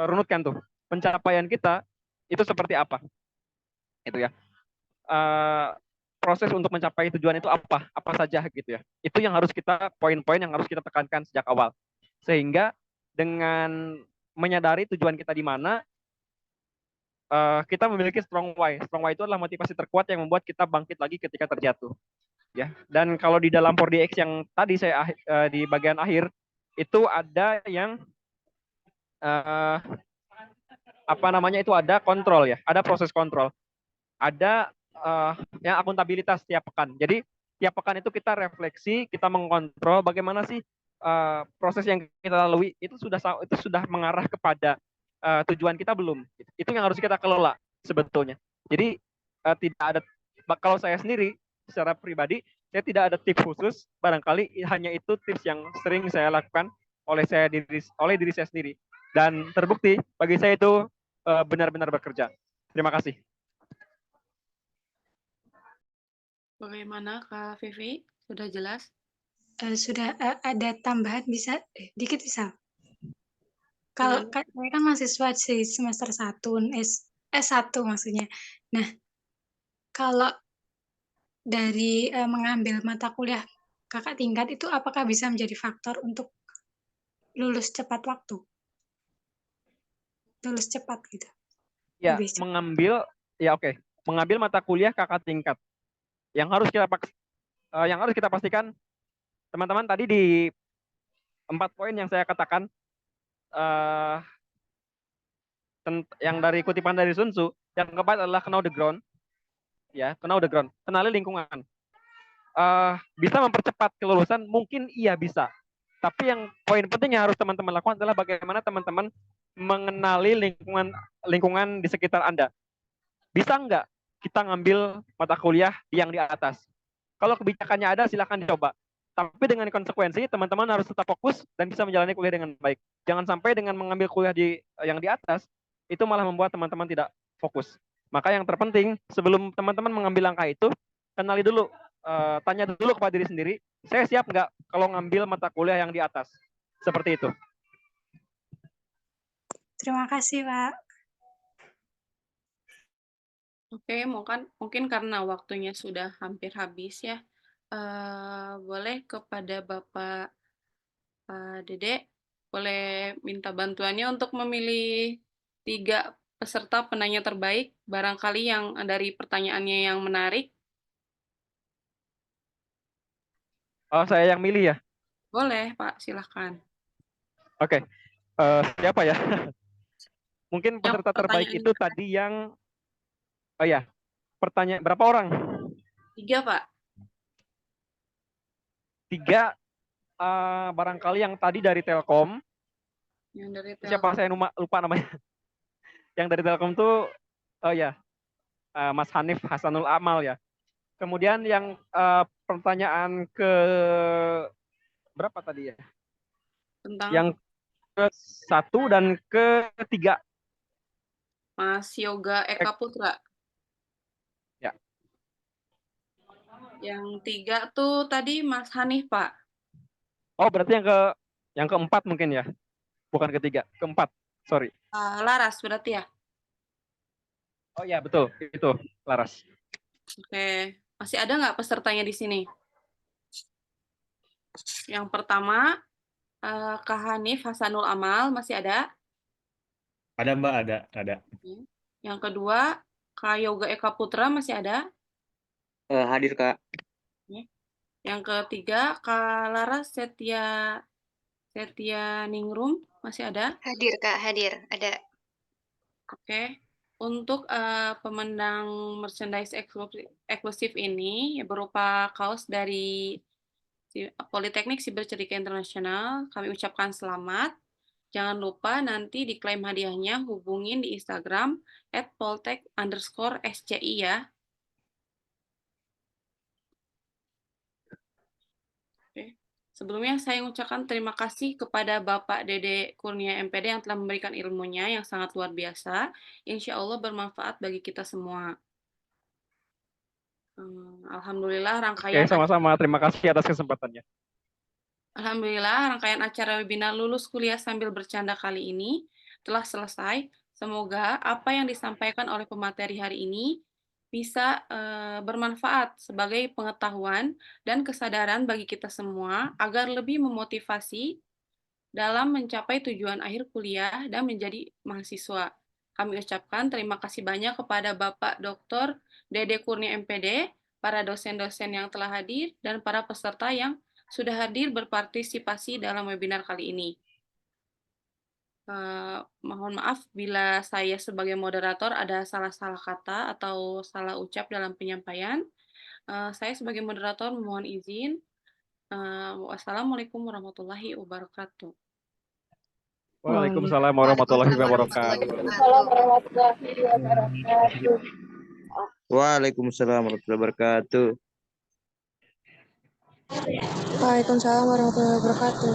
runutkan tuh pencapaian kita itu seperti apa, itu ya. Proses untuk mencapai tujuan itu apa saja gitu ya. Itu yang harus kita, poin-poin yang harus kita tekankan sejak awal. Sehingga dengan menyadari tujuan kita di mana, kita memiliki strong why. Strong why itu adalah motivasi terkuat yang membuat kita bangkit lagi ketika terjatuh. Ya. Dan kalau di dalam 4DX yang tadi saya di bagian akhir itu ada yang itu ada kontrol ya, ada proses kontrol. Ada yang akuntabilitas tiap pekan. Jadi tiap pekan itu kita refleksi, kita mengontrol bagaimana sih proses yang kita lalui itu sudah mengarah kepada tujuan kita belum. Itu yang harus kita kelola sebetulnya. Jadi tidak ada, kalau saya sendiri secara pribadi saya tidak ada tips khusus, barangkali hanya itu tips yang sering saya lakukan oleh diri saya sendiri, dan terbukti bagi saya itu benar-benar bekerja. Terima kasih. Bagaimana Kak Vivi? Sudah jelas? Sudah ada tambahan, bisa dikit bisa. Kalau saya kan mahasiswa di semester 1, S1 maksudnya. Nah, kalau dari mengambil mata kuliah kakak tingkat itu apakah bisa menjadi faktor untuk lulus tepat waktu? Lulus cepat gitu. Ya, mengambil mata kuliah kakak tingkat. Yang harus kita pastikan, teman-teman, tadi di 4 poin yang saya katakan, yang dari kutipan dari Sun Tzu, yang keempat adalah know the ground. Ya, know the ground. Kenali lingkungan. Bisa mempercepat kelulusan? Mungkin iya bisa. Tapi yang poin penting yang harus teman-teman lakukan adalah bagaimana teman-teman mengenali lingkungan di sekitar Anda. Bisa nggak kita ngambil mata kuliah yang di atas? Kalau kebijakannya ada, silakan dicoba. Tapi dengan konsekuensi, teman-teman harus tetap fokus dan bisa menjalani kuliah dengan baik. Jangan sampai dengan mengambil kuliah yang di atas, itu malah membuat teman-teman tidak fokus. Maka yang terpenting, sebelum teman-teman mengambil langkah itu, kenali dulu, tanya dulu kepada diri sendiri, saya siap nggak kalau ngambil mata kuliah yang di atas? Seperti itu. Terima kasih, Pak. Oke, mungkin karena waktunya sudah hampir habis ya. Boleh kepada Bapak Dede, boleh minta bantuannya untuk memilih 3 peserta penanya terbaik, barangkali yang dari pertanyaannya yang menarik. Saya yang milih ya? Boleh, Pak, silahkan. Oke, siapa ya? Mungkin Yang peserta terbaik pertanyaan itu tadi yang, oh ya, pertanyaan berapa orang? 3, Pak. 3, barangkali yang tadi dari Telkom. Yang dari Siapa? Telkom. Saya lupa namanya. Yang dari Telkom tuh, oh ya, Mas Hanif Hasanul Amal ya. Kemudian yang pertanyaan ke berapa tadi ya? Tentang Yang ke-1 dan ke-3. Mas Yoga Eka Putra. Ya. Yang 3 tuh tadi Mas Hanif, Pak. Oh, berarti yang ke-4 mungkin ya? Bukan ke-3, ke-4. Sorry. Laras berarti ya? Oh ya, betul. Itu, Laras. Oke. Masih ada nggak pesertanya di sini? Yang pertama, Kak Hanif Hasanul Amal, masih ada? Ada Mbak, ada. Yang kedua, Kak Yoga Eka Putra, masih ada? Hadir, Kak. Yang ketiga, Kak Laras Setia Ningrum, masih ada? Hadir, Kak, hadir. Ada. Oke. Untuk pemenang merchandise eksklusif ini ya, berupa kaos dari Politeknik Sibercerika Internasional, kami ucapkan selamat. Jangan lupa nanti diklaim hadiahnya hubungin di Instagram @poltek_SCI ya. Oke. Sebelumnya saya mengucapkan terima kasih kepada Bapak Dede Kurnia MPD yang telah memberikan ilmunya yang sangat luar biasa. Insya Allah bermanfaat bagi kita semua. Alhamdulillah Oke, sama-sama. Terima kasih atas kesempatannya. Alhamdulillah, rangkaian acara webinar Lulus Kuliah Sambil Bercanda kali ini telah selesai. Semoga apa yang disampaikan oleh pemateri hari ini bisa bermanfaat sebagai pengetahuan dan kesadaran bagi kita semua agar lebih memotivasi dalam mencapai tujuan akhir kuliah dan menjadi mahasiswa. Kami ucapkan terima kasih banyak kepada Bapak Dr. Dede Kurnia MPD, para dosen-dosen yang telah hadir, dan para peserta yang sudah hadir berpartisipasi dalam webinar kali ini. Mohon maaf bila saya sebagai moderator ada salah-salah kata atau salah ucap dalam penyampaian. Saya sebagai moderator mohon izin. Wassalamualaikum warahmatullahi wabarakatuh. Waalaikumsalam warahmatullahi wabarakatuh. Waalaikumsalam warahmatullahi wabarakatuh. Waalaikumsalam warahmatullahi wabarakatuh.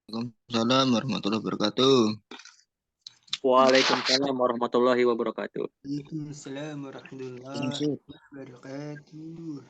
Waalaikumsalam warahmatullahi wabarakatuh. Waalaikumsalam warahmatullahi wabarakatuh. Waalaikumsalam warahmatullahi wabarakatuh.